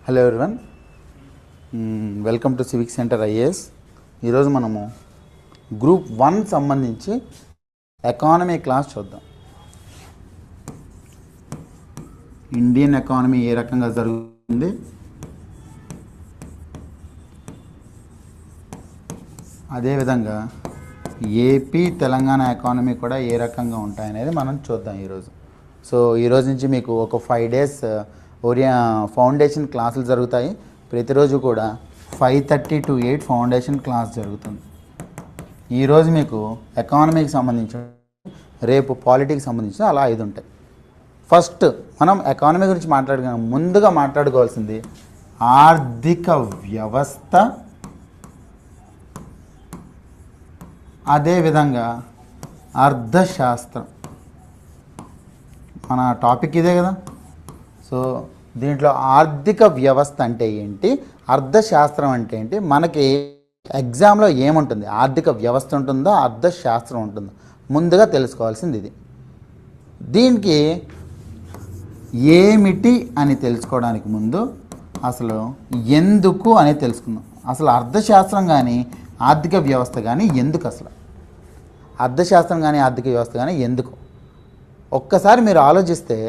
Hello everyone, welcome to civic centre IAS. ఈరోజు మనము group 1 సంబంధించి ఎకానమీ క్లాస్ చూద్దాం. ఇండియన్ ఎకానమీ ఏ రకంగా జరుగుతుంది, అదేవిధంగా ఏపీ తెలంగాణ ఎకానమీ కూడా ఏ రకంగా ఉంటాయనేది మనం చూద్దాం ఈరోజు. సో ఈరోజు నుంచి మీకు ఒక 5 days ఫౌండేషన్ క్లాసులు జరుగుతాయి. ప్రతిరోజు కూడా 5:30 to 8 ఫౌండేషన్ క్లాస్ జరుగుతుంది. ఈరోజు మీకు ఎకానమీకి సంబంధించి, రేపు పాలిటిక్స్ సంబంధించి అలా 5 ఉంటాయి. ఫస్ట్ మనం ఎకానమీ గురించి ముందుగా మాట్లాడుకోవాల్సింది ఆర్థిక వ్యవస్థ, అదేవిధంగా అర్థశాస్త్రం. మన టాపిక్ ఇదే కదా. సో దీంట్లో ఆర్థిక వ్యవస్థ అంటే ఏంటి, అర్థశాస్త్రం అంటే ఏంటి, మనకి ఎగ్జామ్లో ఏముంటుంది, ఆర్థిక వ్యవస్థ ఉంటుందో అర్థశాస్త్రం ఉంటుందో ముందుగా తెలుసుకోవాల్సింది ఇది. దీనికి ఏమిటి అని తెలుసుకోవడానికి ముందు అసలు ఎందుకు అని తెలుసుకుందాం. అసలు అర్థశాస్త్రం కానీ ఆర్థిక వ్యవస్థ కానీ ఎందుకు, అసలు అర్థశాస్త్రం కానీ ఆర్థిక వ్యవస్థ కానీ ఎందుకు ఒక్కసారి మీరు ఆలోచిస్తే,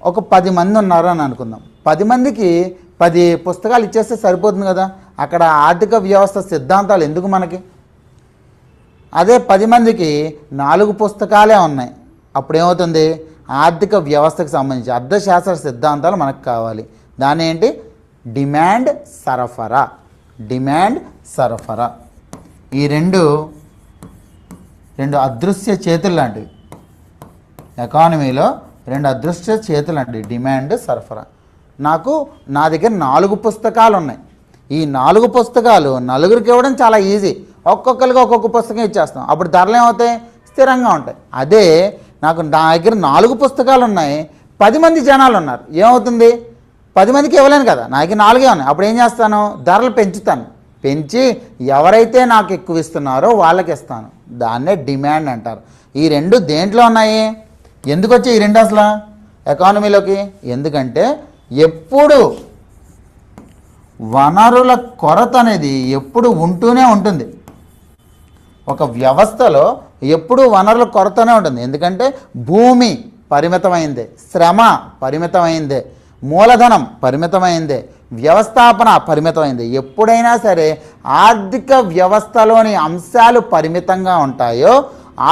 ఒక 10 మంది ఉన్నారు అని అనుకుందాం. 10 మందికి 10 పుస్తకాలు ఇచ్చేస్తే సరిపోతుంది కదా. అక్కడ ఆర్థిక వ్యవస్థ సిద్ధాంతాలు ఎందుకు మనకి? అదే 10 మందికి 4 పుస్తకాలే ఉన్నాయి. అప్పుడేమవుతుంది, ఆర్థిక వ్యవస్థకు సంబంధించి అర్థశాస్త్ర సిద్ధాంతాలు మనకు కావాలి. దాని ఏంటి, డిమాండ్ సరఫరా. డిమాండ్ సరఫరా ఈ రెండు అదృశ్య చేతులు లాంటివి. ఎకానమీలో 2 అదృశ్య చేతులు లాంటివి, డిమాండ్ సరఫరా. నా దగ్గర 4 పుస్తకాలు ఉన్నాయి. ఈ 4 పుస్తకాలు నలుగురికి ఇవ్వడం చాలా ఈజీ. ఒక్కొక్కరికి ఒక్కొక్క పుస్తకం ఇచ్చేస్తాం. అప్పుడు ధరలు ఏమవుతాయి, స్థిరంగా ఉంటాయి. అదే నా దగ్గర 4 పుస్తకాలు ఉన్నాయి, 10 మంది జనాలు ఉన్నారు, ఏమవుతుంది, 10 మందికి ఇవ్వలేను కదా, నా దగ్గర 4 ఉన్నాయి. అప్పుడు ఏం చేస్తాను, ధరలు పెంచుతాను. పెంచి ఎవరైతే నాకు ఎక్కువ ఇస్తున్నారో వాళ్ళకి ఇస్తాను. దాన్నే డిమాండ్ అంటారు. ఈ 2 దేంట్లో ఉన్నాయి, ఎందుకు వచ్చాయి ఈ 2 అసలు ఎకానమీలోకి? ఎందుకంటే ఎప్పుడు వనరుల కొరత అనేది ఎప్పుడు ఉంటూనే ఉంటుంది. ఒక వ్యవస్థలో ఎప్పుడు వనరుల కొరతనే ఉంటుంది. ఎందుకంటే భూమి పరిమితమైందే, శ్రమ పరిమితమైందే, మూలధనం పరిమితమైందే, వ్యవస్థాపన పరిమితమైంది. ఎప్పుడైనా సరే ఆర్థిక వ్యవస్థలోని అంశాలు పరిమితంగా ఉంటాయో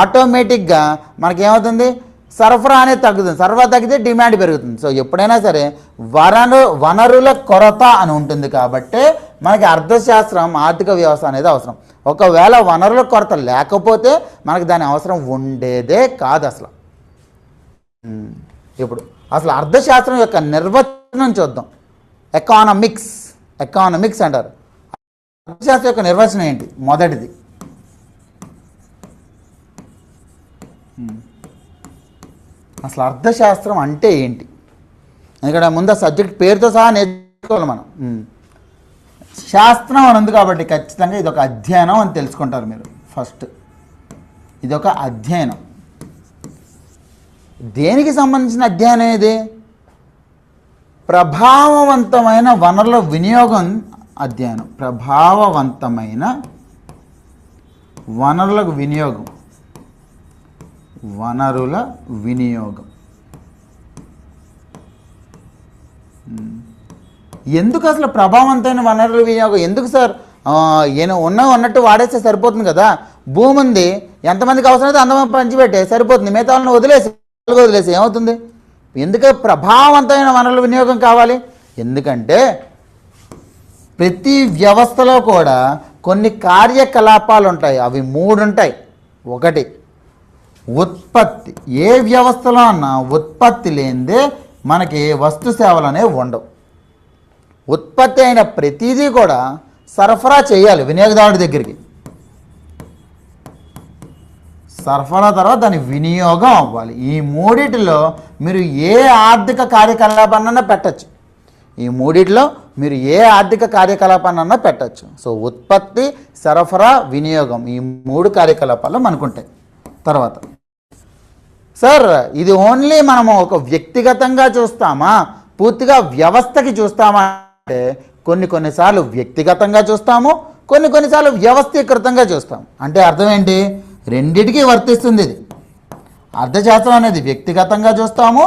ఆటోమేటిక్గా మనకేమవుతుంది, సరఫరా అనేది తగ్గుతుంది. సరఫరా తగ్గితే డిమాండ్ పెరుగుతుంది. సో ఎప్పుడైనా సరే వనరుల కొరత అని ఉంటుంది. కాబట్టి మనకి అర్థశాస్త్రం, ఆర్థిక వ్యవస్థ అనేది అవసరం. ఒకవేళ వనరుల కొరత లేకపోతే మనకి దాని అవసరం ఉండేదే కాదు అసలు. ఇప్పుడు అసలు అర్థశాస్త్రం యొక్క నిర్వచనం చూద్దాం. ఎకానమిక్స్ అంటారు. అర్థశాస్త్రం యొక్క నిర్వచనం ఏంటి? మొదటిది, అసలు అర్థశాస్త్రం అంటే ఏంటి? ఎందుకంటే ముందు సబ్జెక్ట్ పేరుతో సహా నేర్చుకోవాలి మనం. శాస్త్రం అని ఉంది కాబట్టి ఖచ్చితంగా ఇది ఒక అధ్యయనం అని తెలుసుకుంటారు మీరు. ఫస్ట్ ఇది ఒక అధ్యయనం. దేనికి సంబంధించిన అధ్యయనం ఇది? ప్రభావవంతమైన వనరుల వినియోగం అధ్యయనం. ప్రభావవంతమైన వనరుల వినియోగం. ఎందుకు అసలు ప్రభావవంతమైన వనరుల వినియోగం ఎందుకు సార్? ఉన్నట్టు వాడేస్తే సరిపోతుంది కదా. భూమి ఉంది, ఎంతమందికి అవసరమైతే అంతమంది పంచిపెట్టే సరిపోతుంది, మిగతా వాళ్ళని వదిలేసి ఏమవుతుంది? ఎందుకు ప్రభావవంతమైన వనరుల వినియోగం కావాలి? ఎందుకంటే ప్రతి వ్యవస్థలో కూడా కొన్ని కార్యకలాపాలు ఉంటాయి. అవి 3 ఉంటాయి. ఒకటి ఉత్పత్తి. ఏ వ్యవస్థలో అన్నా ఉత్పత్తి లేనిదే మనకి వస్తు సేవలు అనేవి ఉండవు. ఉత్పత్తి అయిన ప్రతిదీ కూడా సరఫరా చేయాలి వినియోగదారుడి దగ్గరికి. సరఫరా తర్వాత దాని వినియోగం అవ్వాలి. ఈ 3 మీరు ఏ ఆర్థిక కార్యకలాపాన్నైనా పెట్టచ్చు. సో ఉత్పత్తి, సరఫరా, వినియోగం, ఈ 3 కార్యకలాపాలు మనకుంటాయి. తర్వాత సార్ ఇది ఓన్లీ మనము ఒక వ్యక్తిగతంగా చూస్తామా, పూర్తిగా వ్యవస్థకి చూస్తామా అంటే కొన్నిసార్లు వ్యక్తిగతంగా చూస్తాము, కొన్నిసార్లు వ్యవస్థీకృతంగా చూస్తాం. అంటే అర్థం ఏంటి? రెండిటికీ వర్తిస్తుంది ఇది. అర్థశాస్త్రం అనేది వ్యక్తిగతంగా చూస్తాము,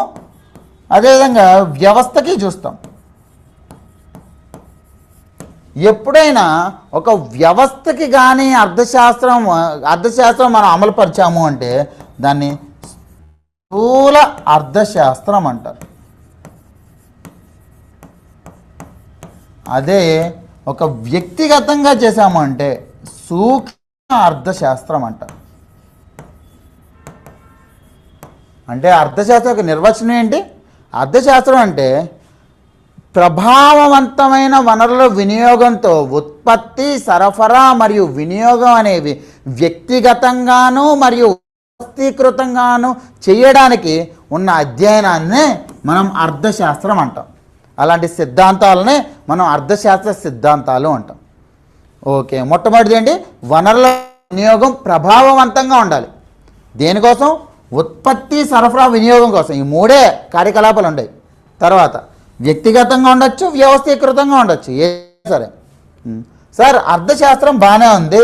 అదేవిధంగా వ్యవస్థకి చూస్తాం. ఎప్పుడైనా ఒక వ్యవస్థకి కానీ అర్థశాస్త్రం మనం అమలుపరిచాము అంటే దాన్ని స్థూల అర్థశాస్త్రం అంటారు. అదే ఒక వ్యక్తిగతంగా చేశాము అంటే సూక్ష్మ అర్థశాస్త్రం అంటారు. అంటే అర్థశాస్త్రం యొక్క నిర్వచనం ఏంటి? అర్థశాస్త్రం అంటే ప్రభావవంతమైన వనరుల వినియోగంతో ఉత్పత్తి, సరఫరా మరియు వినియోగం అనేవి వ్యక్తిగతంగాను మరియు వ్యవస్థీకృతంగాను చేయడానికి ఉన్న అధ్యయనాన్నే మనం అర్థశాస్త్రం అంటాం. అలాంటి సిద్ధాంతాలనే మనం అర్థశాస్త్ర సిద్ధాంతాలు అంటాం. ఓకే, మొట్టమొదటిది ఏంటి? వనరుల వినియోగం ప్రభావవంతంగా ఉండాలి. దేనికోసం? ఉత్పత్తి, సరఫరా, వినియోగం కోసం. ఈ మూడే కార్యకలాపాలు ఉంటాయి. తర్వాత వ్యక్తిగతంగా ఉండొచ్చు, వ్యవస్థీకృతంగా ఉండొచ్చు, ఏ సరే. సార్ అర్థశాస్త్రం బాగానే ఉంది,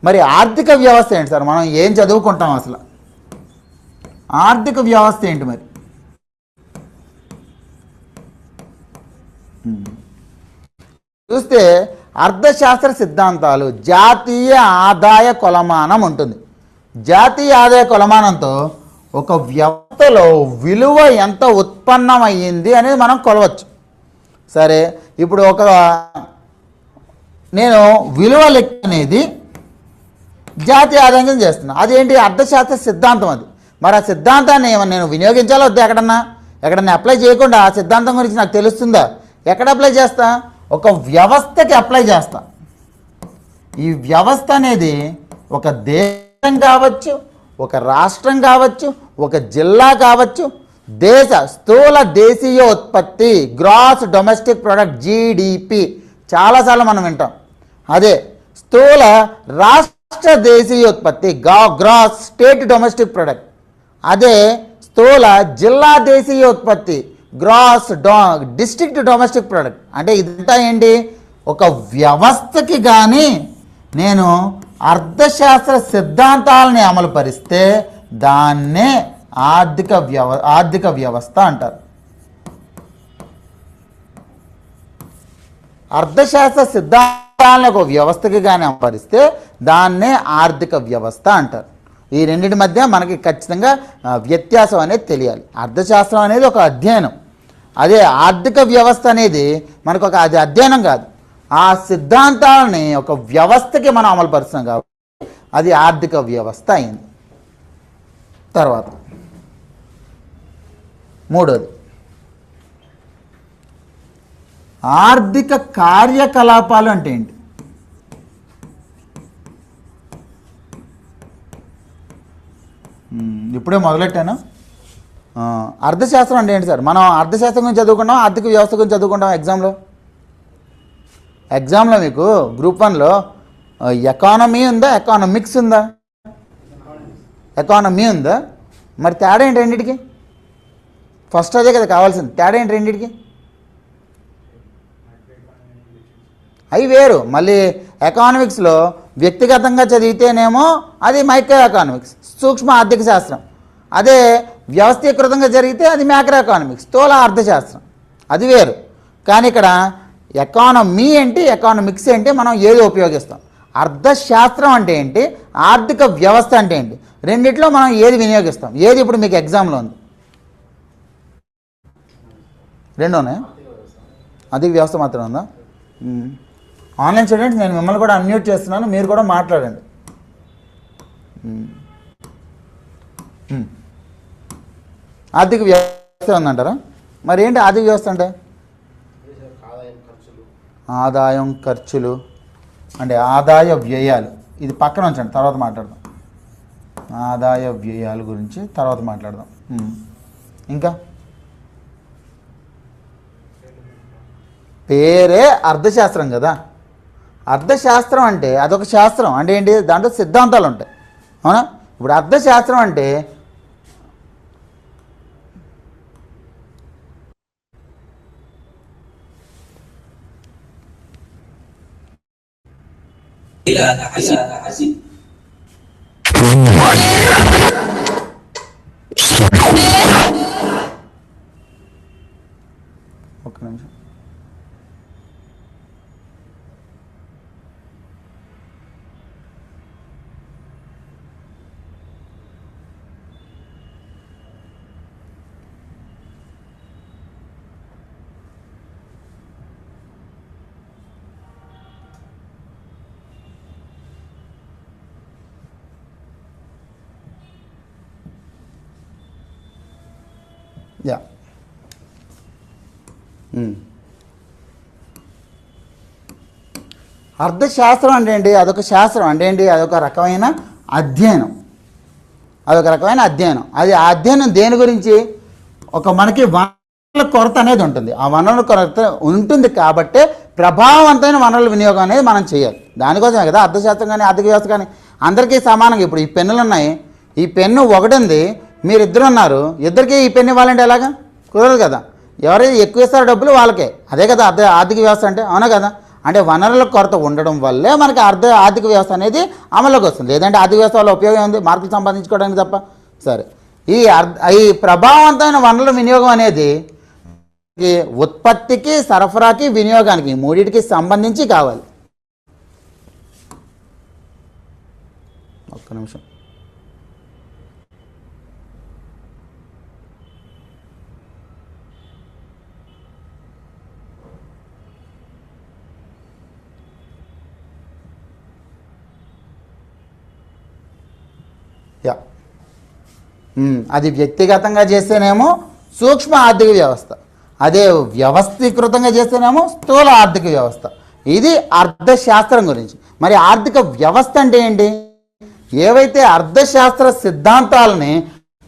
మరి ఆర్థిక వ్యవస్థ ఏంటి సార్? మనం ఏం చదువుకుంటాం అసలు? ఆర్థిక వ్యవస్థ ఏంటి మరి? చూస్తే అర్థశాస్త్ర సిద్ధాంతాలు జాతీయ ఆదాయ కొలమానం ఉంటుంది. జాతీయ ఆదాయ కొలమానంతో ఒక వ్యవస్థలో విలువ ఎంత ఉత్పన్నమయ్యింది అనేది మనం కొలవచ్చు. సరే, ఇప్పుడు నేను విలువ లెక్క అనేది జాతీయ ఆదాయంగా చేస్తున్నా. అదేంటి? అర్థశాస్త్ర సిద్ధాంతం అది. మరి ఆ సిద్ధాంతాన్ని నేను వినియోగించాలో వద్దా? ఎక్కడన్నా అప్లై చేయకుండా ఆ సిద్ధాంతం గురించి నాకు తెలుస్తుందా? ఎక్కడ అప్లై చేస్తా? ఒక వ్యవస్థకి అప్లై చేస్తా. ఈ వ్యవస్థ అనేది ఒక దేశం కావచ్చు, ఒక రాష్ట్రం కావచ్చు, ఒక జిల్లా కావచ్చు, స్థూల దేశీయ ఉత్పత్తి, గ్రాస్ డొమెస్టిక్ ప్రొడక్ట్, జీడిపి చాలాసార్లు మనం వింటాం. అదే స్థూల రాష్ట్ర దేశీయ ఉత్పత్తి, గ్రాస్ స్టేట్ డొమెస్టిక్ ప్రొడక్ట్. అదే స్థూల జిల్లా దేశీయ ఉత్పత్తి, గ్రాస్ డిస్ట్రిక్ట్ డొమెస్టిక్ ప్రొడక్ట్. అంటే ఇదంతా ఏంటి? ఒక వ్యవస్థకి కానీ నేను అర్థశాస్త్ర సిద్ధాంతాలని అమలు పరిస్తే దాన్నే ఆర్థిక వ్యవస్థ అంటారు. అర్థశాస్త్ర సిద్ధాంతాలను ఒక వ్యవస్థకి కానీ అమలుపరిస్తే దాన్నే ఆర్థిక వ్యవస్థ అంటారు. ఈ రెండింటి మధ్య మనకి ఖచ్చితంగా వ్యత్యాసం అనేది తెలియాలి. అర్థశాస్త్రం అనేది ఒక అధ్యయనం, అదే ఆర్థిక వ్యవస్థ అనేది మనకు అది అధ్యయనం కాదు. ఆ సిద్ధాంతాలని ఒక వ్యవస్థకి మనం అమలుపరుస్తున్నాం కాబట్టి అది ఆర్థిక వ్యవస్థ అయింది. తర్వాత మూడోది ఆర్థిక కార్యకలాపాలు అంటే ఏంటి? ఇప్పుడే మొదలెట్టాను. అర్థశాస్త్రం అంటే ఏంటి సార్? మనం అర్థశాస్త్రం గురించి చదువుకుంటాం, ఆర్థిక వ్యవస్థ గురించి చదువుకుంటాం. ఎగ్జామ్లో మీకు గ్రూప్ 1లో ఎకానమీ ఉందా, ఎకానమిక్స్ ఉందా? ఎకానమీ ఉందా? మరి తేడా ఏంటి రెండింటికి? ఫస్ట్ అదే కదా కావాల్సింది. తేడా ఏంటి రెండింటికి? అవి వేరు. మళ్ళీ ఎకానమిక్స్లో వ్యక్తిగతంగా చదివితేనేమో అది మైక్రో ఎకానమిక్స్, సూక్ష్మ ఆర్థిక శాస్త్రం. అదే వ్యవస్థీకృతంగా జరిగితే అది మ్యాక్రో ఎకానమిక్స్, స్థూల అర్థశాస్త్రం. అది వేరు. కానీ ఇక్కడ ఎకానమీ ఏంటి, ఎకానమిక్స్ ఏంటి, మనం ఏది ఉపయోగిస్తాం? అర్థశాస్త్రం అంటే ఏంటి, ఆర్థిక వ్యవస్థ అంటే ఏంటి, రెండిట్లో మనం ఏది వినియోగిస్తాం? ఏది ఇప్పుడు మీకు ఎగ్జామ్లో ఉంది? రెండోనే? ఆర్థిక వ్యవస్థ మాత్రం ఉందా? ఆన్లైన్ స్టూడెంట్స్, నేను మిమ్మల్ని కూడా అన్మ్యూట్ చేస్తున్నాను, మీరు కూడా మాట్లాడండి. ఆర్థిక వ్యవస్థ ఉందంటారా? మరి ఏంటి ఆర్థిక వ్యవస్థ అంటే? ఆదాయం, ఖర్చులు, అంటే ఆదాయ వ్యయాలు. ఇది పక్కన ఉంచండి, తర్వాత మాట్లాడదాం. ఆదాయ వ్యయాల గురించి తర్వాత మాట్లాడదాం. ఇంకా పేరే అర్థశాస్త్రం కదా. అర్థశాస్త్రం అంటే అదొక శాస్త్రం. అంటే ఏంటి? దాంట్లో సిద్ధాంతాలు ఉంటాయి, అవునా? ఇప్పుడు అర్థశాస్త్రం అంటే ఒక్క నిమిషం. యా అర్థశాస్త్రం అంటే ఏంటి? అదొక శాస్త్రం అంటే ఏంటి? అదొక రకమైన అధ్యయనం. అది ఆ అధ్యయనం దేని గురించి? మనకి వనరుల కొరత అనేది ఉంటుంది. ఆ వనరుల కొరత ఉంటుంది కాబట్టే ప్రభావవంతమైన వనరుల వినియోగం అనేది మనం చేయాలి. దానికోసమే కదా అర్థశాస్త్రం కానీ ఆర్థిక వ్యవస్థ కానీ అందరికీ సమానంగా. ఇప్పుడు ఈ పెన్నులు ఉన్నాయి, ఈ పెన్ను ఒకటి ఉంది, మీరిద్దరు ఉన్నారు, ఇద్దరికి ఈ పెన్ను ఇవ్వాలంటే ఎలాగా? కుదరదు కదా. ఎవరైతే ఎక్కువ ఇస్తారో డబ్బులు వాళ్ళకే. అదే కదా ఆర్థిక వ్యవస్థ అంటే, అవునా కదా? అంటే వనరుల కొరత ఉండడం వల్లే మనకి ఆర్థిక వ్యవస్థ అనేది అమల్లోకి వస్తుంది. లేదంటే ఆర్థిక వ్యవస్థ వల్ల ఉపయోగం ఉంది? మార్కులు సంపాదించుకోవడానికి తప్ప. సరే, ఈ ప్రభావవంతమైన వనరుల వినియోగం అనేది ఉత్పత్తికి, సరఫరాకి, వినియోగానికి మూడింటికి సంబంధించి కావాలి. ఒక్క నిమిషం. యా అది వ్యక్తిగతంగా చేస్తేనేమో సూక్ష్మ ఆర్థిక వ్యవస్థ, అదే వ్యవస్థీకృతంగా చేస్తేనేమో స్థూల ఆర్థిక వ్యవస్థ. ఇది అర్థశాస్త్రం గురించి. మరి ఆర్థిక వ్యవస్థ అంటే ఏంటి? ఏవైతే అర్థశాస్త్ర సిద్ధాంతాలని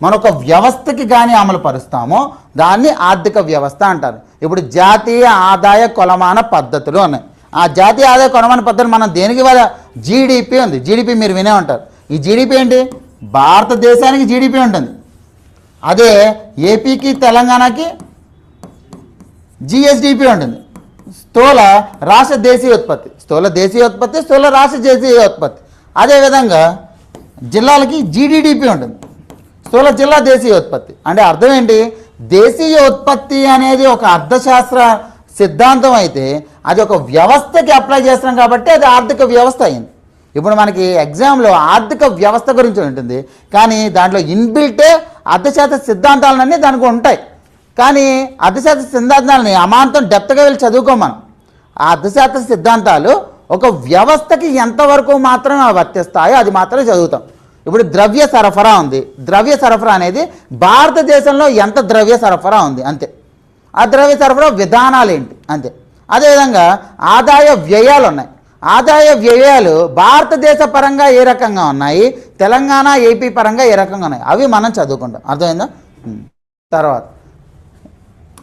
మనొక వ్యవస్థకి కానీ అమలు పరుస్తామో దాన్ని ఆర్థిక వ్యవస్థ అంటారు. ఇప్పుడు జాతీయ ఆదాయ కొలమాన పద్ధతులు ఉన్నాయి. ఆ జాతీయ ఆదాయ కొలమాన పద్ధతులు మనం దేనికి వాళ్ళ జీడిపి ఉంది. జీడిపి మీరు వినే ఉంటారు. ఈ జీడిపి ఏంటి? భారతదేశానికి జీడిపి ఉంటుంది. అదే ఏపీకి, తెలంగాణకి జిఎస్డిపి ఉంటుంది. స్థూల రాష్ట్ర దేశీయ ఉత్పత్తి, స్థూల రాష్ట్ర దేశీయ ఉత్పత్తి. అదేవిధంగా జిల్లాలకి జీడిడిపి ఉంటుంది, స్థూల జిల్లా దేశీయ ఉత్పత్తి. అంటే అర్థం ఏంటి? దేశీయ ఉత్పత్తి అనేది ఒక అర్థశాస్త్ర సిద్ధాంతం అయితే అది ఒక వ్యవస్థకి అప్లై చేస్తున్నాం కాబట్టి అది ఆర్థిక వ్యవస్థ అయింది. ఇప్పుడు మనకి ఎగ్జామ్లో ఆర్థిక వ్యవస్థ గురించి ఉంటుంది, కానీ దాంట్లో ఇన్బిల్టే అర్థశాస్త్ర సిద్ధాంతాలన్నీ దానికి ఉంటాయి. కానీ అర్థశాస్త్ర సిద్ధాంతాలని అమాంతం డెప్త్గా వెళ్ళి చదువుకోం మనం. ఆ అర్థశాస్త్ర సిద్ధాంతాలు ఒక వ్యవస్థకి ఎంతవరకు మాత్రమే వర్తిస్తాయో అది మాత్రమే చదువుతాం. ఇప్పుడు ద్రవ్య సరఫరా ఉంది. ద్రవ్య సరఫరా అనేది భారతదేశంలో ఎంత ద్రవ్య సరఫరా ఉంది అంతే. ఆ ద్రవ్య సరఫరా విధానాలు ఏంటి అంతే. అదేవిధంగా ఆదాయ వ్యయాలు ఉన్నాయి. ఆదాయ వ్యయాలు భారతదేశ పరంగా ఏ రకంగా ఉన్నాయి, తెలంగాణ, ఏపీ పరంగా ఏ రకంగా ఉన్నాయి, అవి మనం చదువుకుంటాం. అర్థమైందా?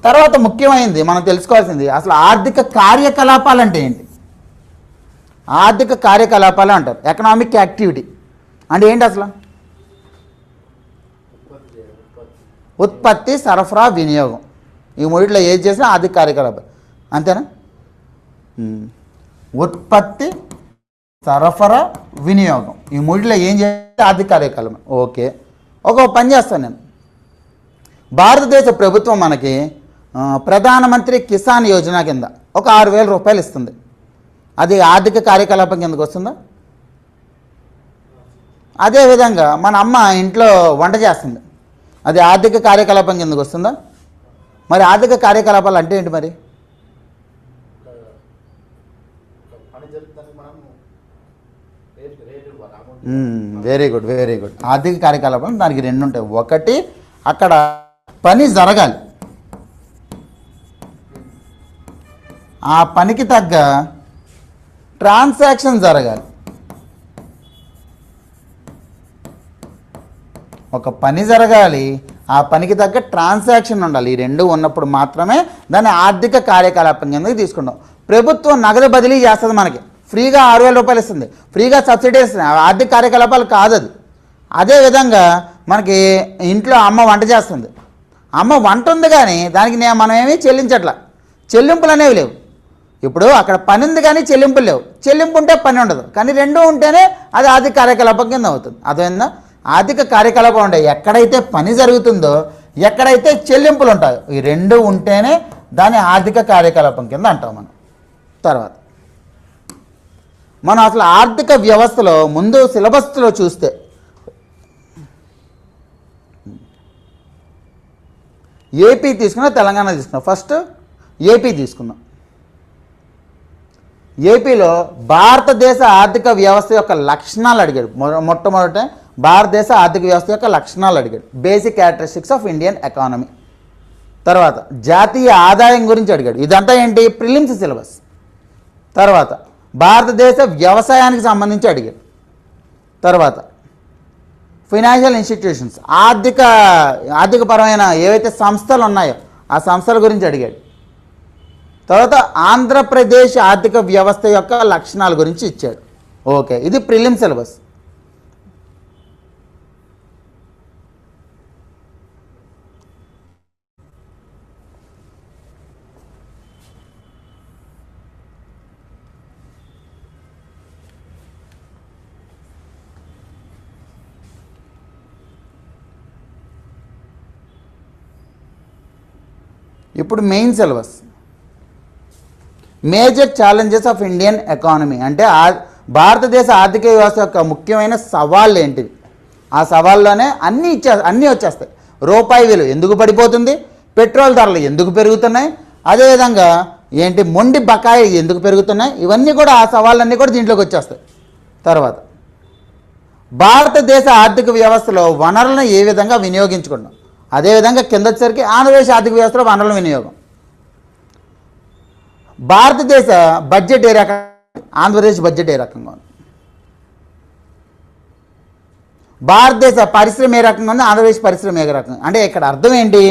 తర్వాత ముఖ్యమైనది మనం తెలుసుకోవాల్సింది అసలు ఆర్థిక కార్యకలాపాలు అంటే ఏంటి? ఆర్థిక కార్యకలాపాలు అంటారు. ఎకనామిక్ యాక్టివిటీ అంటే ఏంటి అసలు? ఉత్పత్తి, సరఫరా, వినియోగం, ఈ మూడిట్లో ఏది చేసినా ఆర్థిక కార్యకలాపాలు. అంతేనా? ఉత్పత్తి, సరఫరా, వినియోగం, ఈ మూడిలో ఏం చేస్తే ఆర్థిక కార్యకలాపం. ఓకే, ఒక పని చేస్తాను నేను. భారతదేశ ప్రభుత్వం మనకి ప్రధానమంత్రి కిసాన్ యోజన కింద ఒక 6,000 రూపాయలు ఇస్తుంది. అది ఆర్థిక కార్యకలాపం కిందకు వస్తుందా? అదేవిధంగా మన అమ్మ ఇంట్లో వంట చేస్తుంది, అది ఆర్థిక కార్యకలాపం కిందకు వస్తుందా? మరి ఆర్థిక కార్యకలాపాలు అంటే ఏంటి మరి? Very good. ఆర్థిక కార్యకలాపాలు దానికి రెండు ఉంటాయి. ఒకటి, అక్కడ పని జరగాలి, ఆ పనికి తగ్గ ట్రాన్సాక్షన్ జరగాలి. ఒక పని జరగాలి, ఆ పనికి తగ్గ ట్రాన్సాక్షన్ ఉండాలి. ఈ రెండు ఉన్నప్పుడు మాత్రమే దాన్ని ఆర్థిక కార్యకలాపం కిందకి తీసుకుంటాం. ప్రభుత్వం నగదు బదిలీ చేస్తుంది, మనకి ఫ్రీగా 6,000 రూపాయలు ఇస్తుంది, ఫ్రీగా సబ్సిడీ ఇస్తుంది, ఆర్థిక కార్యకలాపాలు కాదు అది. అదేవిధంగా మనకి ఇంట్లో అమ్మ వంట చేస్తుంది, అమ్మ వంట ఉంది కానీ దానికి మనం ఏమీ చెల్లించట్లా, చెల్లింపులు అనేవి లేవు. ఇప్పుడు అక్కడ పని ఉంది కానీ చెల్లింపులు లేవు, చెల్లింపు ఉంటే పని ఉండదు, కానీ రెండూ ఉంటేనే అది ఆర్థిక కార్యకలాపం కింద అవుతుంది. అదేందా ఆర్థిక కార్యకలాపం ఉంటాయి ఎక్కడైతే పని జరుగుతుందో, ఎక్కడైతే చెల్లింపులు ఉంటాయో, ఈ రెండు ఉంటేనే దాన్ని ఆర్థిక కార్యకలాపం కింద అంటాం మనం. తర్వాత మనం అసలు ఆర్థిక వ్యవస్థలో ముందు సిలబస్లో చూస్తే ఏపీ తీసుకున్నా, తెలంగాణ తీసుకున్నాం. ఫస్ట్ ఏపీ తీసుకుందాం. ఏపీలో భారతదేశ ఆర్థిక వ్యవస్థ యొక్క లక్షణాలు అడిగాడు. మొట్టమొదట భారతదేశ ఆర్థిక వ్యవస్థ యొక్క లక్షణాలు అడిగాడు, basic characteristics of Indian economy. తర్వాత జాతీయ ఆదాయం గురించి అడిగాడు, ఇదంతా ఏంటి ప్రిలిమ్స్ సిలబస్. తర్వాత భారతదేశ వ్యవసాయానికి సంబంధించి అడిగాడు. తర్వాత ఫైనాన్షియల్ ఇన్స్టిట్యూషన్స్, ఆర్థికపరమైన ఏవైతే సంస్థలు ఉన్నాయో ఆ సంస్థల గురించి అడిగాడు. తర్వాత ఆంధ్రప్రదేశ్ ఆర్థిక వ్యవస్థ యొక్క లక్షణాల గురించి ఇచ్చాడు. ఓకే, ఇది ప్రిలిమ్ సిలబస్. ఇప్పుడు main syllabus, major challenges of Indian economy, అంటే భారతదేశ ఆర్థిక వ్యవస్థ యొక్క ముఖ్యమైన సవాళ్ళు ఏంటివి, ఆ సవాల్లోనే అన్నీ వచ్చేస్తాయి. రూపాయి విలువ ఎందుకు పడిపోతుంది, పెట్రోల్ ధరలు ఎందుకు పెరుగుతున్నాయి, అదేవిధంగా ఏంటి మొండి బకాయి ఎందుకు పెరుగుతున్నాయి, ఇవన్నీ కూడా ఆ సవాళ్ళన్నీ కూడా దీంట్లోకి వచ్చేస్తాయి. తర్వాత భారతదేశ ఆర్థిక వ్యవస్థలో వనరులను ఏ విధంగా వినియోగించుకుంటాం, అదేవిధంగా కింద వచ్చేసరికి ఆంధ్రప్రదేశ్ ఆర్థిక వ్యవస్థలో వనరుల వినియోగం. భారతదేశ బడ్జెట్ ఏ రకంగా, ఆంధ్రప్రదేశ్ బడ్జెట్ ఏ రకంగా ఉంది, భారతదేశ పరిశ్రమ ఏ రకంగా ఉంది, ఆంధ్రప్రదేశ్ పరిశ్రమ ఏ రకంగా. అంటే ఇక్కడ అర్థం ఏంటి,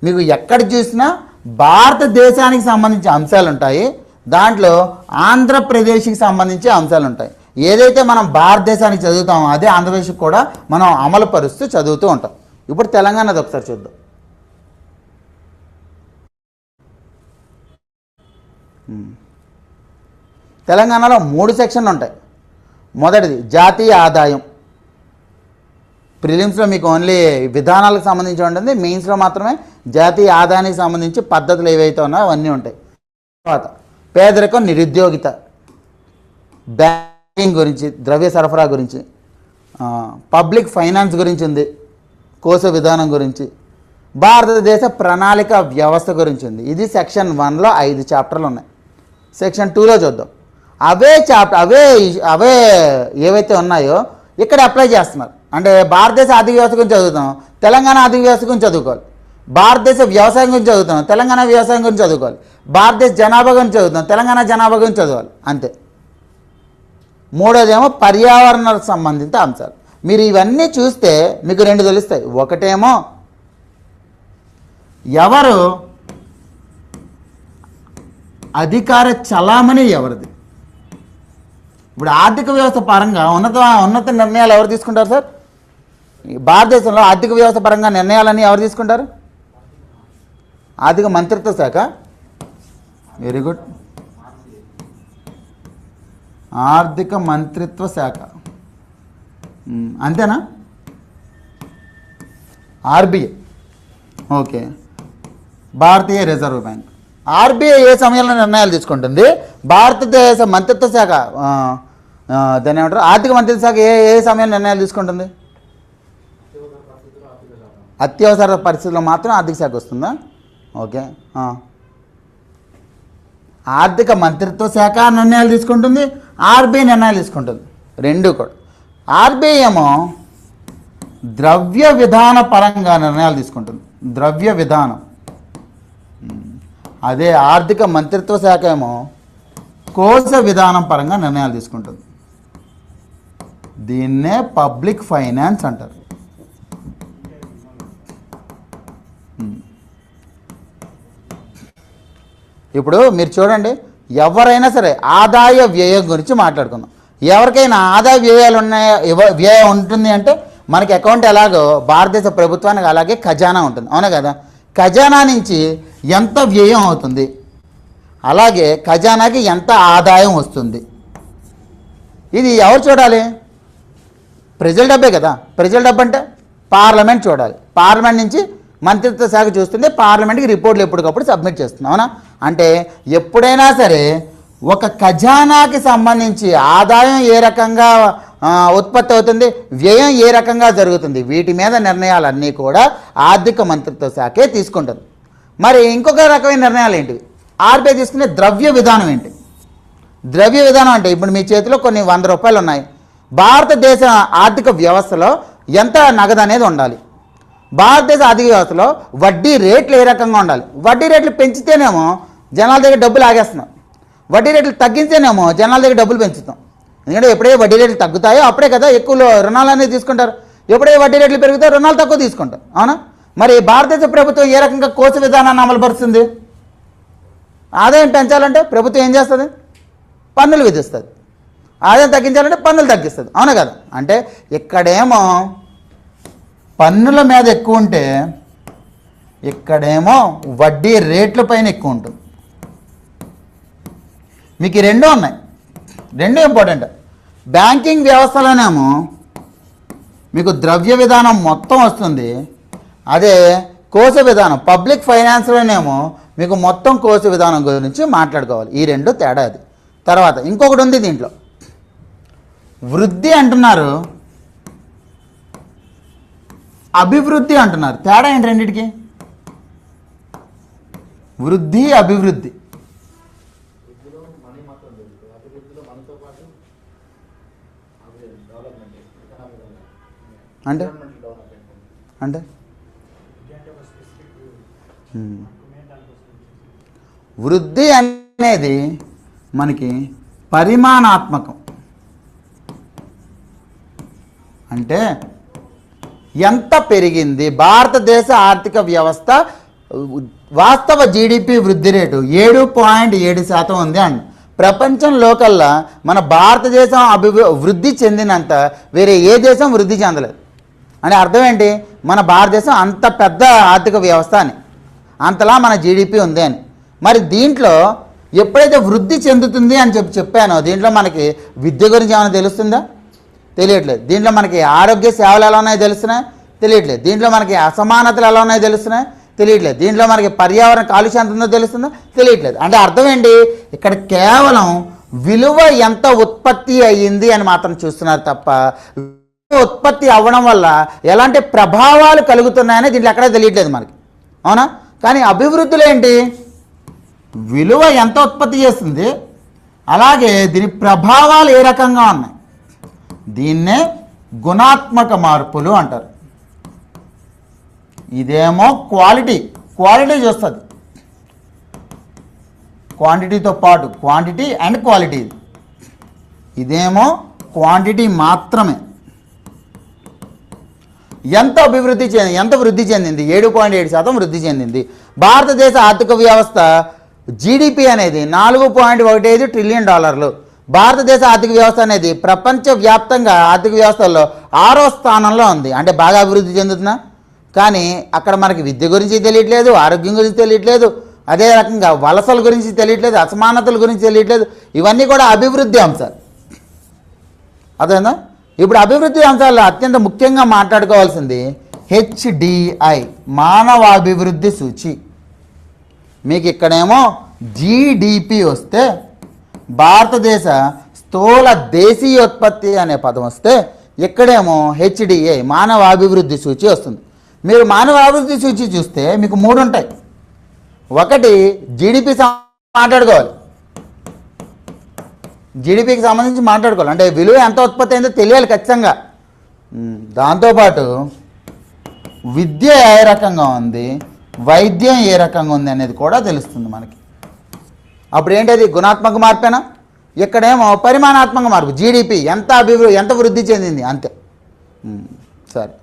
మీకు ఎక్కడ చూసినా భారతదేశానికి సంబంధించిన అంశాలు ఉంటాయి, దాంట్లో ఆంధ్రప్రదేశ్కి సంబంధించి అంశాలు ఉంటాయి. ఏదైతే మనం భారతదేశానికి చదువుతామో అదే ఆంధ్రప్రదేశ్కి కూడా మనం అమలు పరుస్తూ చదువుతూ ఉంటాం. ఇప్పుడు తెలంగాణది ఒకసారి చూద్దాం. తెలంగాణలో 3 సెక్షన్లు ఉంటాయి. మొదటిది జాతీయ ఆదాయం. ప్రిలిమ్స్లో మీకు ఓన్లీ విధానాలకు సంబంధించి ఉంటుంది, మెయిన్స్లో మాత్రమే జాతీయ ఆదాయానికి సంబంధించి పద్ధతులు ఏవైతే ఉన్నాయో అవన్నీ ఉంటాయి. తర్వాత పేదరికం, నిరుద్యోగిత, బ్యాంకింగ్ గురించి, ద్రవ్య సరఫరా గురించి, పబ్లిక్ ఫైనాన్స్ గురించి ఉంది, కోశ విధానం గురించి, భారతదేశ ప్రణాళిక వ్యవస్థ గురించి ఉంది. ఇది సెక్షన్ 1లో 5 చాప్టర్లు ఉన్నాయి. సెక్షన్ 2లో చూద్దాం. అవే ఏవైతే ఉన్నాయో ఇక్కడ అప్లై చేస్తున్నారు. అంటే భారతదేశ ఆర్థిక వ్యవస్థ గురించి చదువుతాం, తెలంగాణ ఆర్థిక వ్యవస్థ గురించి చదువుకోవాలి. భారతదేశ వ్యవసాయం గురించి చదువుతాం, తెలంగాణ వ్యవసాయం గురించి చదువుకోవాలి. భారతదేశ జనాభా గురించి చదువుతాం, తెలంగాణ జనాభా గురించి చదవాలి, అంతే. మూడోదేమో పర్యావరణాలకు సంబంధిత అంశాలు. మీరు ఇవన్నీ చూస్తే మీకు 2 తెలుస్తాయి. ఒకటేమో ఎవరు అధికార చలామణి ఎవరిది. ఇప్పుడు ఆర్థిక వ్యవస్థ పరంగా ఉన్నత నిర్ణయాలు ఎవరు తీసుకుంటారు సార్? భారతదేశంలో ఆర్థిక వ్యవస్థ పరంగా నిర్ణయాలన్నీ ఎవరు తీసుకుంటారు? ఆర్థిక మంత్రిత్వ శాఖ. వెరీ గుడ్, ఆర్థిక మంత్రిత్వ శాఖ, అంతేనా? ఆర్బీఐ. ఓకే, భారతీయ రిజర్వ్ బ్యాంక్. ఆర్బీఐ ఏ సమయంలో నిర్ణయాలు తీసుకుంటుంది? భారతదేశ మంత్రిత్వ శాఖ, దాన్ని ఏమంటారు, ఆర్థిక మంత్రిత్వ శాఖ ఏ సమయంలో నిర్ణయాలు తీసుకుంటుంది? అత్యవసర పరిస్థితుల్లో మాత్రం ఆర్థిక శాఖ వస్తుందా? ఓకే, ఆర్థిక మంత్రిత్వ శాఖ నిర్ణయాలు తీసుకుంటుంది, ఆర్బీఐ నిర్ణయాలు తీసుకుంటుంది, రెండు కూడా. ఆర్బీఐ ఏమో ద్రవ్య విధాన పరంగా నిర్ణయాలు తీసుకుంటుంది, ద్రవ్య విధానం. అదే ఆర్థిక మంత్రిత్వ శాఖ ఏమో కోశ విధానం పరంగా నిర్ణయాలు తీసుకుంటుంది. దీన్నే పబ్లిక్ ఫైనాన్స్ అంటారు. ఇప్పుడు మీరు చూడండి, ఎవరైనా సరే ఆదాయ వ్యయం గురించి మాట్లాడుకుందాం. ఎవరికైనా ఆదాయ వ్యయాలు ఉన్నాయా, వ్యయం ఉంటుంది అంటే మనకి అకౌంట్ ఎలాగో భారతదేశ ప్రభుత్వానికి అలాగే ఖజానా ఉంటుంది, అవునా కదా? ఖజానా నుంచి ఎంత వ్యయం అవుతుంది, అలాగే ఖజానాకి ఎంత ఆదాయం వస్తుంది. ఇది ఎవరు చూడాలి? ప్రజల డబ్బే కదా. ప్రజల డబ్బు అంటే పార్లమెంట్ చూడాలి. పార్లమెంట్ నుంచి మంత్రిత్వ శాఖ చూస్తుంది, పార్లమెంట్కి రిపోర్ట్లు ఎప్పటికప్పుడు సబ్మిట్ చేస్తుంది. అవునా? అంటే ఎప్పుడైనా సరే ఒక ఖజానాకి సంబంధించి ఆదాయం ఏ రకంగా ఉత్పత్తి అవుతుంది, వ్యయం ఏ రకంగా జరుగుతుంది, వీటి మీద నిర్ణయాలన్నీ కూడా ఆర్థిక మంత్రిత్వ శాఖే తీసుకుంటుంది. మరి ఇంకొక రకమైన నిర్ణయాలు ఏంటివి? ఆర్బీఐ తీసుకునే ద్రవ్య విధానం ఏంటి? ద్రవ్య విధానం అంటే ఇప్పుడు మీ చేతిలో కొన్ని 100 రూపాయలు ఉన్నాయి. భారతదేశ ఆర్థిక వ్యవస్థలో ఎంత నగదు అనేది ఉండాలి, భారతదేశ ఆర్థిక వ్యవస్థలో వడ్డీ రేట్లు ఏ రకంగా ఉండాలి. వడ్డీ రేట్లు పెంచితేనేమో జనాల దగ్గర డబ్బులు ఆగేస్తున్నాం, వడ్డీ రేట్లు తగ్గిస్తేనేమో జనాల దగ్గర డబ్బులు పెంచుతాం. ఎందుకంటే ఎప్పుడైతే వడ్డీ రేట్లు తగ్గుతాయో అప్పుడే కదా ఎక్కువ రుణాలు అనేది తీసుకుంటారు, ఎప్పుడైతే వడ్డీ రేట్లు పెరుగుతాయో రుణాలు తక్కువ తీసుకుంటారు. అవునా? మరి భారతదేశ ప్రభుత్వం ఏ రకంగా కోర్సు విధానాన్ని అమలుపరుస్తుంది? ఆదాయం పెంచాలంటే ప్రభుత్వం ఏం చేస్తుంది? పన్నులు విధిస్తుంది. ఆదాయం తగ్గించాలంటే పన్నులు తగ్గిస్తుంది. అవునా కదా? అంటే ఇక్కడేమో పన్నుల మీద ఎక్కువ ఉంటే ఇక్కడేమో వడ్డీ రేట్ల పైన ఎక్కువ ఉంటుంది. మీకు ఈ రెండు ఉన్నాయి, రెండు ఇంపార్టెంట్. బ్యాంకింగ్ వ్యవస్థలోనేమో మీకు ద్రవ్య విధానం మొత్తం వస్తుంది, అదే కోశ విధానం పబ్లిక్ ఫైనాన్స్లోనేమో మీకు మొత్తం కోశ విధానం గురించి మాట్లాడుకోవాలి. ఈ రెండు తేడా అది. తర్వాత ఇంకొకటి ఉంది దీంట్లో, వృద్ధి అంటున్నారు, అభివృద్ధి అంటున్నారు. తేడా ఏంటి రెండింటికి? వృద్ధి అభివృద్ధి అంటే అంటే వృద్ధి అనేది మనకి పరిమాణాత్మకం, అంటే ఎంత పెరిగింది భారతదేశ ఆర్థిక వ్యవస్థ. వాస్తవ జీడిపి వృద్ధి రేటు 7.7% ఉంది అండి. ప్రపంచంలో కల్లా మన భారతదేశం వృద్ధి చెందినంత వేరే ఏ దేశం వృద్ధి చెందలేదు. అంటే అర్థం ఏంటి? మన భారతదేశం అంత పెద్ద ఆర్థిక వ్యవస్థ అని, అంతలా మన జీడిపి ఉంది అని. మరి దీంట్లో ఎప్పుడైతే వృద్ధి చెందుతుంది అని చెప్పానో దీంట్లో మనకి విద్య గురించి ఏమైనా తెలుస్తుందా? తెలియట్లేదు. దీంట్లో మనకి ఆరోగ్య సేవలు ఎలా ఉన్నాయో తెలుస్తున్నాయి? తెలియట్లేదు. దీంట్లో మనకి అసమానతలు ఎలా ఉన్నాయో తెలుస్తున్నాయి? తెలియట్లేదు. దీంట్లో మనకి పర్యావరణ కాలుష్యం ఎంత ఉందో తెలుస్తుందో? తెలియట్లేదు. అంటే అర్థం ఏంటి? ఇక్కడ కేవలం విలువ ఎంత ఉత్పత్తి అయ్యింది అని మాత్రం చూస్తున్నారు తప్ప ఉత్పత్తి అవ్వడం వల్ల ఎలాంటి ప్రభావాలు కలుగుతున్నాయని దీంట్లో ఎక్కడా తెలియట్లేదు మనకి. అవునా? కానీ అభివృద్ధిలో ఏంటి? విలువ ఎంత ఉత్పత్తి చేస్తుంది, అలాగే దీని ప్రభావాలు ఏ రకంగా ఉన్నాయి, దీన్నే గుణాత్మక మార్పులు అంటారు. ఇదేమో క్వాలిటీ చూస్తుంది, క్వాంటిటీతో పాటు క్వాంటిటీ అండ్ క్వాలిటీ. ఇదేమో క్వాంటిటీ మాత్రమే. ఎంత వృద్ధి చెందింది? 7.7% వృద్ధి చెందింది. భారతదేశ ఆర్థిక వ్యవస్థ జీడిపి అనేది $4.15 ట్రిలియన్. భారతదేశ ఆర్థిక వ్యవస్థ అనేది ప్రపంచవ్యాప్తంగా ఆర్థిక వ్యవస్థల్లో 6వ స్థానంలో ఉంది. అంటే బాగా అభివృద్ధి చెందుతున్నా, కానీ అక్కడ మనకి విద్య గురించి తెలియట్లేదు, ఆరోగ్యం గురించి తెలియట్లేదు, అదే రకంగా వలసల గురించి తెలియట్లేదు, అసమానతల గురించి తెలియట్లేదు. ఇవన్నీ కూడా అభివృద్ధి అంశాలు. అదేనా? ఇప్పుడు అభివృద్ధి అంశాల్లో అత్యంత ముఖ్యంగా మాట్లాడుకోవాల్సింది HDI, మానవాభివృద్ధి సూచి. మీకు ఇక్కడేమో GDP వస్తే, భారతదేశ స్థూల దేశీయోత్పత్తి అనే పదం వస్తే, ఇక్కడేమో HDI, మానవాభివృద్ధి సూచి వస్తుంది. మీరు మానవాభివృద్ధి సూచి చూస్తే మీకు 3 ఉంటాయి. ఒకటి జీడిపి మాట్లాడుకోవాలి, జీడిపికి సంబంధించి మాట్లాడుకోవాలి, అంటే విలువ ఎంత ఉత్పత్తి అయిందో తెలియాలి ఖచ్చితంగా. దాంతోపాటు విద్య ఏ రకంగా ఉంది, వైద్యం ఏ రకంగా ఉంది అనేది కూడా తెలుస్తుంది మనకి. అప్పుడు ఏంటది? గుణాత్మక మార్పేనా? ఇక్కడేమో పరిమాణాత్మక మార్పు, జీడిపి ఎంత వృద్ధి చెందింది అంతే. సరే,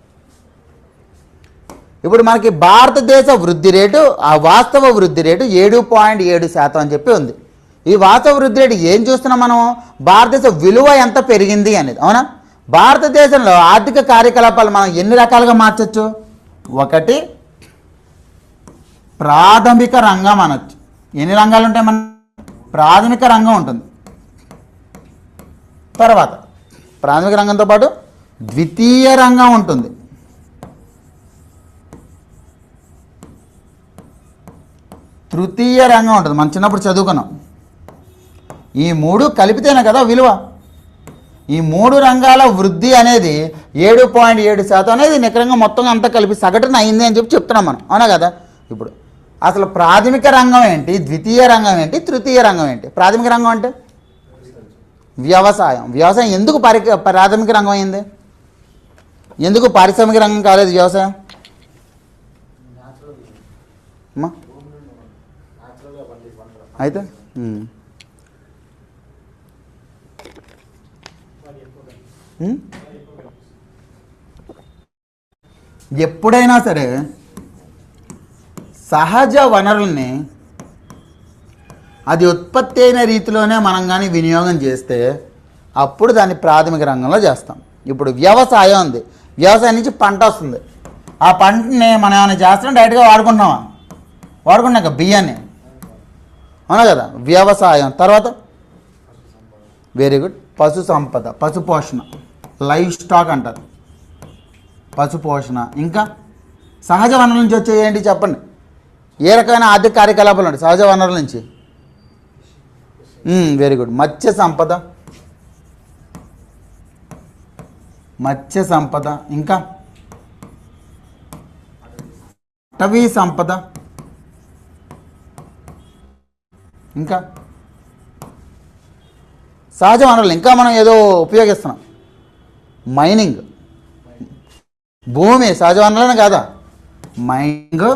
ఇప్పుడు మనకి భారతదేశ వృద్ధి రేటు, ఆ వాస్తవ వృద్ధి రేటు 7.7% అని చెప్పి ఉంది. ఈ వాస్తవ వృద్ధి రేటు ఏం చూస్తున్నాం మనం? భారతదేశ విలువ ఎంత పెరిగింది అనేది. అవునా? భారతదేశంలో ఆర్థిక కార్యకలాపాలు మనం ఎన్ని రకాలుగా మార్చచ్చు? ఒకటి ప్రాథమిక రంగం అనొచ్చు. ఎన్ని రంగాలు ఉంటాయి? మన ప్రాథమిక రంగం ఉంటుంది. తర్వాత ప్రాథమిక రంగంతో పాటు ద్వితీయ రంగం ఉంటుంది. తృతీయ రంగం ఉంటుంది. మనం చిన్నప్పుడు చదువుకున్నాం. ఈ మూడు కలిపితేనే కదా విలువ. ఈ మూడు రంగాల వృద్ధి అనేది 7.7% అనేది నికరంగా మొత్తం అంతా కలిపి సగటున అయింది అని చెప్తున్నాం మనం. అవునా కదా? ఇప్పుడు అసలు ప్రాథమిక రంగం ఏంటి, ద్వితీయ రంగం ఏంటి, తృతీయ రంగం ఏంటి? ప్రాథమిక రంగం అంటే వ్యవసాయం. వ్యవసాయం ఎందుకు ప్రాథమిక రంగం అయింది? ఎందుకు పారిశ్రామిక రంగం కాలేదు వ్యవసాయం? అయితే ఎప్పుడైనా సరే సహజ వనరుల్ని అది ఉత్పత్తి అయిన రీతిలోనే మనం కానీ వినియోగం చేస్తే అప్పుడు దాన్ని ప్రాథమిక రంగంలో చేస్తాం. ఇప్పుడు వ్యవసాయం ఉంది. వ్యవసాయం నుంచి పంట వస్తుంది. ఆ పంటని మనం ఏమైనా చేస్తున్నాం, డైరెక్ట్గా వాడుకుంటున్నామా? వాడుకుంటున్నాక బియ్యాన్ని. అవునా కదా? వ్యవసాయం. తర్వాత వెరీ గుడ్, పశు సంపద, పశు పోషణ, లైవ్ స్టాక్ అంటారు. పశు పోషణ. ఇంకా సహజ వనరుల నుంచి వచ్చే ఏంటి చెప్పండి? ఏ రకమైన ఆర్థిక కార్యకలాపాలు ఉంటాయి సహజ వనరుల నుంచి? Very good, Matsya Sampada. మత్స్య సంపద. ఇంకా అటవీ సంపద. ఇంకా సహజ వనరులు. ఇంకా మనం ఏదో ఉపయోగిస్తున్నాం, మైనింగ్. భూమి సహజ వనరులనే కాదా? మైనింగ్,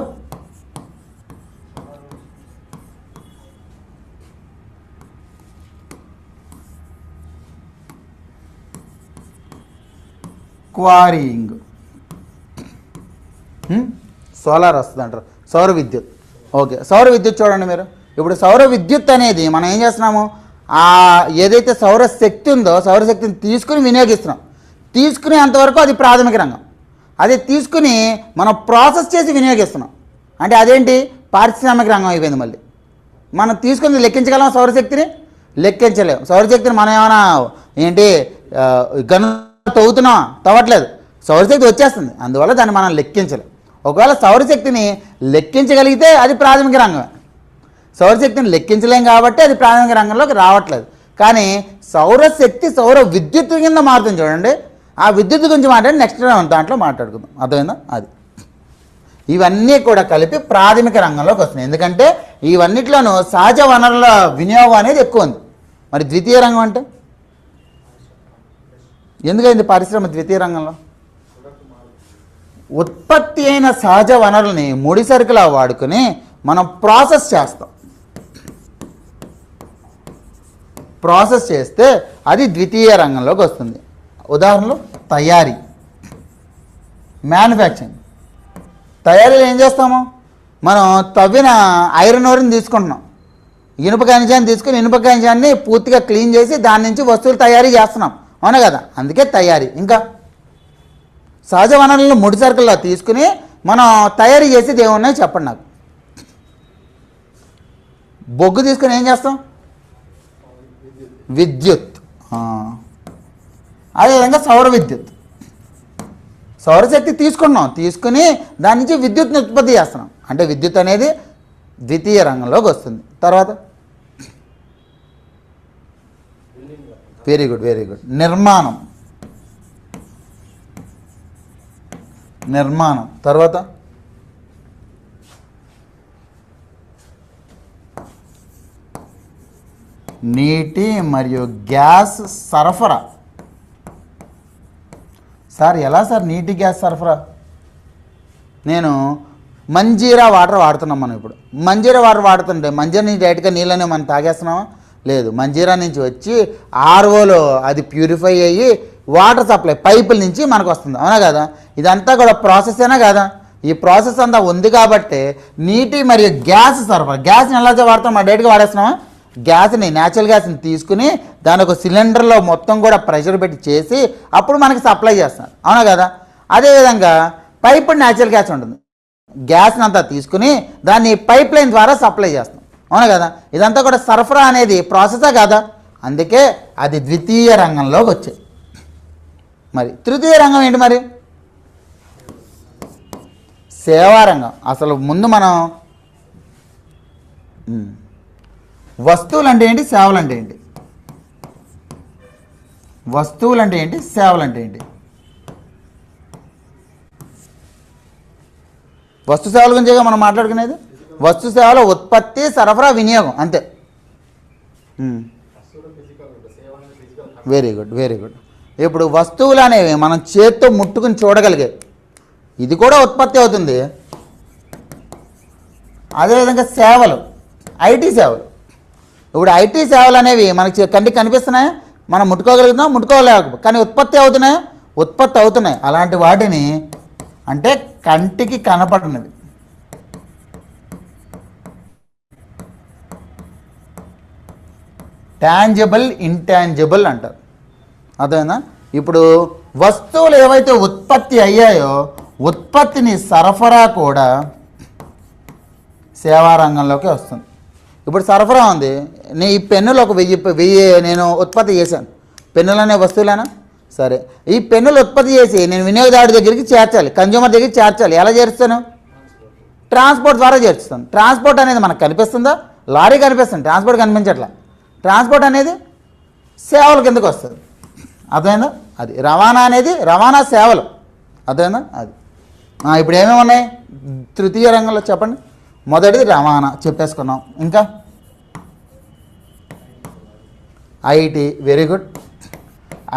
క్వారీయింగ్, సోలార్ వస్తుంది అంటారు, సౌర విద్యుత్. ఓకే, సౌర విద్యుత్ చూడండి మీరు. ఇప్పుడు సౌర విద్యుత్ అనేది మనం ఏం చేస్తున్నాము? ఏదైతే సౌరశక్తి ఉందో సౌరశక్తిని తీసుకుని వినియోగిస్తున్నాం. తీసుకునే అంతవరకు అది ప్రాథమిక రంగం. అదే తీసుకుని మనం ప్రాసెస్ చేసి వినియోగిస్తున్నాం అంటే అదేంటి? పారిశ్రామిక రంగం అయిపోయింది. మళ్ళీ మనం తీసుకుని లెక్కించగలం సౌరశక్తిని? లెక్కించలేము. సౌరశక్తిని మనం ఏమైనా ఏంటి గను తవ్వుతున్నామా? తవ్వట్లేదు. సౌరశక్తి వచ్చేస్తుంది, అందువల్ల దాన్ని మనం లెక్కించలేం. ఒకవేళ సౌరశక్తిని లెక్కించగలిగితే అది ప్రాథమిక రంగమే. సౌరశక్తిని లెక్కించలేం కాబట్టి అది ప్రాథమిక రంగంలోకి రావట్లేదు. కానీ సౌరశక్తి సౌర విద్యుత్ కింద మారుతుంది చూడండి. ఆ విద్యుత్ గురించి మాట్లాడి నెక్స్ట్ దాంట్లో మాట్లాడుకుందాం. అర్థమైందా? అది ఇవన్నీ కూడా కలిపి ప్రాథమిక రంగంలోకి వస్తున్నాయి. ఎందుకంటే ఇవన్నిట్లోనూ సహజ వనరుల వినియోగం అనేది ఎక్కువ ఉంది. మరి ద్వితీయ రంగం అంటే ఎందుకైంది పరిశ్రమ ద్వితీయ రంగంలో? ఉత్పత్తి అయిన సహజ వనరుల్ని ముడి సరుకులా వాడుకొని మనం ప్రాసెస్ చేస్తాం. ప్రాసెస్ చేస్తే అది ద్వితీయ రంగంలోకి వస్తుంది. ఉదాహరణలు తయారీ, మ్యానుఫ్యాక్చరింగ్. తయారీలో ఏం చేస్తాము? మనం తవ్విన ఐరన్ ఓర్ని తీసుకుంటున్నాం, ఇనుప ఖనిజాన్ని తీసుకుని ఇనుప ఖనిజాన్ని పూర్తిగా క్లీన్ చేసి దాని నుంచి వస్తువులు తయారీ చేస్తున్నాం. అవునా కదా? అందుకే తయారీ. ఇంకా సహజ వనరులను ముడి సరుకుల్లో తీసుకుని మనం తయారీ చేసేది ఏమున్నాయో చెప్పండి నాకు. బొగ్గు తీసుకుని ఏం చేస్తాం? విద్యుత్. అదేవిధంగా సౌర విద్యుత్. సౌరశక్తి తీసుకున్నాం, తీసుకుని దాని నుంచి విద్యుత్ని ఉత్పత్తి చేస్తున్నాం. అంటే విద్యుత్ అనేది ద్వితీయ రంగంలోకి వస్తుంది. తర్వాత వెరీ గుడ్, వెరీ గుడ్, నిర్మాణం. నిర్మాణం. తర్వాత నీటి మరియు గ్యాస్ సరఫరా. సార్ ఎలా సార్ నీటి గ్యాస్ సరఫరా? నేను మంజీరా వాటర్ వాడుతున్నాం. మనం ఇప్పుడు మంజీరా వాటర్ వాడుతుంటే మంజీరా నుంచి డైరెక్ట్గా నీళ్ళని మనం తాగేస్తున్నామా? లేదు. మంజీరా నుంచి వచ్చి ఆర్ఓలో అది ప్యూరిఫై అయ్యి వాటర్ సప్లై పైపుల నుంచి మనకు వస్తుంది. అవునా కదా? ఇదంతా కూడా ప్రాసెస్ అయినా కదా? ఈ ప్రాసెస్ అంతా ఉంది కాబట్టి నీటి మరియు గ్యాస్ సరఫరా. గ్యాస్ని ఎలా వాడతాం? డైరెక్ట్గా వాడేస్తున్నామా? గ్యాస్ని, న్యాచురల్ గ్యాస్ని తీసుకుని దాని ఒక సిలిండర్లో మొత్తం కూడా ప్రెషర్ పెట్టి చేసి అప్పుడు మనకి సప్లై చేస్తున్నారు. అవునా కదా? అదేవిధంగా పైప్ న్యాచురల్ గ్యాస్ ఉంటుంది. గ్యాస్ని అంతా తీసుకుని దాన్ని పైప్ లైన్ ద్వారా సప్లై చేస్తాం, అవునా కదా? ఇదంతా కూడా సరఫరా అనేది ప్రాసెసే కదా, అందుకే అది ద్వితీయ రంగంలోకి వచ్చాయి. మరి తృతీయ రంగం ఏంటి? మరి సేవారంగం. అసలు ముందు మనం వస్తువులు అంటే ఏంటి, సేవలు అంటే ఏంటి? వస్తువులు అంటే ఏంటి, సేవలు అంటే ఏంటి? వస్తు సేవల గురించేగా మనం మాట్లాడుకునేది. వస్తు సేవల ఉత్పత్తి, సరఫరా, వినియోగం, అంతే. Very good, very good. ఇప్పుడు వస్తువులు అనేవి మనం చేత్తో ముట్టుకుని చూడగలిగే, ఇది కూడా ఉత్పత్తి అవుతుంది. అదేవిధంగా సేవలు, ఐటీ సేవలు. ఇప్పుడు ఐటీ సేవలు అనేవి మనకి కంటికి కనిపిస్తున్నాయి, మనం ముట్టుకోగలుగుతున్నాం, ముట్టుకోలేకపో, కానీ ఉత్పత్తి అవుతున్నాయి, ఉత్పత్తి అవుతున్నాయి. అలాంటి వాటిని అంటే కంటికి కనపడినవి. టాంజిబుల్, ఇంటాంజిబుల్ అంటారు, అదేనా? ఇప్పుడు వస్తువులు ఏవైతే ఉత్పత్తి అయ్యాయో ఉత్పత్తిని సరఫరా కూడా సేవా రంగంలోకి వస్తుంది. ఇప్పుడు సరఫరా ఉంది, నీ ఈ పెన్నులు ఒక 1000 నేను ఉత్పత్తి చేశాను. పెన్నులు అనే వస్తువులేనా? సరే, ఈ పెన్నులు ఉత్పత్తి చేసి నేను వినియోగదారుడి దగ్గరికి చేర్చాలి, కన్జ్యూమర్ దగ్గరికి చేర్చాలి. ఎలా చేరుస్తాను? ట్రాన్స్పోర్ట్ ద్వారా చేర్చుతాను. ట్రాన్స్పోర్ట్ అనేది మనకు కనిపిస్తుందా? లారీ కనిపిస్తుంది, ట్రాన్స్పోర్ట్ కనిపించట్లా. ట్రాన్స్పోర్ట్ అనేది సేవల కిందకు వస్తుంది, అదేనా? అది రవాణా అనేది రవాణా సేవలు, అదేనా? అది ఇప్పుడు ఏమేమి ఉన్నాయి తృతీయ రంగంలో చెప్పండి. మొదటిది రవాణా చెప్పేసుకున్నాం. ఇంకా ఐటీ, వెరీ గుడ్.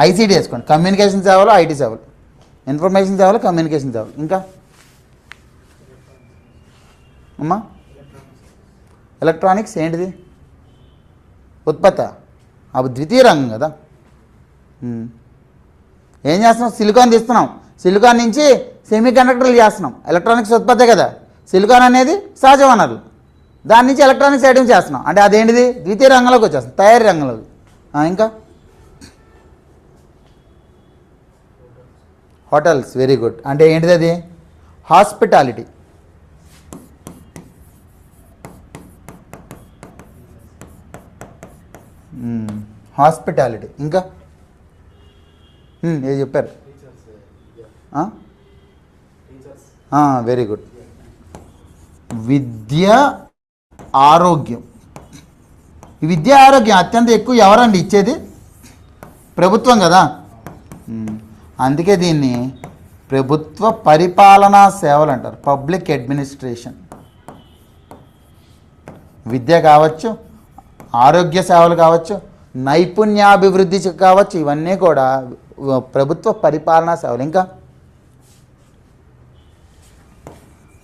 ఐసీటీ వేసుకోండి, కమ్యూనికేషన్ సేవలు, ఐటీ సేవలు, ఇన్ఫర్మేషన్ సేవలు, కమ్యూనికేషన్ సేవలు. ఇంకా అమ్మా ఎలక్ట్రానిక్స్ ఏంటిది? ఉత్పత్తి, అవి ద్వితీయ రంగం కదా. ఏం చేస్తున్నాం? సిలికాన్ తీస్తున్నాం, సిలికాన్ నుంచి సెమీ కండక్టర్లు చేస్తున్నాం, ఎలక్ట్రానిక్స్ ఉత్పత్తే కదా. సిలికాన్ అనేది సహజ వనరులు, దాని నుంచి ఎలక్ట్రానిక్స్ ఐటమ్స్ చేస్తున్నాం, అంటే అదేంటిది? ద్వితీయ రంగంలోకి వచ్చేస్తాం, తయారీ రంగంలోకి. ఇంకా హోటల్స్, వెరీ గుడ్. అంటే ఏంటిది అది? హాస్పిటాలిటీ. హాస్పిటాలిటీ. ఇంకా ఏది చెప్పారు? Very good. విద్య, ఆరోగ్యం. ఈ విద్య, ఆరోగ్యం అత్యంత ఎక్కువ ఎవరండి ఇచ్చేది? ప్రభుత్వం కదా. అందుకే దీన్ని ప్రభుత్వ పరిపాలనా సేవలు అంటారు, పబ్లిక్ అడ్మినిస్ట్రేషన్. విద్య కావచ్చు, ఆరోగ్య సేవలు కావచ్చు, నైపుణ్యాభివృద్ధి కావచ్చు, ఇవన్నీ కూడా ప్రభుత్వ పరిపాలనా సేవలు. ఇంకా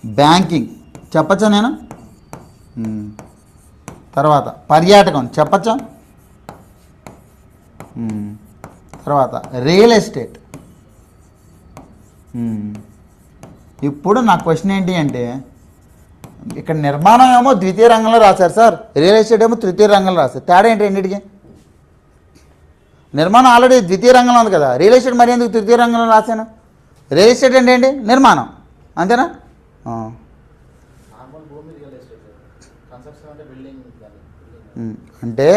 బ్యాంకింగ్ చెప్పచ్చా నేను? తర్వాత పర్యాటకం చెప్పచ్చా? తర్వాత రియల్ ఎస్టేట్. ఇప్పుడు నా క్వశ్చన్ ఏంటి అంటే, ఇక్కడ నిర్మాణం ఏమో ద్వితీయ రంగంలో రాశారు సార్, రియల్ ఎస్టేట్ ఏమో తృతీయ రంగంలో రాశారు. తేడా ఏంటి రెండింటికి? నిర్మాణం ఆల్రెడీ ద్వితీయ రంగంలో ఉంది కదా, రియల్ ఎస్టేట్ మరి ఎందుకు తృతీయ రంగంలో రాశాను? రియల్ ఎస్టేట్ అంటే ఏంటి? నిర్మాణం, అంతేనా? అంటే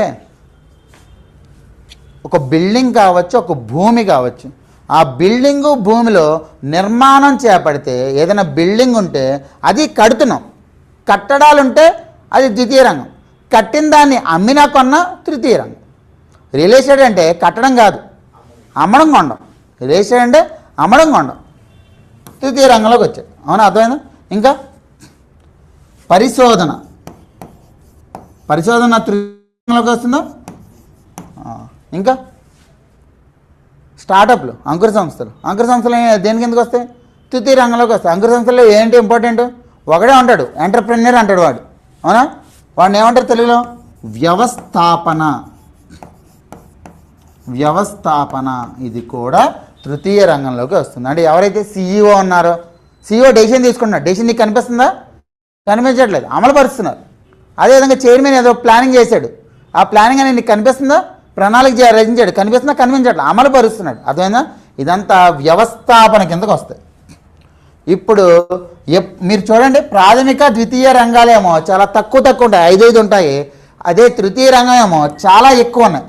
ఒక బిల్డింగ్ కావచ్చు, ఒక భూమి కావచ్చు, ఆ బిల్డింగు భూమిలో నిర్మాణం చేపడితే ఏదైనా బిల్డింగ్ ఉంటే అది కడుతున్నాం, కట్టడాలు ఉంటే అది ద్వితీయ రంగం, కట్టిన దాన్ని అమ్మినా కొన్నా తృతీయ రంగం. రియల్ ఎస్టేట్ అంటే కట్టడం కాదు, అమ్మడం కొండం. రియల్ ఎస్టేట్ అంటే అమ్మడం కొండం, తృతీయ రంగంలోకి వచ్చాయి. అవునా? అర్థమైందా? ఇంకా పరిశోధన, పరిశోధన తృతీయ రంగంలోకి వస్తుందా? ఇంకా స్టార్టప్లు, అంకుర సంస్థలు, అంకుర సంస్థలు దేనికి ఎందుకు వస్తాయి? తృతీయ రంగంలోకి వస్తాయి. అంకుర సంస్థలో ఏంటి ఇంపార్టెంట్? ఒకడే ఉంటాడు, ఎంటర్ప్రెన్యూర్ అంటాడు వాడు, అవునా? వాడిని ఏమంటారు తెలుగులో? వ్యవస్థాపన. వ్యవస్థాపన ఇది కూడా తృతీయ రంగంలోకి వస్తుంది. అంటే ఎవరైతే సీఈఓ ఉన్నారో, సీఈఓ డెసిషన్ తీసుకుంటున్నారు, డెసిషన్ నీకు కనిపిస్తుందా? కనిపించట్లేదు, అమలు పరుస్తున్నారు. అదేవిధంగా చైర్మన్ ఏదో ప్లానింగ్ చేశాడు, ఆ ప్లానింగ్ అనేది నీకు కనిపిస్తుందా? ప్రణాళిక రచించాడు, కనిపిస్తుందా? కనిపించట్లేదు, అమలు పరుస్తున్నాడు. అదేనా? ఇదంతా వ్యవస్థాపన కిందకు వస్తాయి. ఇప్పుడు మీరు చూడండి, ప్రాథమిక ద్వితీయ రంగాలేమో చాలా తక్కువ ఉంటాయి, 5 ఉంటాయి. అదే తృతీయ రంగం ఏమో చాలా ఎక్కువ ఉన్నాయి.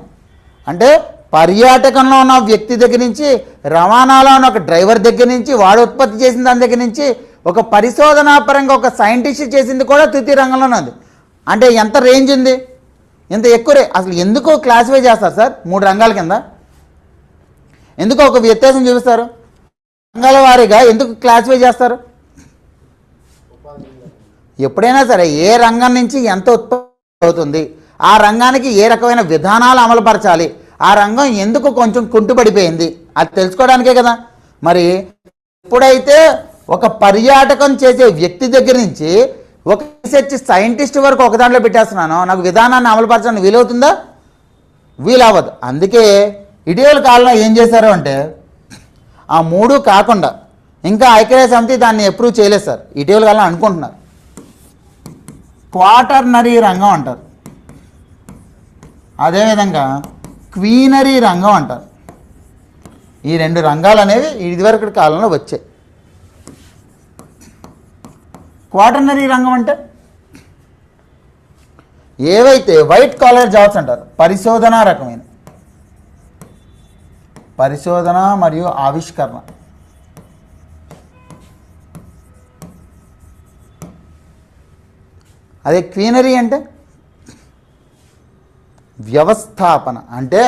అంటే పర్యాటకంలో ఉన్న వ్యక్తి దగ్గర నుంచి, రవాణాలో ఉన్న ఒక డ్రైవర్ దగ్గర నుంచి, వాడు ఉత్పత్తి చేసిన దాని దగ్గర నుంచి, ఒక పరిశోధనాపరంగా ఒక సైంటిస్ట్ చేసింది కూడా తృతీయ రంగంలోనే ఉంది. అంటే ఎంత రేంజ్ ఉంది, ఎంత ఎక్కువ అసలు ఎందుకు క్లాసిఫై చేస్తారు సార్ 3 రంగాల కింద? ఎందుకు ఒక వ్యత్యాసం చూపిస్తారు? రంగాల వారీగా ఎందుకు క్లాసిఫై చేస్తారు? ఎప్పుడైనా సరే ఏ రంగం నుంచి ఎంత ఉత్పత్తి అవుతుంది, ఆ రంగానికి ఏ రకమైన విధానాలు అమలుపరచాలి, ఆ రంగం ఎందుకు కొంచెం కుంటుపడిపోయింది, అది తెలుసుకోవడానికే కదా. మరి ఎప్పుడైతే ఒక పర్యాటకం చేసే వ్యక్తి దగ్గర నుంచి ఒక రీసెర్చ్ సైంటిస్ట్ వరకు ఒక దాంట్లో పెట్టేస్తున్నానో, నాకు విధానాన్ని అమలుపరచడానికి వీలవుతుందా? వీలవ్వదు. అందుకే ఇటీవల కాలంలో ఏం చేశారు అంటే, ఆ 3 కాకుండా ఇంకా ఐక్యరాజ్య సమితి దాన్ని అప్రూవ్ చేయలేదు సార్, ఇటీవల కాలంలో అనుకుంటున్నారు. క్వాటర్నరీ రంగం అంటారు, అదేవిధంగా క్వీనరీ రంగం అంటారు. ఈ 2 రంగాలు అనేవి ఇదివరకటి కాలంలో వచ్చాయి. క్వాటర్నరీ రంగం అంటే ఏవైతే వైట్ కాలర్ జాబ్స్ అంటారు, పరిశోధన రకమైన పరిశోధన మరియు ఆవిష్కరణ. అదే క్వీనరీ అంటే వ్యవస్థాపన. అంటే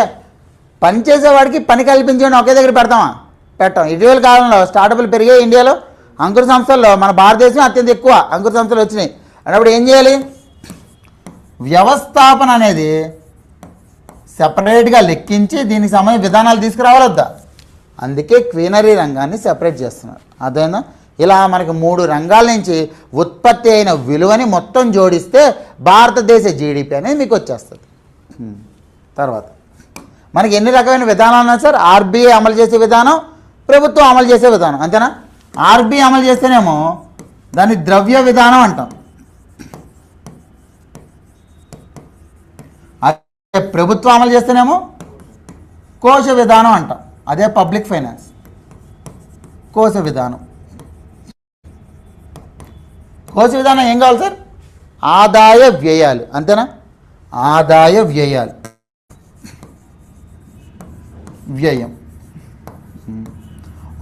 పనిచేసేవాడికి పని కల్పించండి ఒకే దగ్గర పెడతామా? పెట్టాం. ఇటీవల కాలంలో స్టార్టప్లు పెరిగాయి ఇండియాలో. అంకుర సంస్థల్లో మన భారతదేశం అత్యంత ఎక్కువ అంకుర సంస్థలు వచ్చినాయి. అన్నప్పుడు ఏం చేయాలి? వ్యవస్థాపన అనేది సెపరేట్గా లెక్కించి దీనికి సంబంధించిన విధానాలు తీసుకురావాలి వద్దా? అందుకే క్వీనరీ రంగాన్ని సెపరేట్ చేస్తున్నారు. అదేనా? ఇలా మనకి 3 రంగాల నుంచి ఉత్పత్తి అయిన విలువని మొత్తం జోడిస్తే భారతదేశ జీడిపి అనేది మీకు వచ్చేస్తుంది. తర్వాత మనకి ఎన్ని రకమైన విధానాలు ఉన్నాయి సార్? ఆర్బీఐ అమలు చేసే విధానం, ప్రభుత్వం అమలు చేసే విధానం, అంతేనా? ఆర్బీఐ అమలు చేస్తేనేమో దాన్ని ద్రవ్య విధానం అంటాం, అదే ప్రభుత్వం అమలు చేస్తేనేమో కోశ విధానం అంటాం. అదే పబ్లిక్ ఫైనాన్స్, కోశ విధానం. కోశ విధానం ఏం కావాలి సార్? ఆదాయ వ్యయాలు, అంతేనా? ఆదాయ వ్యయాలు, వ్యయం.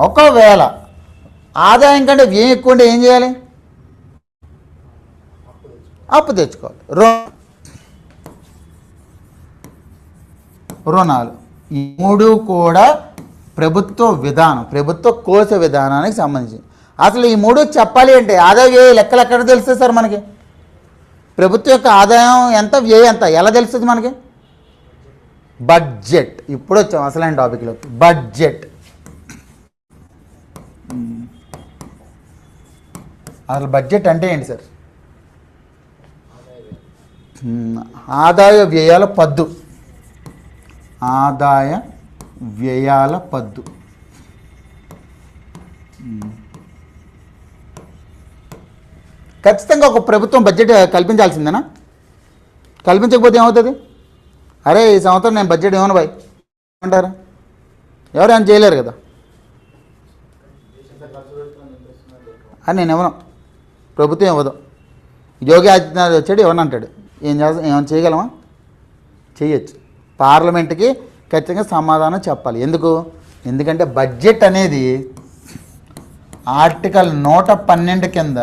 ఒకవేళ ఆదాయం కంటే వ్యయం ఎక్కువ ఉంటే ఏం చేయాలి? అప్పు తెచ్చుకోవాలి. రుణాలు. ఈ 3 కూడా ప్రభుత్వ విధానం, ప్రభుత్వ కోశ విధానానికి సంబంధించి. అసలు ఈ 3 చెప్పాలి అంటే ఆదాయ వ్యయ లెక్కలు ఎక్కడ తెలుస్తుంది సార్ మనకి? ప్రభుత్వం యొక్క ఆదాయం ఎంత, వ్యయం ఎంత ఎలా తెలుస్తుంది మనకి? బడ్జెట్. ఇప్పుడు వచ్చాం అసలైన టాపిక్లోకి. బడ్జెట్. అసలు బడ్జెట్ అంటే ఏంటి సార్? ఆదాయ వ్యయాల పద్దు. ఆదాయ వ్యయాల పద్దు. ఖచ్చితంగా ఒక ప్రభుత్వం బడ్జెట్ కల్పించాల్సిందేనా? కల్పించకపోతే ఏమవుతుంది? అరే ఈ సంవత్సరం నేను బడ్జెట్ ఇవ్వను బాయ్ అంటారు, ఎవరు ఏమైనా చేయలేరు కదా. అని నేను ఇవ్వను, ప్రభుత్వం ఇవ్వదు. యోగి ఆదిత్యనాథ్ వచ్చాడు ఇవ్వను అంటాడు. ఏమైనా చేయగలమా? చేయొచ్చు. పార్లమెంట్కి ఖచ్చితంగా సమాధానం చెప్పాలి. ఎందుకంటే బడ్జెట్ అనేది ఆర్టికల్ 112 కింద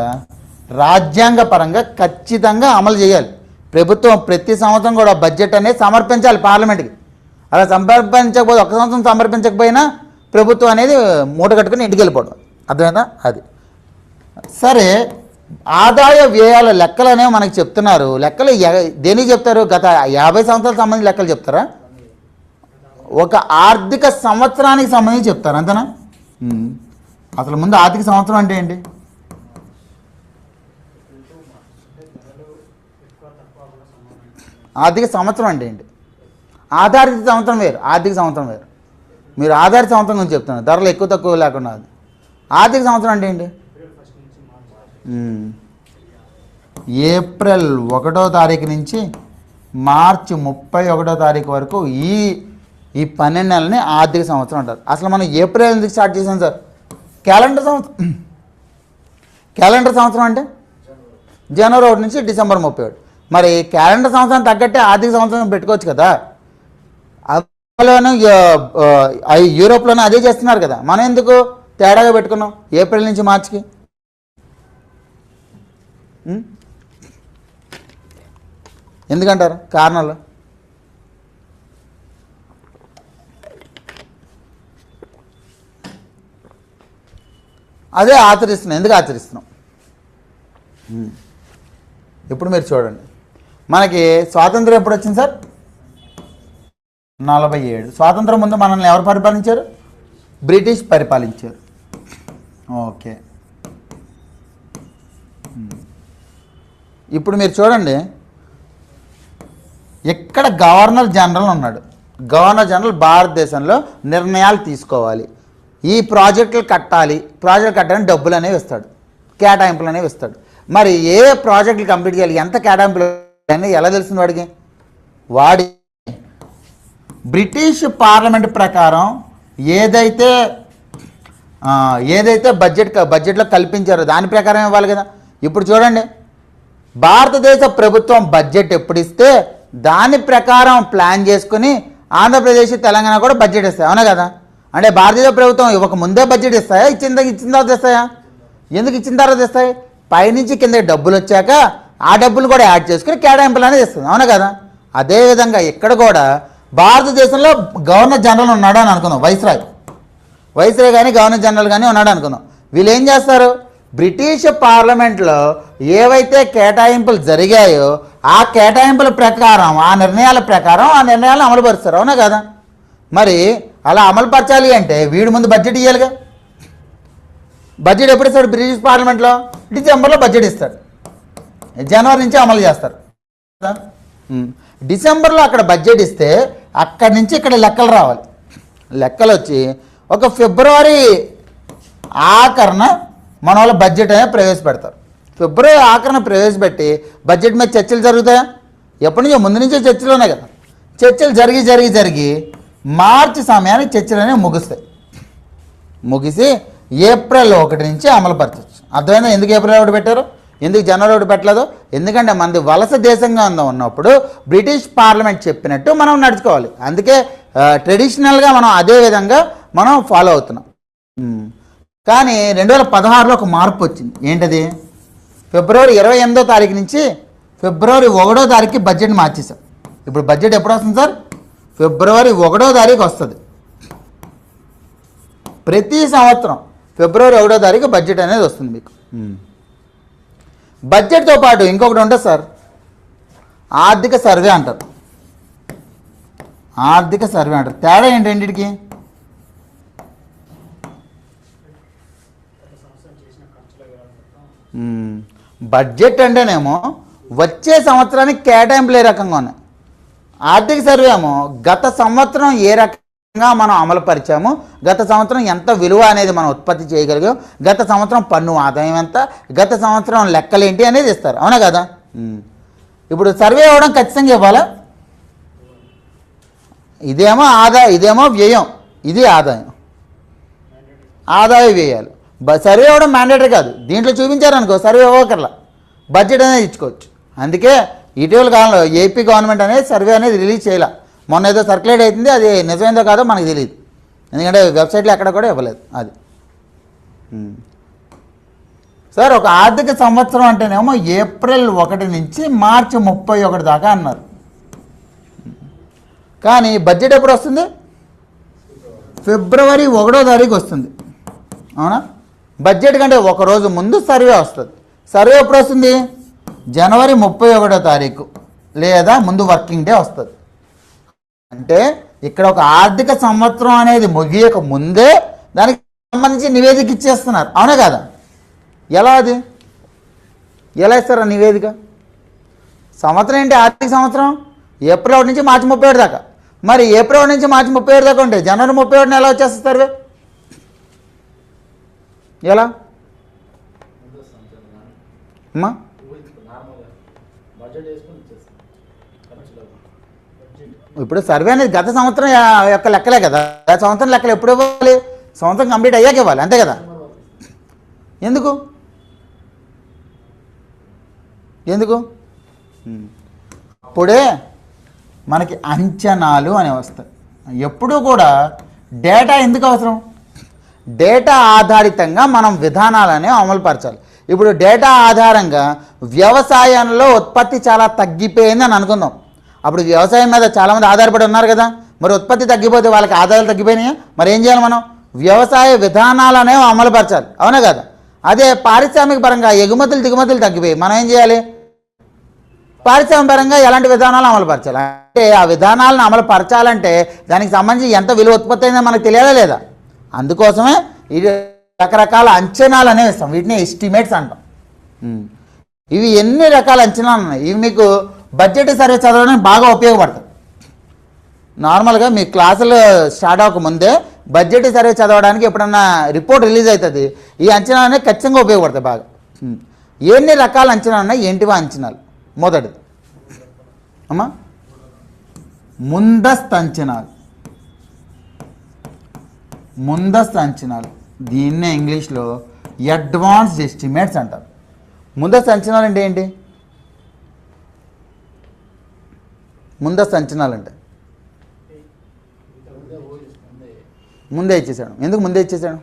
రాజ్యాంగ పరంగా ఖచ్చితంగా అమలు చేయాలి. ప్రభుత్వం ప్రతి సంవత్సరం కూడా బడ్జెట్ అనేది సమర్పించాలి పార్లమెంట్కి. అలా సమర్పించకపోతే, ఒక సంవత్సరం సమర్పించకపోయినా ప్రభుత్వం అనేది మూట కట్టుకుని ఇంటికి వెళ్ళిపోవడం. అర్థమైందా? అది సరే. ఆదాయ వ్యయాల లెక్కలు అనేవి మనకి చెప్తున్నారు. లెక్కలు దేనికి చెప్తారు? గత 50 సంవత్సరాలకు సంబంధించి లెక్కలు చెప్తారా? ఒక ఆర్థిక సంవత్సరానికి సంబంధించి చెప్తారు, అంతేనా? అసలు ముందు ఆర్థిక సంవత్సరం అంటే ఏంటి? ఆర్థిక సంవత్సరం అంటే ఏంటి? ఆధారిత సంవత్సరం వేరు, ఆర్థిక సంవత్సరం వేరు. మీరు ఆధారిత సంవత్సరం గురించి చెప్తున్నారు, ధరలు ఎక్కువ తక్కువ లేకుండా. అది ఆర్థిక సంవత్సరం అంటే ఏంటి? ఏప్రిల్ 1వ తారీఖు నుంచి మార్చి 31వ తారీఖు వరకు ఈ 12 నెలలని ఆర్థిక సంవత్సరం అంటారు. అసలు మనం ఏప్రిల్ ఎందుకు స్టార్ట్ చేసాం సార్? క్యాలెండర్ సంవత్సరం. క్యాలెండర్ సంవత్సరం అంటే జనవరి 1 నుంచి డిసెంబర్ 31. మరి క్యాలెండర్ సంవత్సరం తగ్గట్టే ఆర్థిక సంవత్సరం పెట్టుకోవచ్చు కదా. అమెరికాలోను యూరోప్లోనూ అదే చేస్తున్నారు కదా. మనం ఎందుకు తేడాగా పెట్టుకున్నాం ఏప్రిల్ నుంచి మార్చికి? ఎందుకంటారు కారణాలు? అదే ఆచరిస్తున్నాం. ఎందుకు ఆచరిస్తున్నాం? ఇప్పుడు మీరు చూడండి, మనకి స్వాతంత్రం ఎప్పుడు వచ్చింది సార్? 47. స్వాతంత్రం ముందు మనల్ని ఎవరు పరిపాలించారు? బ్రిటిష్ పరిపాలించారు. ఓకే, ఇప్పుడు మీరు చూడండి, ఇక్కడ గవర్నర్ జనరల్ ఉన్నాడు. గవర్నర్ జనరల్ భారతదేశంలో నిర్ణయాలు తీసుకోవాలి, ఈ ప్రాజెక్టులు కట్టాలి, ప్రాజెక్టులు కట్టాలని డబ్బులు అనేవి ఇస్తాడు, కేటాయింపులు అనేవి ఇస్తాడు. మరి ఏ ప్రాజెక్టులు కంప్లీట్ చేయాలి, ఎంత కేటాయింపులు అని ఎలా తెలుస్తుంది వాడికి? వాడి బ్రిటిష్ పార్లమెంట్ ప్రకారం ఏదైతే బడ్జెట్లో కల్పించారో దాని ప్రకారం ఇవ్వాలి కదా. ఇప్పుడు చూడండి, భారతదేశ ప్రభుత్వం బడ్జెట్ ఎప్పుడు ఇస్తే దాని ప్రకారం ప్లాన్ చేసుకుని ఆంధ్రప్రదేశ్ తెలంగాణ కూడా బడ్జెట్ ఇస్తాయి, అవునా కదా? అంటే భారతీయ ప్రభుత్వం ఇవ్వక ముందే బడ్జెట్ ఇస్తాయా, ఇచ్చిన తర్వాత ఇస్తాయా? ఎందుకు ఇచ్చిన తర్వాత ఇస్తాయి? పైనుంచి కింద డబ్బులు వచ్చాక ఆ డబ్బులు కూడా యాడ్ చేసుకుని కేటాయింపులు అనేది ఇస్తుంది, అవునా కదా? అదేవిధంగా ఇక్కడ కూడా భారతదేశంలో గవర్నర్ జనరల్ ఉన్నాడు అని అనుకుందాం, వైస్రాయ్ కానీ గవర్నర్ జనరల్ కానీ ఉన్నాడు అనుకుందాం. వీళ్ళు ఏం చేస్తారు? బ్రిటిష్ పార్లమెంట్లో ఏవైతే కేటాయింపులు జరిగాయో ఆ కేటాయింపుల ప్రకారం, ఆ నిర్ణయాల ప్రకారం ఆ నిర్ణయాలను అమలుపరుస్తారు, అవునా కదా? మరి అలా అమలుపరచాలి అంటే వీడి ముందు బడ్జెట్ ఇవ్వాలిగా. బడ్జెట్ ఎప్పుడు ఇస్తాడు? బ్రిటిష్ పార్లమెంట్లో డిసెంబర్లో బడ్జెట్ ఇస్తాడు, జనవరి నుంచి అమలు చేస్తారు. డిసెంబర్లో అక్కడ బడ్జెట్ ఇస్తే అక్కడి నుంచి ఇక్కడ లెక్కలు రావాలి. లెక్కలు వచ్చి ఒక ఫిబ్రవరి ఆఖరణ మన వాళ్ళ బడ్జెట్ అనేది ప్రవేశపెడతారు. ఫిబ్రవరి ఆఖరణ ప్రవేశపెట్టి బడ్జెట్ మీద చర్చలు జరుగుతాయా? ఎప్పటి నుంచో ముందు నుంచే చర్చలు ఉన్నాయి కదా. చర్చలు జరిగి మార్చి సమయానికి చర్చలు అనేవి ముగుస్తాయి. ముగిసి ఏప్రిల్ 1 నుంచి అమలుపరచవచ్చు. అర్థమైందా ఎందుకు ఏప్రిల్ 1 పెట్టారు, ఎందుకు జనవరి 1 పెట్టలేదు? ఎందుకంటే మనది వలస దేశంగా ఉన్నప్పుడు బ్రిటిష్ పార్లమెంట్ చెప్పినట్టు మనం నడుచుకోవాలి. అందుకే ట్రెడిషనల్గా మనం అదే విధంగా మనం ఫాలో అవుతున్నాం. కానీ 2016లో ఒక మార్పు వచ్చింది. ఏంటది? ఫిబ్రవరి 28వ తారీఖు నుంచి ఫిబ్రవరి 1వ తారీఖుకి బడ్జెట్ మార్చేసాం. ఇప్పుడు బడ్జెట్ ఎప్పుడు వస్తుంది సార్? ఫిబ్రవరి 1వ తారీఖు వస్తుంది. ప్రతి సంవత్సరం ఫిబ్రవరి 1వ తారీఖు బడ్జెట్ అనేది వస్తుంది మీకు. బడ్జెట్తో పాటు ఇంకొకటి ఉంటుంది సార్, ఆర్థిక సర్వే అంటారు. తేడా ఏంటి రెండింటికి? బడ్జెట్ అంటేనేమో వచ్చే సంవత్సరానికి కేటాయింపులు ఏ రకంగా ఉన్నాయి, ఆర్థిక సర్వే ఏమో గత సంవత్సరం ఏ రకంగా మనం అమలుపరిచాము, గత సంవత్సరం ఎంత విలువ అనేది మనం ఉత్పత్తి చేయగలిగాం, గత సంవత్సరం పన్ను ఆదాయం ఎంత, గత సంవత్సరం లెక్కలేంటి అనేది ఇస్తారు, అవునా కదా? ఇప్పుడు సర్వే అవ్వడం ఖచ్చితంగా ఇవ్వాలా? ఇదేమో వ్యయం, ఇది ఆదాయ వ్యయాలు. సర్వే అవ్వడం మ్యాండేటరీ కాదు. దీంట్లో చూపించారనుకో సర్వే అవ్వకర్లా, బడ్జెట్ అనేది ఇచ్చుకోవచ్చు. అందుకే ఇటీవల కాలంలో ఏపీ గవర్నమెంట్ అనేది సర్వే అనేది రిలీజ్ చేయాల. మొన్న ఏదో సర్క్యులేట్ అవుతుంది, అది నిజమైందో కాదో మనకు తెలియదు, ఎందుకంటే వెబ్సైట్లో ఎక్కడ కూడా ఇవ్వలేదు అది. సార్ ఒక ఆర్థిక సంవత్సరం అంటేనేమో ఏప్రిల్ 1 నుంచి మార్చి 31 దాకా అన్నారు. కానీ బడ్జెట్ ఎప్పుడు వస్తుంది? ఫిబ్రవరి 1వ తారీఖు వస్తుంది, అవునా? బడ్జెట్ కంటే ఒక రోజు ముందు సర్వే వస్తుంది. సర్వే ఎప్పుడు వస్తుంది? జనవరి 31వ తారీఖు లేదా ముందు వర్కింగ్ డే వస్తుంది. అంటే ఇక్కడ ఒక ఆర్థిక సంవత్సరం అనేది ముగియక ముందే దానికి సంబంధించి నివేదిక ఇచ్చేస్తున్నారు, అవునా కదా? ఎలా ఇస్తారు ఆ నివేదిక? సంవత్సరం ఏంటి? ఆర్థిక సంవత్సరం ఏప్రిల్ 1 నుంచి మార్చి 31 దాకా. మరి ఏప్రిల్ 1 నుంచి మార్చి 31 దాకా ఉంటే జనవరి 31న ఎలా వచ్చేస్తుంది సర్వే? ఎలా అమ్మా? ఇప్పుడు సర్వే అనేది గత సంవత్సరం యొక్క లెక్కలే కదా. గత సంవత్సరం లెక్కలు ఎప్పుడు ఇవ్వాలి? సంవత్సరం కంప్లీట్ అయ్యాక ఇవ్వాలి, అంతే కదా? ఎందుకు ఎందుకు? అప్పుడే మనకి అంచనాలు అనేవి వస్తాయి. ఎప్పుడూ కూడా డేటా ఎందుకు అవసరం? డేటా ఆధారితంగా మనం విధానాలనే అమలుపరచాలి. ఇప్పుడు డేటా ఆధారంగా వ్యవసాయంలో ఉత్పత్తి చాలా తగ్గిపోయిందని అనుకుందాం. అప్పుడు వ్యవసాయం మీద చాలామంది ఆధారపడి ఉన్నారు కదా, మరి ఉత్పత్తి తగ్గిపోతే వాళ్ళకి ఆదాయాలు తగ్గిపోయినాయా? మరి ఏం చేయాలి? మనం వ్యవసాయ విధానాలనే అమలుపరచాలి, అవునా కదా? అదే పారిశ్రామిక పరంగా ఎగుమతులు దిగుమతులు తగ్గిపోయి మనం ఏం చేయాలి? పారిశ్రామిక పరంగా ఎలాంటి విధానాలు అమలుపరచాలి? అంటే ఆ విధానాలను అమలుపరచాలంటే దానికి సంబంధించి ఎంత విలువ ఉత్పత్తి అయిందో మనకు తెలియాలా లేదా? అందుకోసమే ఇది రకరకాల అంచనాలు అనేవి ఇస్తాం, వీటిని ఎస్టిమేట్స్ అంటాం. ఇవి ఎన్ని రకాల అంచనాలు ఉన్నాయి, ఇవి మీకు బడ్జెట్ సర్వే చదవడానికి బాగా ఉపయోగపడతాయి. నార్మల్గా మీ క్లాసులు స్టార్ట్ అవ్వకముందే బడ్జెట్ సర్వే చదవడానికి ఎప్పుడన్నా రిపోర్ట్ రిలీజ్ అవుతుంది, ఈ అంచనాలు అనేవి ఖచ్చితంగా ఉపయోగపడతాయి బాగా. ఎన్ని రకాల అంచనాలు ఉన్నాయి, ఏంటివా అంచనాలు? మొదటిది అమ్మా ముందస్తు అంచనాలు. ముందస్తు అంచనాలు, దీన్నే ఇంగ్లీష్లో అడ్వాన్స్డ్ ఎస్టిమేట్స్ అంటారు. ముందస్తు అంచనాలు అంటే ఏంటి? ముందస్తు అంచనాలు అంటే ముందే ఇచ్చేసాడు. ఎందుకు ముందే ఇచ్చేసాడు?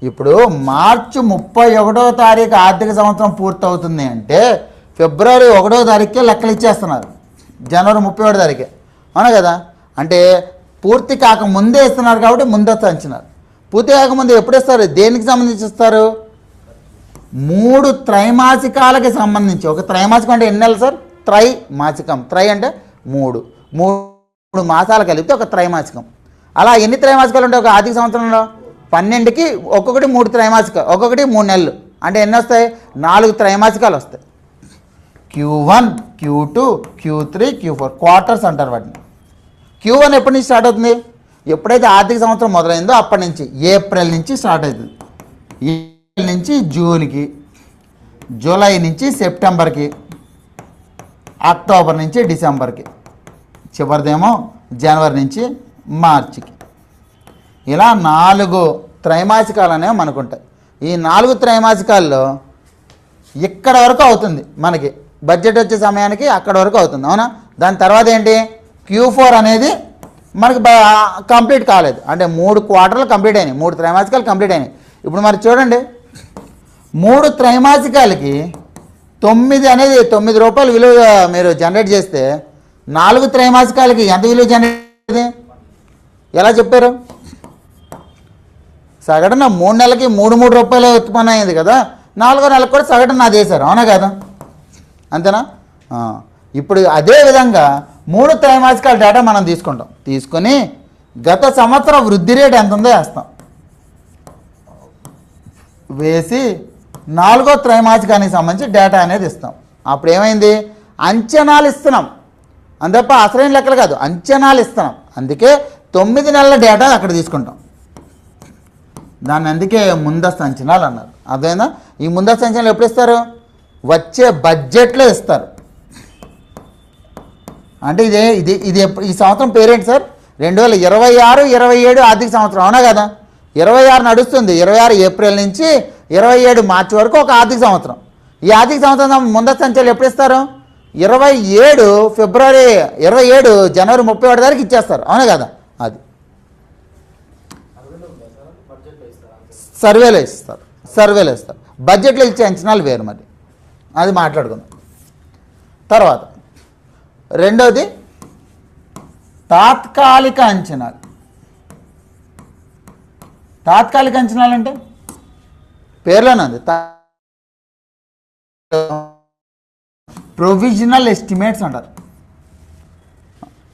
ఇప్పుడు మార్చి 31వ తారీఖు ఆర్థిక సంవత్సరం పూర్తవుతుంది అంటే ఫిబ్రవరి 1వ తారీఖుకే లెక్కలు ఇచ్చేస్తున్నారు, జనవరి 31 తారీఖే, అవునా కదా? అంటే పూర్తి కాకముందే ఇస్తున్నారు కాబట్టి ముందస్తు అంచనాలు. పూర్తి కాకముందే ఎప్పుడు ఇస్తారు? దేనికి సంబంధించి ఇస్తారు? 3 త్రైమాసికాలకి సంబంధించి. ఒక త్రైమాసికం అంటే ఎన్ని నెలలు సార్? త్రైమాసికం. త్రై అంటే 3 మాసాలు కలిపితే ఒక త్రైమాసికం. అలా ఎన్ని త్రైమాసికాలు ఉంటాయి ఒక ఆర్థిక సంవత్సరంలో? 12కి ఒక్కొక్కటి 3 త్రైమాసికాలు, ఒక్కొక్కటి 3 నెలలు. అంటే ఎన్ని వస్తాయి? 4 త్రైమాసికాలు వస్తాయి. Q1, Q2, Q3, Q4 quarters అంటారు వాటిని. Q1 ఎప్పటి నుంచి స్టార్ట్ అవుతుంది? ఎప్పుడైతే ఆర్థిక సంవత్సరం మొదలైందో అప్పటి నుంచి, ఏప్రిల్ నుంచి స్టార్ట్ అవుతుంది. ఏప్రిల్ నుంచి జూన్కి, జూలై నుంచి సెప్టెంబర్కి, అక్టోబర్ నుంచి డిసెంబర్కి, చివరిదేమో జనవరి నుంచి మార్చికి. ఇలా 4 త్రైమాసికాలు అనేవి మనకు ఉంటాయి. ఈ 4 త్రైమాసికాల్లో ఇక్కడ వరకు అవుతుంది మనకి బడ్జెట్ వచ్చే సమయానికి, అక్కడ వరకు అవుతుంది, అవునా? దాని తర్వాత ఏంటి? Q4 అనేది మనకి కంప్లీట్ కాలేదు, అంటే 3 క్వార్టర్లు కంప్లీట్ అయినాయి, 3 త్రైమాసికాలు కంప్లీట్ అయినాయి. ఇప్పుడు మరి చూడండి, 3 త్రైమాసికాలకి 9 అనేది 9 రూపాయలు విలువ మీరు జనరేట్ చేస్తే 4 త్రైమాసికాలకి ఎంత విలువ జనరేట్ అయింది? ఎలా చెప్పారు? సగటున 3 నెలలకి 3 రూపాయలు ఉత్పన్నం అయింది కదా, 4వ నెలకు కూడా సగటున అది వేశారు, అవునా కదా? అంతేనా? ఇప్పుడు అదే విధంగా 3 త్రైమాసికాల డేటా మనం తీసుకుంటాం. తీసుకొని గత సంవత్సరం వృద్ధి రేటు ఎంత ఉందో వేస్తాం. వేసి 4వ త్రైమాసికానికి సంబంధించి డేటా అనేది ఇస్తాం. అప్పుడు ఏమైంది? అంచనాలు ఇస్తున్నాం, అంతప్ప అసలైన లెక్కలు కాదు, అంచనాలు ఇస్తున్నాం. అందుకే 9 నెలల డేటా అక్కడ తీసుకుంటాం. దాన్ని అందుకే ముందస్తు అంచనాలు అన్నారు. అదేనా? ఈ ముందస్తు అంచనాలు ఎప్పుడు ఇస్తారు? వచ్చే బడ్జెట్లో ఇస్తారు. అంటే ఇది ఈ సంవత్సరం పేరేంటి సార్? 2026-27 ఆర్థిక సంవత్సరం, అవునా కదా? 26 నడుస్తుంది, 26 ఏప్రిల్ నుంచి 27 మార్చి వరకు ఒక ఆర్థిక సంవత్సరం. ఈ ఆర్థిక సంవత్సరం ముందస్తు అంచనాలు ఎప్పుడు ఇస్తారు? 27 జనవరి 31 తారీఖు ఇచ్చేస్తారు, అవునా కదా? అది సర్వేలో ఇస్తారు. బడ్జెట్లో ఇచ్చే అంచనాలు వేరు, మరి అది మాట్లాడుకుందాం తర్వాత. రెండోది తాత్కాలిక అంచనాలు. తాత్కాలిక అంచనాలు అంటే పేర్లోనే ఉంది, ప్రొవిజనల్ ఎస్టిమేట్స్ అంటారు.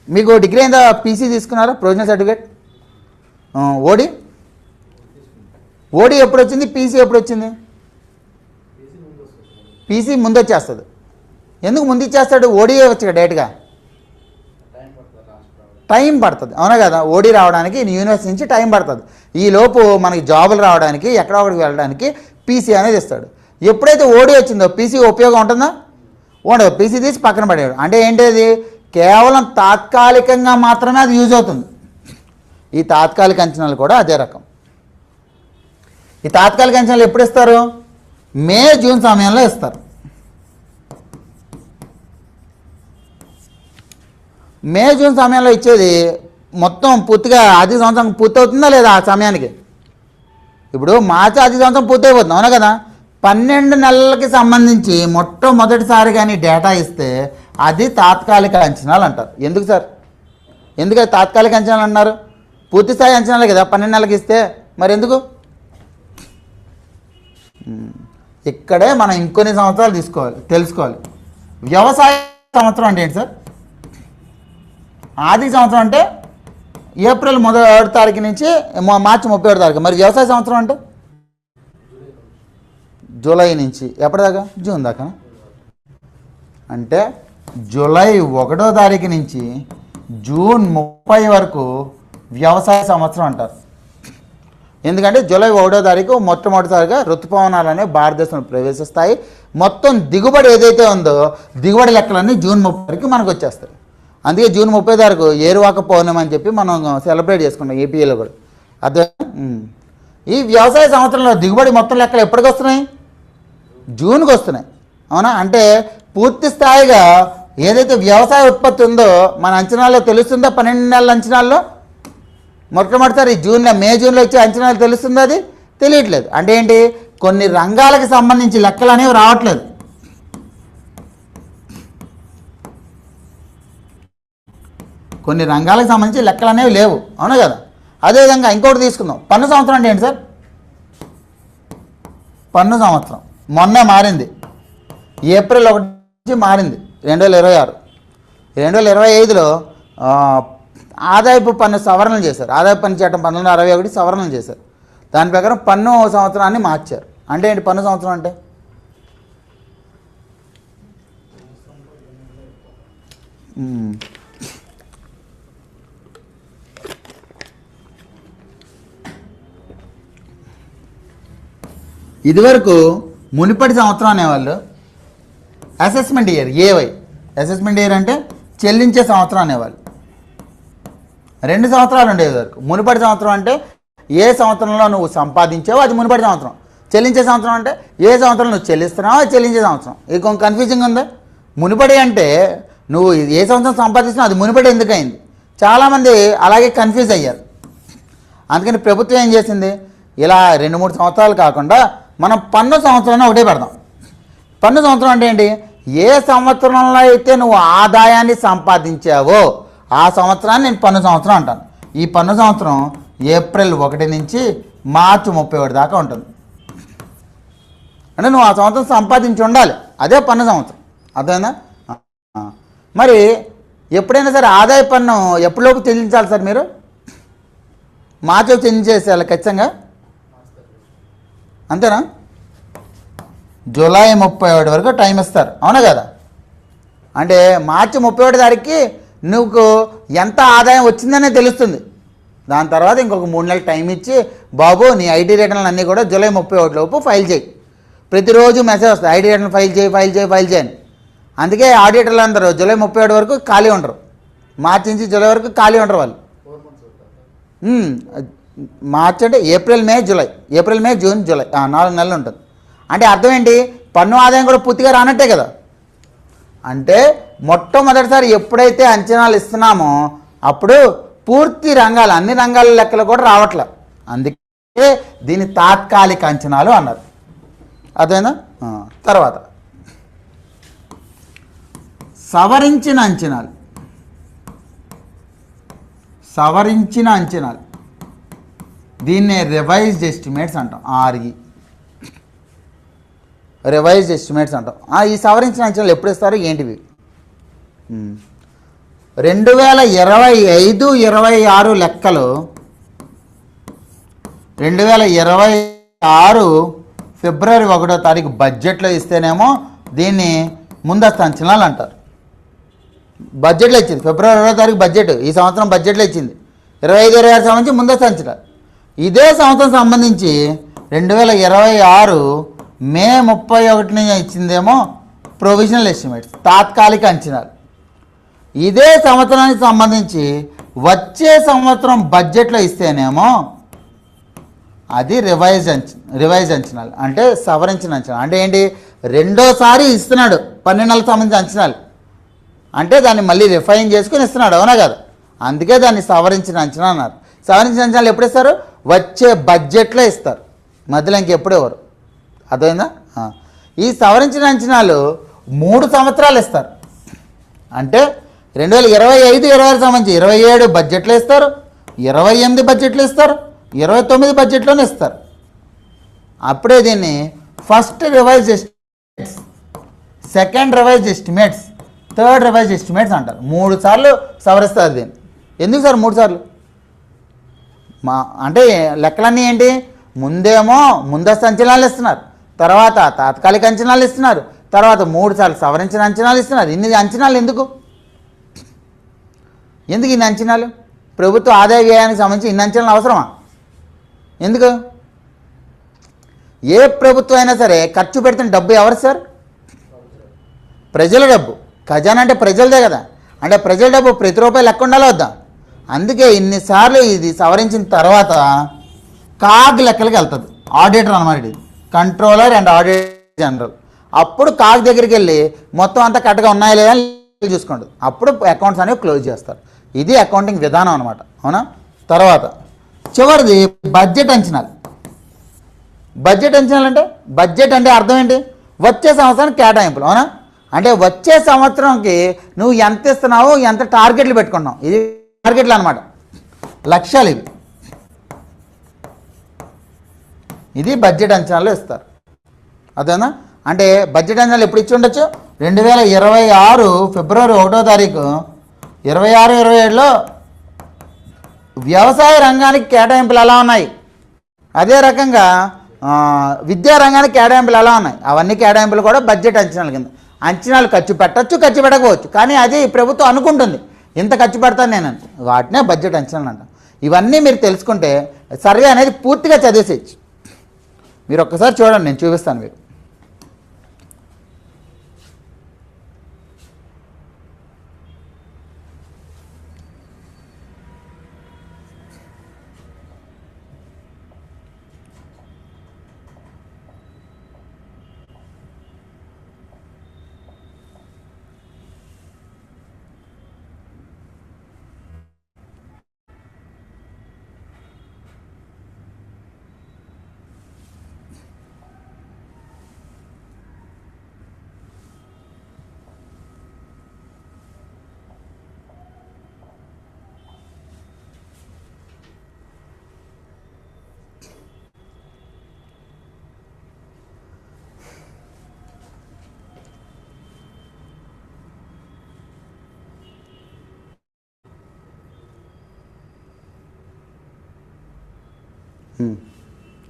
మీకు డిగ్రీ అయిందా? పీసీ తీసుకున్నారా? Provisional certificate. ఓడి ఎప్పుడు వచ్చింది? పీసీ ఎప్పుడు వచ్చింది? పీసీ ముందు వచ్చేస్తుంది. ఎందుకు ముందు ఇచ్చేస్తాడు? ఓడియే వచ్చి డైరెక్ట్గా టైం పడుతుంది, అవునా కదా? ఓడి రావడానికి యూనివర్సిటీ నుంచి టైం పడుతుంది. ఈలోపు మనకి జాబులు రావడానికి, ఎక్కడ ఒకటికి వెళ్ళడానికి పీసీ అనేది ఇస్తాడు. ఎప్పుడైతే ఓడి వచ్చిందో పీసీ ఉపయోగం ఉంటుందా? ఉండదు. పీసీ తీసి పక్కన పడేవాడు. అంటే ఏంటిది? కేవలం తాత్కాలికంగా మాత్రమే అది యూజ్ అవుతుంది. ఈ తాత్కాలిక అంచనాలు కూడా అదే రకం. ఈ తాత్కాలిక అంచనాలు ఎప్పుడు ఇస్తారు? మే జూన్ సమయంలో ఇస్తారు. మే జూన్ సమయంలో ఇచ్చేది మొత్తం పూర్తిగా ఆర్థిక సంవత్సరం పూర్తవుతుందా లేదా ఆ సమయానికి? ఇప్పుడు మార్చి ఆర్థిక సంవత్సరం పూర్తయిపోతుంది, అవునా కదా? 12 నెలలకి సంబంధించి మొట్టమొదటిసారి కానీ డేటా ఇస్తే అది తాత్కాలిక అంచనాలు అంటారు. ఎందుకు సార్? ఎందుకు అది తాత్కాలిక అంచనాలు అన్నారు? పూర్తి స్థాయి అంచనాలే కదా 12 నెలలకి ఇస్తే, మరి ఎందుకు? ఇక్కడే మనం ఇంకొన్ని సంవత్సరాలు తెలుసుకోవాలి. వ్యవసాయ సంవత్సరం అంటే ఏంటి సార్? ఆర్థిక సంవత్సరం అంటే ఏప్రిల్ 1 తారీఖు నుంచి మార్చి 31 తారీఖు. మరి వ్యవసాయ సంవత్సరం అంటే జూలై నుంచి ఎప్పటిదాకా? జూన్ దాకా. అంటే జూలై 1వ తారీఖు నుంచి జూన్ 30 వరకు వ్యవసాయ సంవత్సరం అంటారు. ఎందుకంటే జూలై 1వ తారీఖు మొట్టమొదటిసారిగా ఋతుపవనాలు అనేవి భారతదేశంలో ప్రవేశిస్తాయి. మొత్తం దిగుబడి ఏదైతే ఉందో దిగుబడి లెక్కలన్నీ జూన్ 30 వరకు మనకు వచ్చేస్తాయి. అందుకే జూన్ 30 తారీఖు ఏరువాక పౌర్ణమి అని చెప్పి మనం సెలబ్రేట్ చేసుకుంటాం ఏపీలో కూడా. అదే ఈ వ్యవసాయ సంవత్సరంలో దిగుబడి మొత్తం లెక్కలు ఎప్పటికి వస్తున్నాయి? జూన్కి వస్తున్నాయి, అవునా? అంటే పూర్తి స్థాయిగా ఏదైతే వ్యవసాయ ఉత్పత్తి ఉందో మన అంచనాల్లో తెలుస్తుందో 12 నెలల అంచనాల్లో మొట్టమొదటిసారి మే జూన్లో ఇచ్చే అంచనాలు తెలుస్తుందో? అది తెలియట్లేదు. అంటే ఏంటి? కొన్ని రంగాలకు సంబంధించి లెక్కలు అనేవి రావట్లేదు. కొన్ని రంగాలకు సంబంధించి లెక్కలు అనేవి లేవు, అవునా కదా? అదేవిధంగా ఇంకోటి తీసుకుందాం. పన్ను సంవత్సరం అంటే ఏంటి సార్? పన్ను సంవత్సరం మొన్నే మారింది, ఏప్రిల్ 1 నుంచి మారింది 2026. 2025లో ఆదాయపు పన్ను సవరణలు చేశారు. ఆదాయపు పన్ను చట్టం 1961 సవరణలు చేశారు. దాని ప్రకారం పన్ను సంవత్సరాన్ని మార్చారు. అంటే ఏంటి పన్ను సంవత్సరం అంటే? ఇదివరకు మునిపటి సంవత్సరం అనేవాళ్ళు అసెస్మెంట్ ఇయర్, ఏవై. అసెస్మెంట్ ఇయర్ అంటే చెల్లించే సంవత్సరం అనేవాళ్ళు. 2 సంవత్సరాలు ఉండేది వరకు. మునిపటి సంవత్సరం అంటే ఏ సంవత్సరంలో నువ్వు సంపాదించావో అది మునిపటి సంవత్సరం. చెల్లించే సంవత్సరం అంటే ఏ సంవత్సరం నువ్వు చెల్లిస్తున్నావో అది చెల్లించే సంవత్సరం. ఇది కొంచెం కన్ఫ్యూజింగ్ ఉందా? మునిపడి అంటే నువ్వు ఏ సంవత్సరం సంపాదిస్తున్నావు అది మునిపడి ఎందుకు అయింది? చాలామంది అలాగే కన్ఫ్యూజ్ అయ్యారు. అందుకని ప్రభుత్వం ఏం చేసింది, ఇలా 2-3 సంవత్సరాలు కాకుండా మనం పన్ను సంవత్సరాన్ని ఒకటే పెడదాం. పన్ను సంవత్సరం అంటే ఏంటి? ఏ సంవత్సరంలో అయితే నువ్వు ఆదాయాన్ని సంపాదించావో ఆ సంవత్సరాన్ని నేను పన్ను సంవత్సరం అంటాను. ఈ పన్ను సంవత్సరం ఏప్రిల్ 1 నుంచి మార్చి 31 దాకా ఉంటుంది. అంటే నువ్వు ఆ సంవత్సరం సంపాదించి ఉండాలి, అదే పన్ను సంవత్సరం. అర్థమైందా? మరి ఎప్పుడైనా సరే ఆదాయ పన్ను ఎప్పటిలోపు చెల్లించాలి సార్ మీరు? మార్చి చెల్లించేసేయాలి ఖచ్చితంగా, అంతేనా? జూలై 31 వరకు టైం ఇస్తారు, అవునా కదా? అంటే మార్చి 31 తారీఖుకి నువ్వు ఎంత ఆదాయం వచ్చిందనే తెలుస్తుంది. దాని తర్వాత ఇంకొక 3 నెలలు టైం ఇచ్చి బాబు నీ ఐటీ రిటర్న్లు అన్నీ కూడా జూలై 31 లోపు ఫైల్ చేయి. ప్రతిరోజు మెసేజ్ వస్తుంది, ఐటీ రిటర్న్ ఫైల్ చేయని. అందుకే ఆడిటర్లు అందరూ జూలై 31 వరకు ఖాళీ ఉండరు. మార్చి నుంచి జూలై వరకు ఖాళీ ఉండరు వాళ్ళు. మార్చి అంటే ఏప్రిల్ మే జూన్ జూలై 4 నెలలు ఉంటుంది. అంటే అర్థం ఏంటి? పన్ను ఆదాయం కూడా పూర్తిగా రానట్టే కదా. అంటే మొట్టమొదటిసారి ఎప్పుడైతే అంచనాలు ఇస్తున్నామో అప్పుడు పూర్తి రంగాలు, అన్ని రంగాల లెక్కలు కూడా రావట్లే. అందుకే దీన్ని తాత్కాలిక అంచనాలు అన్నారు. అదేనా? తర్వాత సవరించిన అంచనాలు దీన్నే రివైజ్డ్ ఎస్టిమేట్స్ అంటాం. రివైజ్డ్ ఎస్టిమేట్స్ అంటాం. ఈ సవరించిన అంచనాలు ఎప్పుడు ఇస్తారు, ఏంటివి? 2025-26 లెక్కలు 2026 ఫిబ్రవరి 1వ తారీఖు బడ్జెట్లో ఇస్తేనేమో దీన్ని ముందస్తు అంచనాలు అంటారు. బడ్జెట్లో ఇచ్చింది ఫిబ్రవరి 1వ తారీఖు బడ్జెట్, ఈ సంవత్సరం బడ్జెట్లో ఇచ్చింది. 25-26 సంబంధించి ముందస్తు అంచనాలు. ఇదే సంవత్సరం సంబంధించి 2026 మే 31 నుంచి ఇచ్చిందేమో ప్రొవిజనల్ ఎస్టిమేట్స్, తాత్కాలిక అంచనాలు. ఇదే సంవత్సరానికి సంబంధించి వచ్చే సంవత్సరం బడ్జెట్లో ఇస్తేనేమో అది రివైజ్ అంచనాలు, అంటే సవరించిన అంచనాలు. అంటే ఏంటి, రెండోసారి ఇస్తున్నాడు 12 నెలలకు సంబంధించిన అంచనాలు, అంటే దాన్ని మళ్ళీ రిఫైన్ చేసుకుని ఇస్తున్నాడు, అవునా కదా? అందుకే దాన్ని సవరించిన అంచనా అన్నారు. సవరించిన అంచనాలు ఎప్పుడు ఇస్తారు? వచ్చే బడ్జెట్లో ఇస్తారు, మధ్యలో ఇంకెప్పుడు ఇవ్వరు. అర్థమైందా? ఈ సవరించిన అంచనాలు 3 సంవత్సరాలు ఇస్తారు. అంటే 2025-26 సంబంధించి 27 బడ్జెట్లో ఇస్తారు, 28 బడ్జెట్లో ఇస్తారు, 29 బడ్జెట్లోనే ఇస్తారు. అప్పుడే దీన్ని first revise estimates, second revise estimates, third revise estimates అంటారు. 3 సార్లు సవరిస్తారు దీన్ని. ఎందుకు సార్ 3 సార్లు? అంటే లెక్కలన్నీ ఏంటి, ముందేమో ముందస్తు అంచనాలు ఇస్తున్నారు, తర్వాత తాత్కాలిక అంచనాలు ఇస్తున్నారు, తర్వాత 3 సార్లు సవరించిన అంచనాలు ఇస్తున్నారు. ఇన్ని అంచనాలు ఎందుకు ఇన్ని అంచనాలు? ప్రభుత్వ ఆదాయ వ్యయానికి సంబంధించి ఇన్ని అంచనాలు అవసరమా? ఎందుకు? ఏ ప్రభుత్వం అయినా సరే ఖర్చు పెడుతున్న డబ్బు ఎవరు సార్? ప్రజల డబ్బు. ఖజానా అంటే ప్రజలదే కదా. అంటే ప్రజల డబ్బు ప్రతి రూపాయి లెక్క ఉండాలి వద్దా? అందుకే ఇన్నిసార్లు ఇది సవరించిన తర్వాత కాగ్ లెక్కలకి వెళ్తుంది. ఆడిటర్ అన్నమాట, ఇది కంట్రోలర్ అండ్ ఆడిటర్ జనరల్. అప్పుడు కాగ్ దగ్గరికి వెళ్ళి మొత్తం అంతా కరెక్ట్గా ఉన్నాయా లేదా అని చూసుకోండి. అప్పుడు అకౌంట్స్ అనేవి క్లోజ్ చేస్తారు. ఇది అకౌంటింగ్ విధానం అనమాట, అవునా? తర్వాత చివరిది బడ్జెట్ అంచనాలు. బడ్జెట్ అంచనాలు అంటే, బడ్జెట్ అంటే అర్థం ఏంటి? వచ్చే సంవత్సరానికి కేటాయింపులు, అవునా? అంటే వచ్చే సంవత్సరంకి నువ్వు ఎంత ఇస్తున్నావు, ఎంత టార్గెట్లు పెట్టుకున్నావు, ఇది టార్గెట్లు అనమాట, లక్ష్యాలు ఇవి. ఇది బడ్జెట్ అంచనాలు ఇస్తారు, అదేనా? అంటే బడ్జెట్ అంచనాలు ఎప్పుడు ఇచ్చి ఉండొచ్చు? 2026 ఫిబ్రవరి 1వ తారీఖు 26-27లో వ్యవసాయ రంగానికి కేటాయింపులు ఎలా ఉన్నాయి, అదే రకంగా విద్యా రంగానికి కేటాయింపులు ఎలా ఉన్నాయి, అవన్నీ కేటాయింపులు కూడా బడ్జెట్ అంచనాల కింద. అంచనాలు ఖర్చు పెట్టచ్చు, ఖర్చు పెట్టకపోవచ్చు, కానీ అది ప్రభుత్వం అనుకుంటుంది ఇంత ఖర్చు పెడతాను నేను, వాటినే బడ్జెట్ అంచనాలు అంట. ఇవన్నీ మీరు తెలుసుకుంటే సర్వే అనేది పూర్తిగా చదివేసేయచ్చు. మీరు ఒక్కసారి చూడండి, నేను చూపిస్తాను మీకు.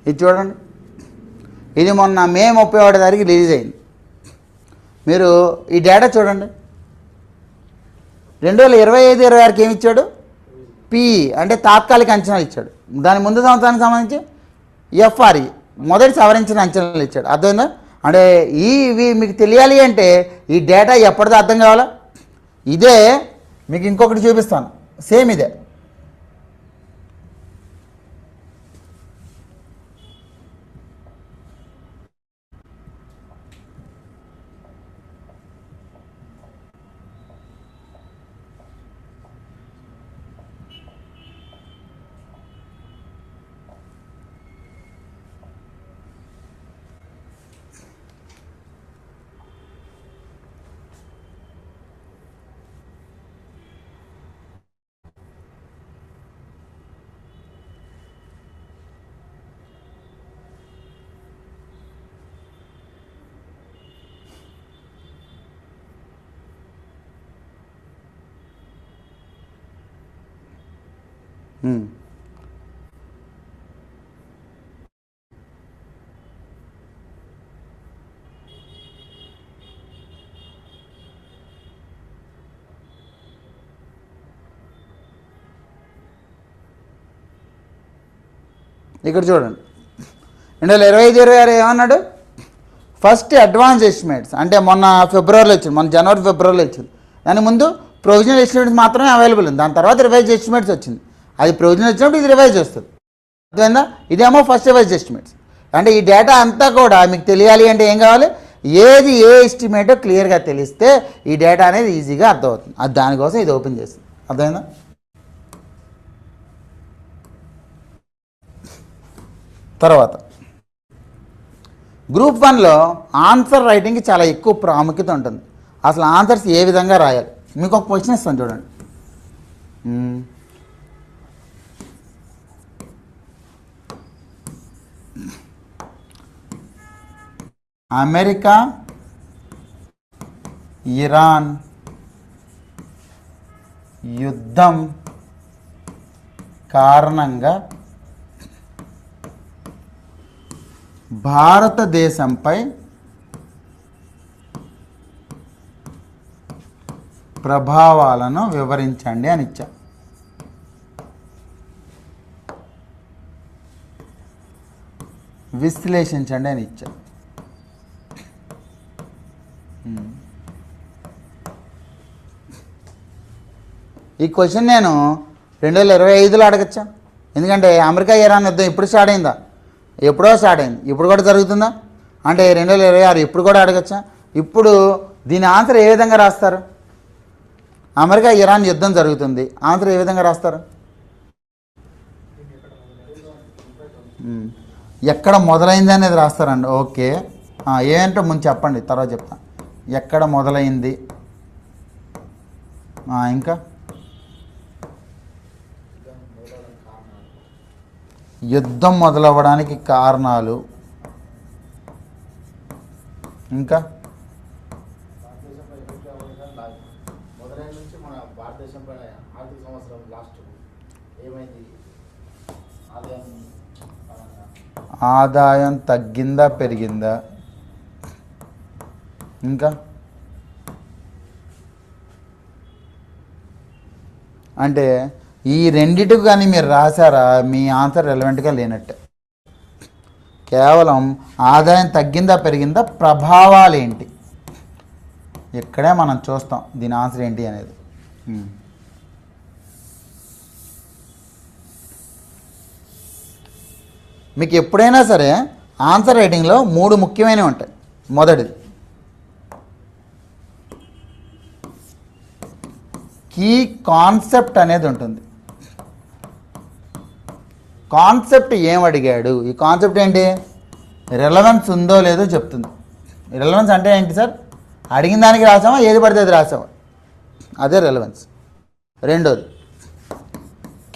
ఇది చూడండి, ఇది మొన్న మే 31 తారీఖు రిలీజ్ అయింది. మీరు ఈ డేటా చూడండి. 2025-26కి ఏమి ఇచ్చాడు? పి అంటే తాత్కాలిక అంచనాలు ఇచ్చాడు. దాని ముందు సంవత్సరానికి సంబంధించి ఎఫ్ఆర్ఈ మొదటి సవరించిన అంచనాలు ఇచ్చాడు. అర్థమైందా? అంటే ఇవి మీకు తెలియాలి అంటే ఈ డేటా ఎప్పటిదో అర్థం కావాలా? ఇదే మీకు ఇంకొకటి చూపిస్తాను, సేమ్ ఇదే. ఇక్కడ చూడండి, 2025-26 ఏమన్నాడు? ఫస్ట్ అడ్వాన్స్ ఎస్టిమేట్స్ అంటే మొన్న ఫిబ్రవరిలో వచ్చింది, మొన్న జనవరి ఫిబ్రవరిలో వచ్చింది. దాని ముందు ప్రొవిజనల్ ఎస్టిమేట్స్ మాత్రమే అవైలబుల్ ఉంది. దాని తర్వాత రివైజ్ ఎస్టిమేట్స్ వచ్చింది. అది ప్రొవిజనల్ వచ్చినప్పుడు ఇది రివైజ్ వస్తుంది. అర్థమైందా? ఇదేమో ఫస్ట్ వైజ్ ఎస్టిమేట్స్. అంటే ఈ డేటా అంతా కూడా మీకు తెలియాలి అంటే ఏం కావాలి, ఏది ఏ ఎస్టిమేటో క్లియర్గా తెలిస్తే ఈ డేటా అనేది ఈజీగా అర్థమవుతుంది. అది దానికోసం ఇది ఓపెన్ చేస్తుంది. అర్థమైందా? తర్వాత గ్రూప్ 1లో ఆన్సర్ రైటింగ్కి చాలా ఎక్కువ ప్రాముఖ్యత ఉంటుంది. అసలు ఆన్సర్స్ ఏ విధంగా రాయాలి, మీకు ఒక క్వశ్చన్ ఇస్తాను చూడండి. అమెరికా ఇరాన్ యుద్ధం కారణంగా భారతదేశంపై ప్రభావాలను వివరించండి అని ఇచ్చా. విశ్లేషించండి అని ఇచ్చా. ఈ క్వశ్చన్ నేను 2025లో అడగచ్చా? ఎందుకంటే అమెరికా ఇరాన్ యుద్ధం ఇప్పుడు స్టార్ట్ అయిందా? ఎప్పుడో స్టార్ట్ అయింది. ఇప్పుడు కూడా జరుగుతుందా? అంటే 2026 ఇప్పుడు కూడా అడగచ్చా? ఇప్పుడు దీని ఆన్సర్ ఏ విధంగా రాస్తారు? అమెరికా ఇరాన్ యుద్ధం జరుగుతుంది, ఆన్సర్ ఏ విధంగా రాస్తారు? ఎక్కడ మొదలైంది అనేది రాస్తారండి. ఓకే, ఏంటో ముందు చెప్పండి, తర్వాత చెప్తా. ఎక్కడ మొదలైంది, ఇంకా యుద్ధం మొదలవ్వడానికి కారణాలు, ఇంకా ఆదాయం తగ్గిందా పెరిగిందా, ఇంకా అంటే ఈ రెండిటికి కానీ మీరు రాశారా మీ ఆన్సర్ రెలవెంట్గా లేనట్టే. కేవలం ఆదాయం తగ్గిందా పెరిగిందా, ప్రభావాలు ఏంటి, ఇక్కడే మనం చూస్తాం దీని ఆన్సర్ ఏంటి అనేది. మీకు ఎప్పుడైనా సరే ఆన్సర్ రైటింగ్లో 3 ముఖ్యమైనవి ఉంటాయి. మొదటిది కీ కాన్సెప్ట్ అనేది ఉంటుంది. కాన్సెప్ట్ ఏం అడిగాడు, ఈ కాన్సెప్ట్ ఏంటి, రెలవెన్స్ ఉందో లేదో చెప్తుంది. రెలవెన్స్ అంటే ఏంటి సార్, అడిగిన దానికి రాసామా, ఏది పడితే అది రాసామా, అదే రెలవెన్స్. రెండోది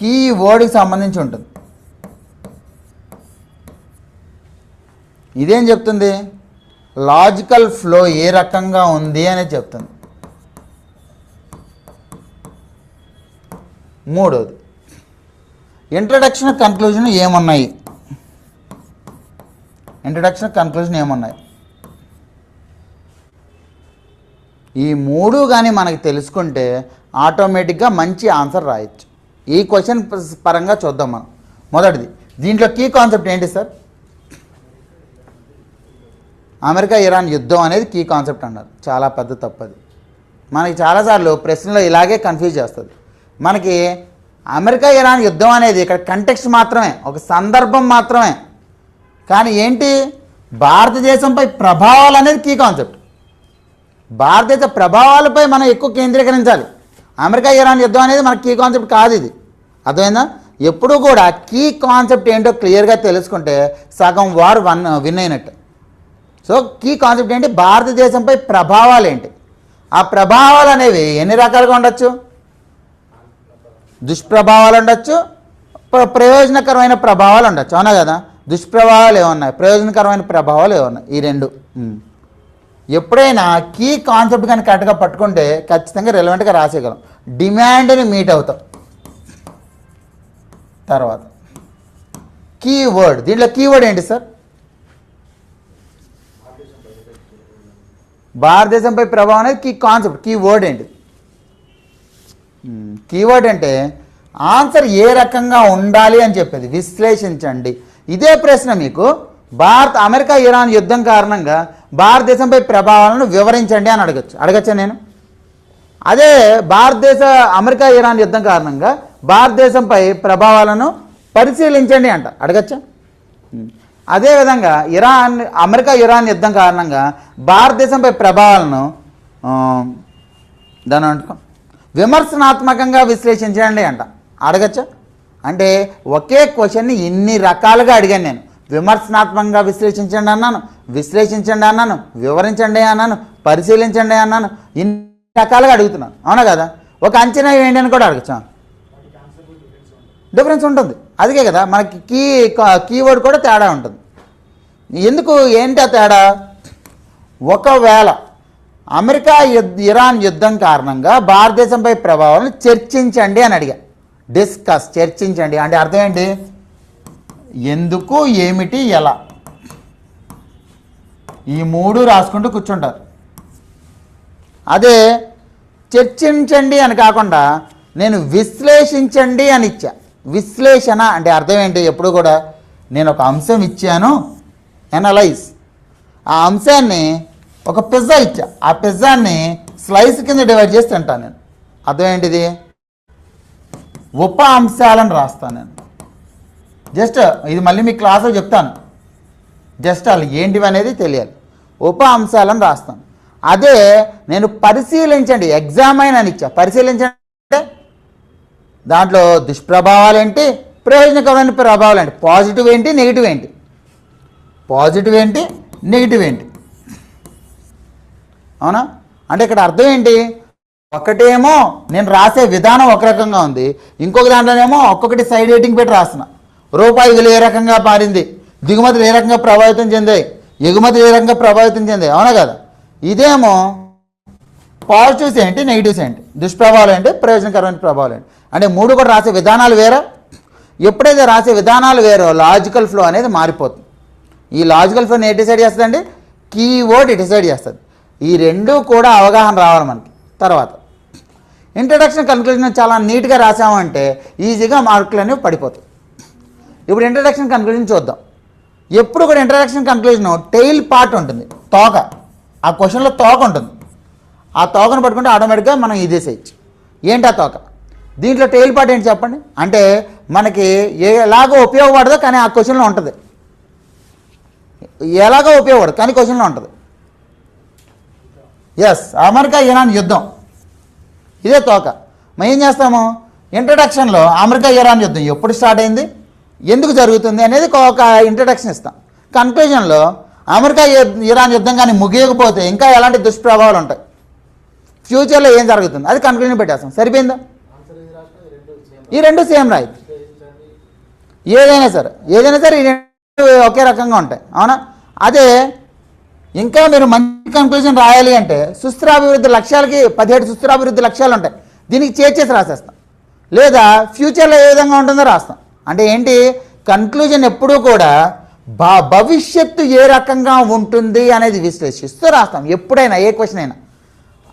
కీ వర్డ్కి సంబంధించి ఉంటుంది. ఇదేం చెప్తుంది, లాజికల్ ఫ్లో ఏ రకంగా ఉంది అనేది చెప్తుంది. మూడోది ఇంట్రడక్షన్ కన్క్లూజన్ ఏమున్నాయి, ఇంట్రడక్షన్ కన్క్లూజన్ ఏమున్నాయి. ఈ 3 కానీ మనకి తెలుసుకుంటే ఆటోమేటిక్గా మంచి ఆన్సర్ రాయొచ్చు. ఈ క్వశ్చన్ పరంగా చూద్దాం మనం. మొదటిది దీంట్లో కీ కాన్సెప్ట్ ఏంటి సార్, అమెరికా ఇరాన్ యుద్ధం అనేది కీ కాన్సెప్ట్ అన్నారు. చాలా పెద్ద తప్పది. మనకి చాలాసార్లు ప్రశ్నలో ఇలాగే కన్ఫ్యూజ్ చేస్తుంది. మనకి అమెరికా ఇరాన్ యుద్ధం అనేది ఇక్కడ కంటెక్స్ట్ మాత్రమే, ఒక సందర్భం మాత్రమే. కానీ ఏంటి, భారతదేశంపై ప్రభావాలు అనేది కీ కాన్సెప్ట్. భారతదేశ ప్రభావాలపై మనం ఎక్కువ కేంద్రీకరించాలి. అమెరికా ఇరాన్ యుద్ధం అనేది మనకి కీ కాన్సెప్ట్ కాదు. ఇది అర్థమైందా? ఎప్పుడు కూడా కీ కాన్సెప్ట్ ఏంటో క్లియర్గా తెలుసుకుంటే సగం వారు విన్ అయినట్టు. సో కీ కాన్సెప్ట్ ఏంటి, భారతదేశంపై ప్రభావాలు ఏంటి. ఆ ప్రభావాలు అనేవి ఎన్ని రకాలుగా ఉండొచ్చు, దుష్ప్రభావాలు ఉండొచ్చు, ప్రయోజనకరమైన ప్రభావాలు ఉండొచ్చు. అవునా కదా? దుష్ప్రభావాలు ఏమన్నాయి, ప్రయోజనకరమైన ప్రభావాలు ఏమన్నాయి, ఈ 2. ఎప్పుడైనా కీ కాన్సెప్ట్ కానీ కరెక్ట్గా పట్టుకుంటే ఖచ్చితంగా రెలవెంట్గా రాసేయగలం, డిమాండ్ని మీట్ అవుతాం. తర్వాత కీవర్డ్, దీంట్లో కీవర్డ్ ఏంటి సార్, భారతదేశంపై ప్రభావం అనేది కీ కాన్సెప్ట్. కీవర్డ్ ఏంటి, కీవర్డ్ అంటే ఆన్సర్ ఏ రకంగా ఉండాలి అని చెప్పేది. విశ్లేషించండి. ఇదే ప్రశ్న మీకు అమెరికా ఇరాన్ యుద్ధం కారణంగా భారతదేశంపై ప్రభావాలను వివరించండి అని అడగచ్చా నేను? అదే అమెరికా ఇరాన్ యుద్ధం కారణంగా భారతదేశంపై ప్రభావాలను పరిశీలించండి అంట. అడగచ్చా? అదేవిధంగా అమెరికా ఇరాన్ యుద్ధం కారణంగా భారతదేశంపై ప్రభావాలను దాని అంటుకో విమర్శనాత్మకంగా విశ్లేషించండి అంట. అడగచ్చా? అంటే ఒకే క్వశ్చన్ని ఇన్ని రకాలుగా అడిగాను నేను. విమర్శనాత్మకంగా విశ్లేషించండి అన్నాను, విశ్లేషించండి అన్నాను, వివరించండి అన్నాను, పరిశీలించండి అన్నాను, ఇన్ని రకాలుగా అడుగుతున్నాను. అవునా కదా? ఒక అంచనా వేయండి అని కూడా అడగచ్చా? డిఫరెన్స్ ఉంటుంది. అందుకే కదా మనకి కీవర్డ్ కూడా తేడా ఉంటుంది. ఎందుకు? ఏంటి ఆ తేడా? ఒకవేళ అమెరికా ఇరాన్ యుద్ధం కారణంగా భారతదేశంపై ప్రభావాలను చర్చించండి అని అడిగా. డిస్కస్, చర్చించండి అంటే అర్థం ఏంటి? ఎందుకు, ఏమిటి, ఎలా, ఈ మూడు రాసుకుంటూ కూర్చుంటారు. అదే చర్చించండి అని కాకుండా నేను విశ్లేషించండి అని ఇచ్చా. విశ్లేషణ అంటే అర్థం ఏంటి? ఎప్పుడు కూడా నేను ఒక అంశం ఇచ్చాను, ఎనలైజ్. ఆ అంశాన్ని ఒక పిజ్జా ఇచ్చా, ఆ పిజ్జాన్ని స్లైస్ కింద డివైడ్ చేసి తింటాను నేను. అర్థం ఏంటిది? ఉప అంశాలను రాస్తాను నేను. జస్ట్ ఇది మళ్ళీ మీ క్లాసులో చెప్తాను. జస్ట్ అలా ఏంటివి అనేది తెలియాలి. ఉప అంశాలను రాస్తాను. అదే నేను పరిశీలించండి, ఎగ్జామైన్ అని ఇచ్చా. పరిశీలించండి అంటే దాంట్లో దుష్ప్రభావాలు ఏంటి, ప్రయోజనకరమైన ప్రభావాలు ఏంటి, పాజిటివ్ ఏంటి, నెగిటివ్ ఏంటి, పాజిటివ్ ఏంటి, నెగిటివ్ ఏంటి. అవునా? అంటే ఇక్కడ అర్థం ఏంటి? ఒకటేమో నేను రాసే విధానం ఒక రకంగా ఉంది, ఇంకొక దాంట్లోనేమో ఒక్కొక్కటి సైడ్ రేటింగ్ పెట్టి రాస్తున్నా. రూపాయి విలువ ఏ రకంగా మారింది, దిగుమతులు ఏ రకంగా ప్రభావితం చెందాయి, ఎగుమతులు ఏ రకంగా ప్రభావితం చెందాయి. అవునా కదా? ఇదేమో పాజిటివ్స్ ఏంటి, నెగిటివ్స్ ఏంటి, దుష్ప్రభావాలు ఏంటి, ప్రయోజనకరమైన ప్రభావాలు ఏంటి. అంటే మూడు కూడా రాసే విధానాలు వేరే. ఎప్పుడైతే రాసే విధానాలు వేరో లాజికల్ ఫ్లో అనేది మారిపోతుంది. ఈ లాజికల్ ఫ్లోని ఏ డిసైడ్ చేస్తుందండి? కీవర్డ్ డిసైడ్ చేస్తుంది. ఈ రెండూ కూడా అవగాహన రావాలి మనకి. తర్వాత ఇంట్రడక్షన్, కన్క్లూజన్ చాలా నీట్గా రాసామంటే ఈజీగా మార్కులు అనేవి పడిపోతాయి. ఇప్పుడు ఇంట్రడక్షన్, కన్క్లూజన్ చూద్దాం. ఎప్పుడు కూడా ఇంట్రడక్షన్, కన్క్లూజన్ టెయిల్ పార్ట్ ఉంటుంది, తోక. ఆ క్వశ్చన్లో తోక ఉంటుంది. ఆ తోకను పట్టుకుంటే ఆటోమేటిక్గా మనం ఇదే చేయొచ్చు. ఏంటి ఆ తోక? దీంట్లో టెయిల్ పార్ట్ ఏంటి చెప్పండి? అంటే మనకి ఎలాగో ఉపయోగపడదో కానీ ఆ క్వశ్చన్లో ఉంటుంది. ఎలాగో ఉపయోగపడదు కానీ క్వశ్చన్లో ఉంటుంది. ఎస్, అమెరికా ఇరాన్ యుద్ధం, ఇదే తోక. మనం ఏం చేస్తాము? ఇంట్రడక్షన్లో అమెరికా ఇరాన్ యుద్ధం ఎప్పుడు స్టార్ట్ అయింది, ఎందుకు జరుగుతుంది అనేది ఒక ఇంట్రడక్షన్ ఇస్తాం. కన్క్లూజన్లో అమెరికా ఇరాన్ యుద్ధం కానీ ముగియకపోతే ఇంకా ఎలాంటి దుష్ప్రభావాలు ఉంటాయి, ఫ్యూచర్లో ఏం జరుగుతుంది, అది కన్క్లూజన్ పెట్టేస్తాం. సరిపోయిందా? ఈ రెండు సేమ్ రాయి. ఏదైనా సరే ఈ రెండు ఒకే రకంగా ఉంటాయి. అవునా? అదే ఇంకా మీరు మంచి కన్క్లూజన్ రాయాలి అంటే సుస్థిరాభివృద్ధి లక్ష్యాలకి 17 సుస్థిరాభివృద్ధి లక్ష్యాలు ఉంటాయి. దీనికి చేర్చేసి రాసేస్తాం. లేదా ఫ్యూచర్లో ఏ విధంగా ఉంటుందో రాస్తాం. అంటే ఏంటి? కన్క్లూజన్ ఎప్పుడూ కూడా భవిష్యత్తు ఏ రకంగా ఉంటుంది అనేది విశ్లేషిస్తూ రాస్తాం. ఎప్పుడైనా ఏ క్వశ్చన్ అయినా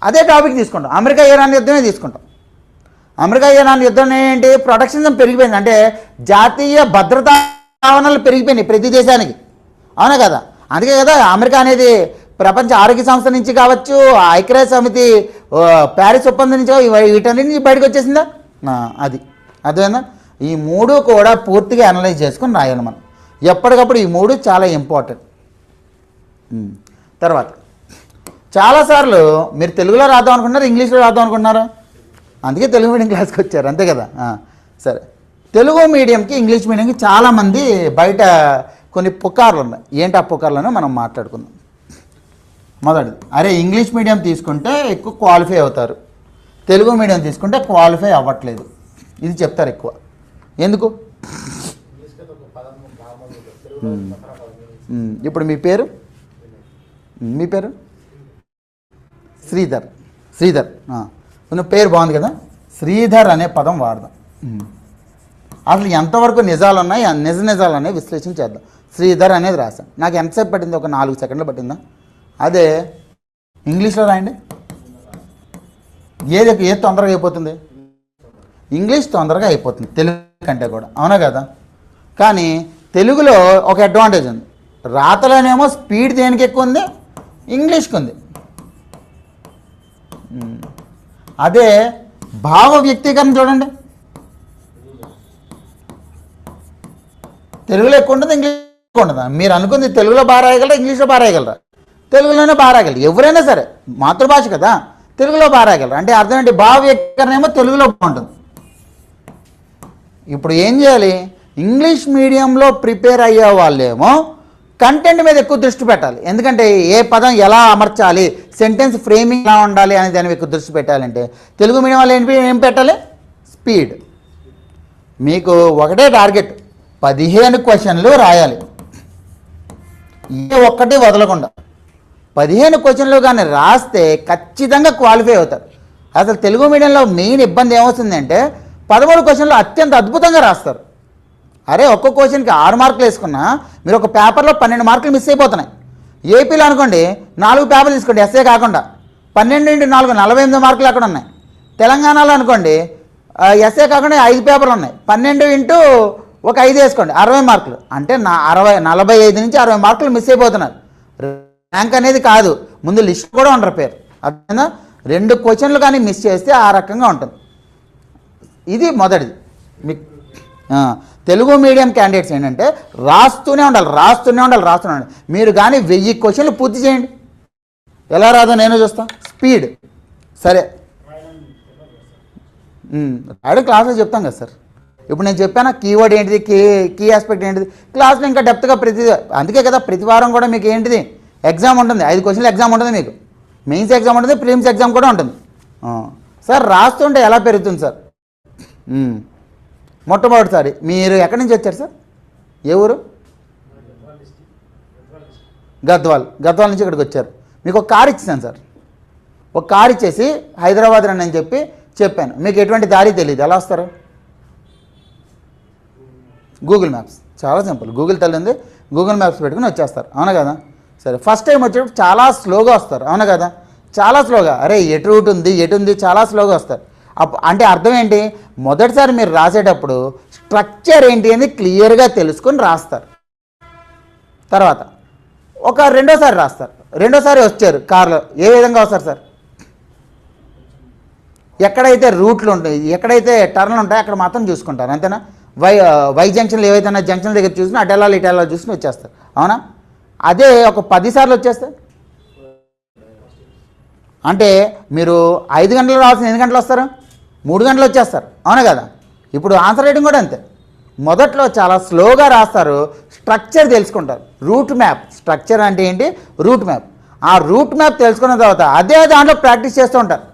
అదే టాపిక్ తీసుకుంటాం. అమెరికా ఇరాన్ యుద్ధమే తీసుకుంటాం. అమెరికా ఇరాన్ యుద్ధం ఏంటి? ప్రొటెక్షనిజం పెరిగిపోయింది. అంటే జాతీయ భద్రతా భావనలు పెరిగిపోయినాయి ప్రతి దేశానికి. అవునా కదా? అందుకే కదా అమెరికా అనేది ప్రపంచ ఆరోగ్య సంస్థ నుంచి కావచ్చు, ఐక్యరాజ్య సమితి ప్యారిస్ ఒప్పందం నుంచి వీటన్నిటి నుంచి బయటకు వచ్చేసిందా? అది అర్థమైందా? ఈ మూడు కూడా పూర్తిగా అనలైజ్ చేసుకుని రాయాలి మనం ఎప్పటికప్పుడు. ఈ మూడు చాలా ఇంపార్టెంట్. తర్వాత చాలాసార్లు మీరు తెలుగులో రాద్దాం అనుకుంటున్నారు, ఇంగ్లీష్లో రాద్దాం అనుకుంటున్నారా? అందుకే తెలుగు మీడియం క్లాస్కి వచ్చారు, అంతే కదా? సరే, తెలుగు మీడియంకి ఇంగ్లీష్ మీడియంకి చాలామంది బయట కొన్ని పుకార్లు ఉన్నాయి. ఏంటి ఆ పుకార్లను మనం మాట్లాడుకుందాం. మొదటిది, అరే ఇంగ్లీష్ మీడియం తీసుకుంటే ఎక్కువ క్వాలిఫై అవుతారు, తెలుగు మీడియం తీసుకుంటే క్వాలిఫై అవ్వట్లేదు, ఇది చెప్తారు ఎక్కువ. ఎందుకు? ఇప్పుడు మీ పేరు శ్రీధర్. నువ్వు పేరు బాగుంది కదా, శ్రీధర్ అనే పదం వాడదాం. అసలు ఎంతవరకు నిజాలు ఉన్నాయి, నిజాలు అనేవి విశ్లేషణ చేద్దాం. శ్రీధర్ అనేది రాశాను. నాకు ఎంతసేపు పట్టింది? ఒక 4 సెకండ్లు పట్టిందా? అదే ఇంగ్లీష్లో రాయండి. ఏది తొందరగా అయిపోతుంది? ఇంగ్లీష్ తొందరగా అయిపోతుంది తెలుగు కంటే కూడా. అవునా కదా? కానీ తెలుగులో ఒక అడ్వాంటేజ్ ఉంది. రాతలోనేమో స్పీడ్ దేనికి ఎక్కువ ఉంది? ఇంగ్లీష్కి ఉంది. అదే భావ వ్యక్తీకరణ చూడండి, తెలుగులో ఎక్కువ ఉంటుంది, ఇంగ్లీష్ ఎక్కువ ఉంటుందా? మీరు అనుకుంది తెలుగులో బాగా రాయగలరా, ఇంగ్లీష్లో బాగా రాయగలరా? తెలుగులోనే బాగా రాయగలరు. ఎవరైనా సరే మాతృభాష కదా, తెలుగులో బాగా రాయగలరు. అంటే అర్థం ఏంటి? భావ వ్యక్తీకరణ ఏమో తెలుగులో బాగుంటుంది. ఇప్పుడు ఏం చేయాలి? ఇంగ్లీష్ మీడియంలో ప్రిపేర్ అయ్యే వాళ్ళేమో కంటెంట్ మీద ఎక్కువ దృష్టి పెట్టాలి. ఎందుకంటే ఏ పదం ఎలా అమర్చాలి, సెంటెన్స్ ఫ్రేమింగ్ ఎలా ఉండాలి అనే దాని మీద ఎక్కువ దృష్టి పెట్టాలంటే తెలుగు మీడియం వాళ్ళు ఏం పెట్టాలి? స్పీడ్. మీకు ఒకటే టార్గెట్, 15 క్వశ్చన్లు రాయాలి, ఏ ఒక్కటి వదలకుండా. 15 క్వశ్చన్లు కానీ రాస్తే ఖచ్చితంగా క్వాలిఫై అవుతారు. అసలు తెలుగు మీడియంలో మెయిన్ ఇబ్బంది ఏమవుతుందంటే 13 క్వశ్చన్లు అత్యంత అద్భుతంగా రాస్తారు. అరే ఒక్క క్వశ్చన్కి 6 మార్కులు వేసుకున్నా మీరు ఒక పేపర్లో 12 మార్కులు మిస్ అయిపోతున్నాయి. ఏపీలో అనుకోండి 4 పేపర్లు తీసుకోండి, ఎస్ఏ కాకుండా 12 × 4 48 మార్కులు అక్కడ ఉన్నాయి. తెలంగాణలో అనుకోండి ఎస్ఏ కాకుండా 5 పేపర్లు ఉన్నాయి, 12 × 5 వేసుకోండి 60 మార్కులు. అంటే 45 నుంచి 60 మార్కులు మిస్ అయిపోతున్నారు. ర్యాంక్ అనేది కాదు, ముందు లిస్ట్ కూడా ఉండరు పేరు. అర్థమైందా? 2 క్వశ్చన్లు కానీ మిస్ చేస్తే ఆ రకంగా ఉంటుంది. ఇది మొదటిది. మీకు తెలుగు మీడియం క్యాండిడేట్స్ ఏంటంటే రాస్తూనే ఉండాలి. మీరు కానీ 1000 క్వశ్చన్లు పూర్తి చేయండి. ఎలా రాదో నేను చూస్తాను. స్పీడ్. సరే రాయడం క్లాస్లో చెప్తాం కదా సార్. ఇప్పుడు నేను చెప్పాను కీవర్డ్ ఏంటిది, కీ ఆస్పెక్ట్ ఏంటిది, క్లాస్లో ఇంకా డెప్త్గా అందుకే కదా ప్రతి వారం కూడా మీకు ఏంటిది ఎగ్జామ్ ఉంటుంది. 5 క్వశ్చన్లు ఎగ్జామ్ ఉంటుంది, మీకు మెయిన్స్ ఎగ్జామ్ ఉంటుంది, ప్రిలిమ్స్ ఎగ్జామ్ కూడా ఉంటుంది. సార్ రాస్తుంటే ఎలా పెరుగుతుంది సార్? మొట్టమొదటిసారి మీరు ఎక్కడి నుంచి వచ్చారు సార్? ఏ ఊరు? గద్వాల్ నుంచి ఇక్కడికి వచ్చారు. మీకు ఒక కార్ ఇచ్చాను సార్. ఒక కార్ ఇచ్చేసి హైదరాబాద్ రండి అని చెప్పాను. మీకు ఎటువంటి దారి తెలియదు, ఎలా వస్తారు? Google maps. చాలా సింపుల్. గూగుల్ తల్లింది, గూగుల్ మ్యాప్స్ పెట్టుకుని వచ్చేస్తారు. అవునా కదా? సరే ఫస్ట్ టైం వచ్చేటప్పుడు చాలా స్లోగా వస్తారు. అవునా కదా? చాలా స్లోగా. అరే ఎటు రూట్ ఉంది, ఎటు ఉంది, చాలా స్లోగా వస్తారు. అంటే అర్థం ఏంటి? మొదటిసారి మీరు రాసేటప్పుడు స్ట్రక్చర్ ఏంటి అని క్లియర్గా తెలుసుకొని రాస్తారు. తర్వాత రెండోసారి రాస్తారు. రెండోసారి వచ్చారు కార్లో, ఏ విధంగా వస్తారు సార్? ఎక్కడైతే రూట్లు ఉంటాయి, ఎక్కడైతే టర్న్లు ఉంటాయో అక్కడ మాత్రం చూసుకుంటారు. అంతేనా? వై జంక్షన్లు ఏవైతే జంక్షన్ దగ్గర చూసినా అటెల్లాలి ఇటెల్లా చూసుకుని వచ్చేస్తారు. అవునా? అదే ఒక 10 సార్లు వచ్చేస్తే అంటే మీరు 5 గంటలు రావాల్సిన 8 గంటలు వస్తారు, 3 గంటలు వచ్చేస్తారు. అవునా కదా? ఇప్పుడు ఆన్సర్ రైటింగ్ కూడా అంతే. మొదట్లో చాలా స్లోగా రాస్తారు, స్ట్రక్చర్ తెలుసుకుంటారు. Route map. స్ట్రక్చర్ అంటే ఏంటి? Route map. ఆ రూట్ మ్యాప్ తెలుసుకున్న తర్వాత అదే దాంట్లో ప్రాక్టీస్ చేస్తూ ఉంటారు.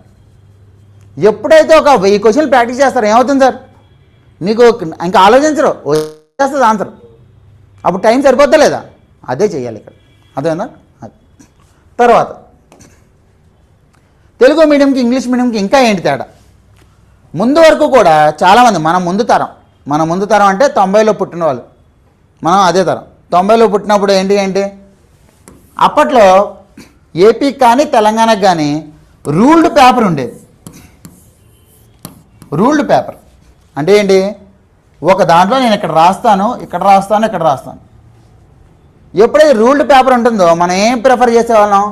ఎప్పుడైతే ఒక 1000 క్వశ్చన్లు ప్రాక్టీస్ చేస్తారో ఏమవుతుందిసార్? మీకు ఇంకా ఆలోచించరు, వచ్చేస్తుంది ఆన్సర్. అప్పుడు టైం సరిపోద్దా లేదా? అదే చెయ్యాలి ఇక్కడ. అదేనా? తర్వాత తెలుగు మీడియంకి ఇంగ్లీష్ మీడియంకి ఇంకా ఏంటి తేడా? ముందు వరకు కూడా చాలామంది మన ముందు తరం అంటే 90లో పుట్టిన వాళ్ళు, మనం అదే తరం. 90లో పుట్టినప్పుడు ఏంటి అప్పట్లో ఏపీకి కానీ తెలంగాణకి కానీ రూల్డ్ పేపర్ ఉండేది. రూల్డ్ పేపర్ అంటే ఏంటి? ఒక దాంట్లో నేను ఇక్కడ రాస్తాను. ఎప్పుడైతే రూల్డ్ పేపర్ ఉంటుందో మనం ఏం ప్రిఫర్ చేసేవాళ్ళం?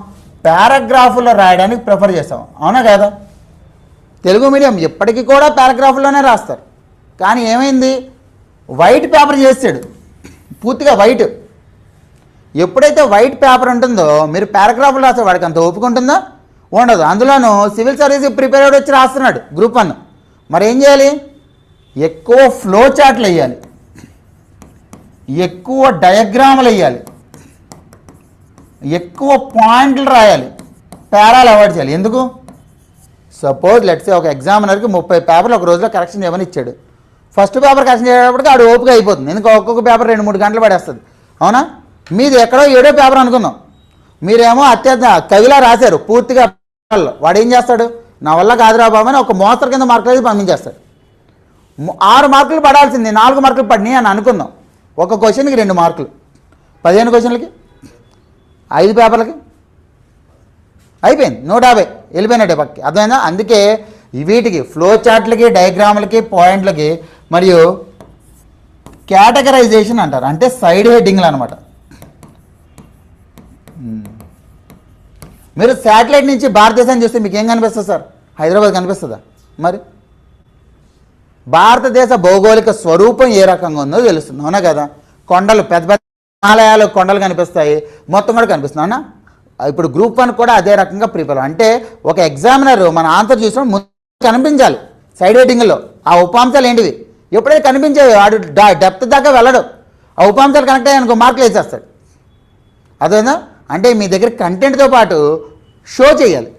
పారాగ్రాఫ్లో రాయడానికి ప్రిఫర్ చేసేవాళ్ళం. అవునా కదా? తెలుగు మీడియం ఎప్పటికీ కూడా పారాగ్రాఫ్లోనే రాస్తారు. కానీ ఏమైంది? వైట్ పేపర్ చేసాడు, పూర్తిగా వైట్. ఎప్పుడైతే వైట్ పేపర్ ఉంటుందో మీరు పారాగ్రాఫ్లో రాస్తే వాడికి అంత ఓపిక ఉంటుందా? ఉండదు. అందులోనూ సివిల్ సర్వీస్ ప్రిపేర్ అయ్యి వచ్చి రాస్తున్నాడు గ్రూప్ 1. మరి ఏం చేయాలి? ఎక్కువ ఫ్లో చార్ట్లు వేయాలి, ఎక్కువ డయాగ్రాములు వేయాలి, ఎక్కువ పాయింట్లు రాయాలి, పేరాలు అవాయిడ్ చేయాలి. ఎందుకు? సపోజ్ లెట్స్ ఒక ఎగ్జామినర్కి 30 పేపర్లు ఒక రోజులో కరెక్షన్ చేయమని ఇచ్చాడు. ఫస్ట్ పేపర్ కరెక్షన్ చేసేటప్పటికి ఆడు ఓపిక అయిపోతుంది. ఎందుకు? ఒక్కొక్క పేపర్ 2-3 గంటలు పడేస్తుంది. అవునా? మీది ఎక్కడో 7వ పేపర్ అనుకుందాం. మీరేమో అత్యంత కవిలా రాశారు పూర్తిగా. వాడు ఏం చేస్తాడు? నా వల్ల కాదురా బాబు అని ఒక మోస్తరు కింద మార్కులు అయితే పంపించేస్తాడు. 6 మార్కులు పడాల్సింది 4 మార్కులు పడినాయి అని అనుకుందాం. ఒక క్వశ్చన్కి 2 మార్కులు, 15 క్వశ్చన్లకి 5 పేపర్లకి అయిపోయింది 150 వెళ్ళిపోయినట్టే పక్కకి. అర్థమైందా? అందుకే వీటికి ఫ్లో చార్ట్లకి, డయాగ్రాములకి, పాయింట్లకి మరియు కేటగరైజేషన్ అంటారు. అంటే సైడ్ హెడ్డింగ్లు అనమాట. మీరు శాటిలైట్ నుంచి భారతదేశాన్ని చూస్తే మీకు ఏం కనిపిస్తుంది సార్? హైదరాబాద్ కనిపిస్తుందా? మరి భారతదేశ భౌగోళిక స్వరూపం ఏ రకంగా ఉందో తెలుస్తుంది. అవునా కదా? కొండలు పెద్ద పెద్ద హిమాలయాలు కొండలు కనిపిస్తాయి, మొత్తం కూడా కనిపిస్తుంది అవునా. ఇప్పుడు గ్రూప్ 1 కూడా అదే రకంగా ప్రిపేర్. అంటే ఒక ఎగ్జామినర్ మన ఆన్సర్ చూసినప్పుడు ముందు కనిపించాలి సైడ్ రైటింగ్లో ఆ ఉపాంశాలు ఏంటివి. ఎప్పుడైతే కనిపించాయి వాడు డెప్త్ దాకా వెళ్ళడు. ఆ ఉపాంశాలు కనెక్ట్ అయ్యి అనుకో మార్కులు వేసేస్తాడు. అదేనా. అంటే మీ దగ్గర కంటెంట్తో పాటు షో చేయాలి.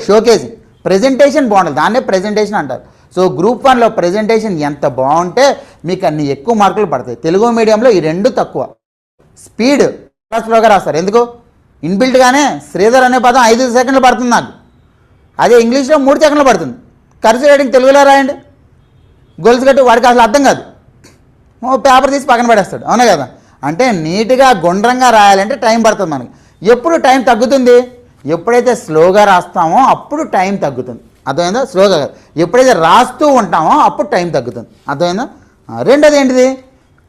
షోకేసింగ్ ప్రెజెంటేషన్ బాగుండాలి, దాన్నే ప్రెజెంటేషన్ అంటారు. సో గ్రూప్ 1లో ప్రెజెంటేషన్ ఎంత బాగుంటే మీకు అన్ని ఎక్కువ మార్కులు పడతాయి. తెలుగు మీడియంలో ఈ రెండు తక్కువ. స్పీడ్ స్లోగా రాస్తారు. ఎందుకు? ఇన్బిల్ట్గానే శ్రీధర్ అనే పదం 5 సెకండ్లు పడుతుంది నాకు. అదే ఇంగ్లీష్లో 3 సెకండ్లు పడుతుంది. కర్సివ్ రైటింగ్ తెలుగులో రాయండి, గొలుసు కట్టు వాడికి అసలు అర్థం కాదు, పేపర్ తీసి పక్కన పడేస్తాడు అవునా కదా. అంటే నీట్గా గుండ్రంగా రాయాలంటే టైం పడుతుంది మనకి. ఎప్పుడు టైం తగ్గుతుంది? ఎప్పుడైతే స్లోగా రాస్తామో అప్పుడు టైం తగ్గుతుంది. అర్థమైందా? స్లోగా కాదు, ఎప్పుడైతే రాస్తూ ఉంటామో అప్పుడు టైం తగ్గుతుంది. అర్థమైందా? రెండోది ఏంటిది?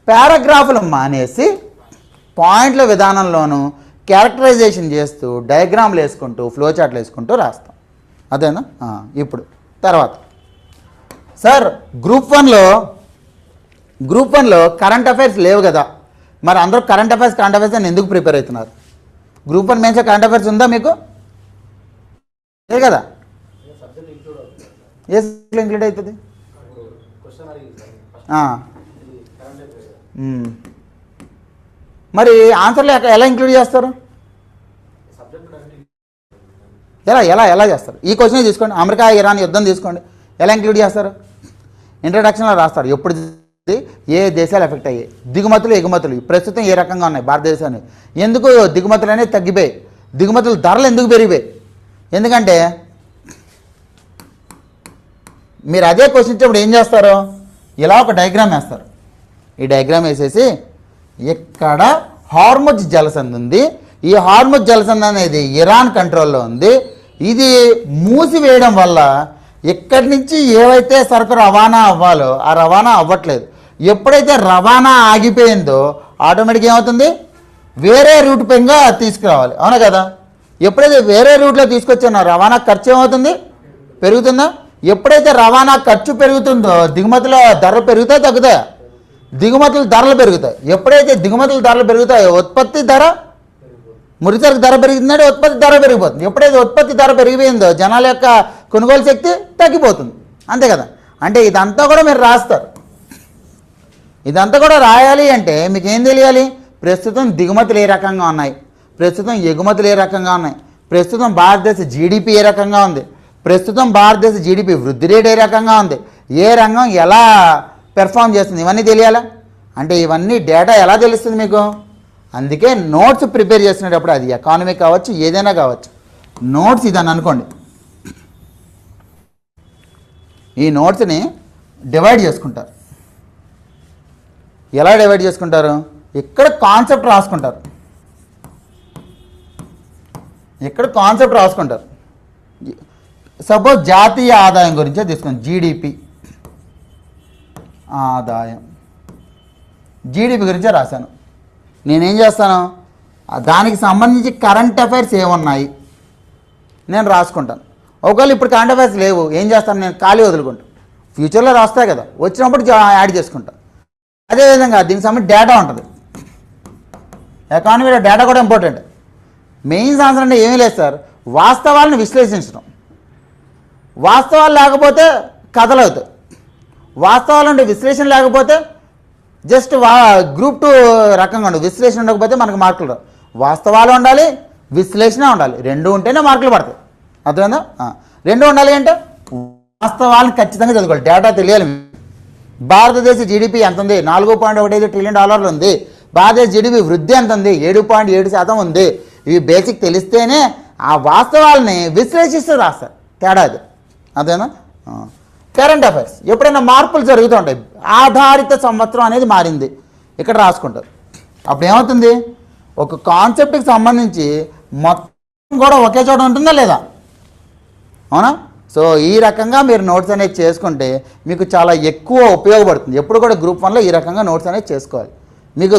పారాగ్రాఫ్లు మానేసి పాయింట్ల విధానంలోనూ క్యారెక్టరైజేషన్ చేస్తూ డయాగ్రామ్లు వేసుకుంటూ ఫ్లో చార్ట్లు వేసుకుంటూ రాస్తాం. అదేనా? ఇప్పుడు తర్వాత సార్ గ్రూప్ 1లో కరెంట్ అఫైర్స్ లేవు కదా, మరి అందరూ కరెంట్ అఫైర్స్ అని ఎందుకు ప్రిపేర్ అవుతున్నారు? గ్రూప్ 1 మెయిన్స్లో కరెంట్ అఫైర్స్ ఉందా మీకు? లేదు కదా. ఏ సబ్జెక్ట్లో ఇంక్లూడ్ అవుతుంది? మరి ఆన్సర్లు ఎలా ఇంక్లూడ్ చేస్తారు? ఎలా చేస్తారు? ఈ క్వశ్చన్ తీసుకోండి, అమెరికా ఇరాన్ యుద్ధం తీసుకోండి, ఎలా ఇంక్లూడ్ చేస్తారు? ఇంట్రడక్షన్లో రాస్తారు ఎప్పుడు ఏ దేశాలు ఎఫెక్ట్ అయ్యాయి, దిగుమతులు ఎగుమతులు ప్రస్తుతం ఏ రకంగా ఉన్నాయి భారతదేశాన్ని, ఎందుకు దిగుమతులు అనేవి తగ్గిపోయాయి, దిగుమతుల ధరలు ఎందుకు పెరిగిపోయాయి. ఎందుకంటే మీరు అదే క్వశ్చన్ ఇచ్చినప్పుడు ఏం చేస్తారు? ఇలా ఒక డయాగ్రామ్ వేస్తారు. ఈ డయాగ్రామ్ వేసేసి ఇక్కడ హార్ముజ్ జలసంధి ఉంది, ఈ హార్ముజ్ జలసంధి అనేది ఇరాన్ కంట్రోల్లో ఉంది. ఇది మూసివేయడం వల్ల ఇక్కడి నుంచి ఏవైతే సరుకు రవాణా అవ్వాలో ఆ రవాణా అవ్వట్లేదు. ఎప్పుడైతే రవాణా ఆగిపోయిందో ఆటోమేటిక్గా ఏమవుతుంది? వేరే రూట్ పైగా తీసుకురావాలి అవునా కదా. ఎప్పుడైతే వేరే రూట్లో తీసుకొచ్చానో రవాణా ఖర్చు ఏమవుతుంది? పెరుగుతుందా? ఎప్పుడైతే రవాణా ఖర్చు పెరుగుతుందో దిగుమతుల ధరలు పెరుగుతాయి తగ్గుతాయా? దిగుమతుల ధరలు పెరుగుతాయి. ఎప్పుడైతే దిగుమతుల ధరలు పెరుగుతాయో ఉత్పత్తి ధర, ముడిసరుకు ధర పెరుగుతుందంటే ఉత్పత్తి ధర పెరిగిపోతుంది. ఎప్పుడైతే ఉత్పత్తి ధర పెరిగిపోయిందో జనాల యొక్క కొనుగోలు శక్తి తగ్గిపోతుంది. అంతే కదా. అంటే ఇదంతా కూడా మీరు రాస్తారు. ఇదంతా కూడా రాయాలి అంటే మీకు ఏం తెలియాలి? ప్రస్తుతం దిగుమతులు ఏ రకంగా ఉన్నాయి, ప్రస్తుతం ఎగుమతులు ఏ రకంగా ఉన్నాయి, ప్రస్తుతం భారతదేశ జీడిపి ఏ రకంగా ఉంది, ప్రస్తుతం భారతదేశ జీడిపి వృద్ధి రేట్ ఏ రకంగా ఉంది, ఏ రంగం ఎలా పెర్ఫామ్ చేస్తుంది, ఇవన్నీ తెలియాలా. అంటే ఇవన్నీ డేటా ఎలా తెలుస్తుంది మీకు? అందుకే నోట్స్ ప్రిపేర్ చేస్తున్నప్పుడు అది ఎకానమీ కావచ్చు ఏదైనా కావచ్చు, నోట్స్ ఇదని అనుకోండి. ఈ నోట్స్ని డివైడ్ చేసుకుంటారు. ఎలా డివైడ్ చేసుకుంటారు? ఇక్కడ కాన్సెప్ట్ రాసుకుంటారు, ఇక్కడ కాన్సెప్ట్ రాసుకుంటారు. సపోజ్ జాతీయ ఆదాయం గురించే తీసుకోండి, జీడిపి ఆదాయం, జీడిపి గురించే రాశాను. నేనేం చేస్తాను? దానికి సంబంధించి కరెంట్ అఫైర్స్ ఏమున్నాయి నేను రాసుకుంటాను. ఒకవేళ ఇప్పుడు కరెంట్ అఫైర్స్ లేవు ఏం చేస్తాను? నేను ఖాళీ వదులుకుంటాను. ఫ్యూచర్లో రాస్తాయి కదా, వచ్చినప్పుడు యాడ్ చేసుకుంటాను. అదేవిధంగా దీనికి సంబంధించి డేటా ఉంటుంది. ఎకానమీలో డేటా కూడా ఇంపార్టెంట్. మెయిన్స్ ఆన్సర్ అంటే ఏమీ లేదు సార్, వాస్తవాలను విశ్లేషించడం. వాస్తవాలు లేకపోతే కథలు అవుతాయి, వాస్తవాలు అంటే విశ్లేషణ లేకపోతే జస్ట్ గ్రూప్ 2 రకంగా ఉండదు. విశ్లేషణ ఉండకపోతే మనకు మార్కులు రావు. వాస్తవాలు ఉండాలి, విశ్లేషణ ఉండాలి, రెండు ఉంటేనే మార్కులు పడతాయి. అర్థమైందా? రెండు ఉండాలి అంటే వాస్తవాలను ఖచ్చితంగా చదువుకోవాలి, డేటా తెలియాలి. భారతదేశ జీడిపి ఎంత ఉంది? $4.15 ట్రిలియన్ ఉంది. భారతదేశ జీడిపి వృద్ధి ఎంత ఉంది? 7.7% ఉంది. ఇవి బేసిక్ తెలిస్తేనే ఆ వాస్తవాలని విశ్లేషిస్తూ రాస్తారు. తేడా అది. అదేనా? కరెంట్ అఫైర్స్ ఎప్పుడైనా మార్పులు జరుగుతూ ఉంటాయి. ఆధారిత సంవత్సరం అనేది మారింది, ఇక్కడ రాసుకుంటారు. అప్పుడు ఏమవుతుంది? ఒక కాన్సెప్ట్కి సంబంధించి మొత్తం కూడా ఒకే చోట ఉంటుందా లేదా? అవునా? సో ఈ రకంగా మీరు నోట్స్ అనేది చేసుకుంటే మీకు చాలా ఎక్కువ ఉపయోగపడుతుంది. ఎప్పుడు కూడా గ్రూప్ 1లో ఈ రకంగా నోట్స్ అనేది చేసుకోవాలి. మీకు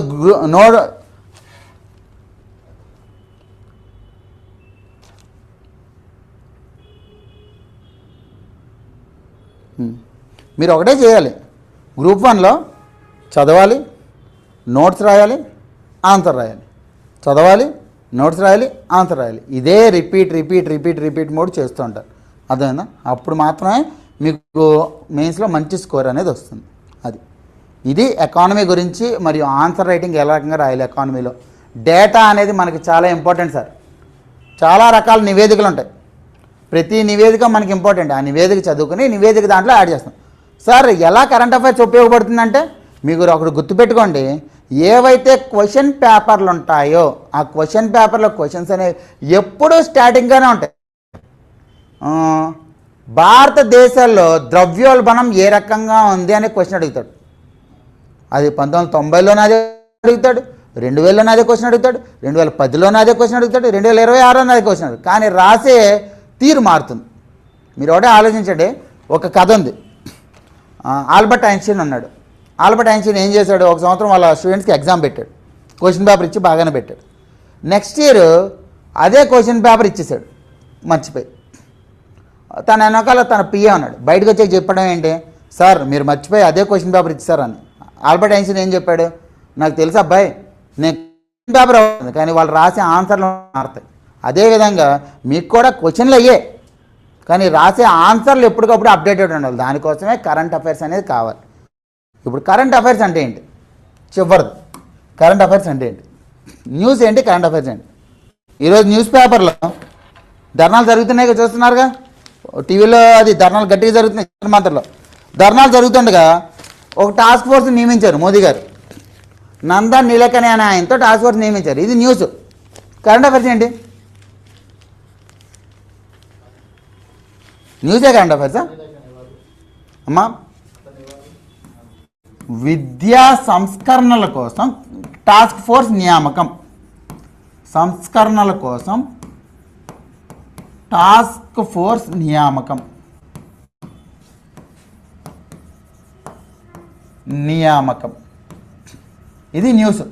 మీరు ఒకటే చేయాలి, గ్రూప్ 1లో చదవాలి, నోట్స్ రాయాలి, ఆన్సర్ రాయాలి, చదవాలి, నోట్స్ రాయాలి, ఆన్సర్ రాయాలి. ఇదే రిపీట్ మోడ్ చేస్తూ ఉంటారు. అదేనా? అప్పుడు మాత్రమే మీకు మెయిన్స్లో మంచి స్కోర్ అనేది వస్తుంది. ఇది ఎకానమీ గురించి మరియు ఆన్సర్ రైటింగ్ ఎలా రకంగా రాయాలి. ఎకానమీలో డేటా అనేది మనకి చాలా ఇంపార్టెంట్ సార్. చాలా రకాల నివేదికలు ఉంటాయి. ప్రతి నివేదిక మనకి ఇంపార్టెంట్. ఆ నివేదిక చదువుకుని నివేదిక దాంట్లో యాడ్ చేస్తాం. సార్ ఎలా కరెంట్ అఫైర్స్ ఉపయోగపడుతుందంటే మీరు ఒకటి గుర్తుపెట్టుకోండి, ఏవైతే క్వశ్చన్ పేపర్లు ఉంటాయో ఆ క్వశ్చన్ పేపర్లో క్వశ్చన్స్ అనేవి ఎప్పుడూ స్టార్టింగ్గానే ఉంటాయి. భారతదేశంలో ద్రవ్యోల్బణం ఏ రకంగా ఉంది అనే క్వశ్చన్ అడుగుతాడు. అది 1990లోనే అదే అడుగుతాడు, 2000లోనే అదే క్వశ్చన్ అడుగుతాడు, 2010లోనే అదే క్వశ్చన్ అడుగుతాడు, 2026లోనే అదే క్వశ్చన్ అడుగుతాడు. కానీ రాసే తీరు మారుతుంది. మీరు ఒకటే ఆలోచించండి. ఒక కథ ఉంది. ఆల్బర్ట్ ఐన్స్టీన్ ఉన్నాడు. ఆల్బర్ట్ ఐన్స్టీన్ ఏం చేశాడు, ఒక సంవత్సరం వాళ్ళ స్టూడెంట్స్కి ఎగ్జామ్ పెట్టాడు. క్వశ్చన్ పేపర్ ఇచ్చి బాగానే పెట్టాడు. నెక్స్ట్ ఇయర్ అదే క్వశ్చన్ పేపర్ ఇచ్చేసాడు, మర్చిపోయి. తన వెనకాల తన పిఏ ఉన్నాడు. బయటకు వచ్చి చెప్పడం ఏంటి, సార్ మీరు మర్చిపోయి అదే క్వశ్చన్ పేపర్ ఇచ్చారు అని. ఆల్బర్ట్ ఐన్స్టీన్ ఏం చెప్పాడు, నాకు తెలుసు అబ్బాయి, నేను క్వశ్చన్ పేపర్ అవుతుంది కానీ వాళ్ళు రాసే ఆన్సర్లు మారుతాయి. అదేవిధంగా మీకు కూడా క్వశ్చన్లు అయ్యే కానీ రాసే ఆన్సర్లు ఎప్పటికప్పుడు అప్డేటెడ్ ఉండాలి. దానికోసమే కరెంట్ అఫైర్స్ అనేది కావాలి. ఇప్పుడు కరెంట్ అఫైర్స్ అంటే ఏంటి, చివరిది కరెంట్ అఫైర్స్ అంటే ఏంటి, న్యూస్ ఏంటి, కరెంట్ అఫైర్స్ ఏంటి. ఈరోజు న్యూస్ పేపర్లో ధర్నాలు జరుగుతున్నాయి చూస్తున్నారుగా, టీవీలో అది ధర్నాలు గట్టిగా జరుగుతున్నాయి. మాత్రలో ధర్నాలు జరుగుతుండగా ఒక టాస్క్ ఫోర్స్ నియమించారు మోదీ గారు. నందన్ నీలకని అనే ఆయనతో టాస్క్ ఫోర్స్ నియమించారు. ఇది న్యూస్. కరెంట్ అఫైర్స్ ఏంటి, న్యూసే కరెంట్ అఫైర్సా అమ్మా. విద్యా సంస్కరణల కోసం టాస్క్ ఫోర్స్ నియామకం, సంస్కరణల కోసం టాస్క్ ఫోర్స్ నియామకం, ఇది న్యూస్.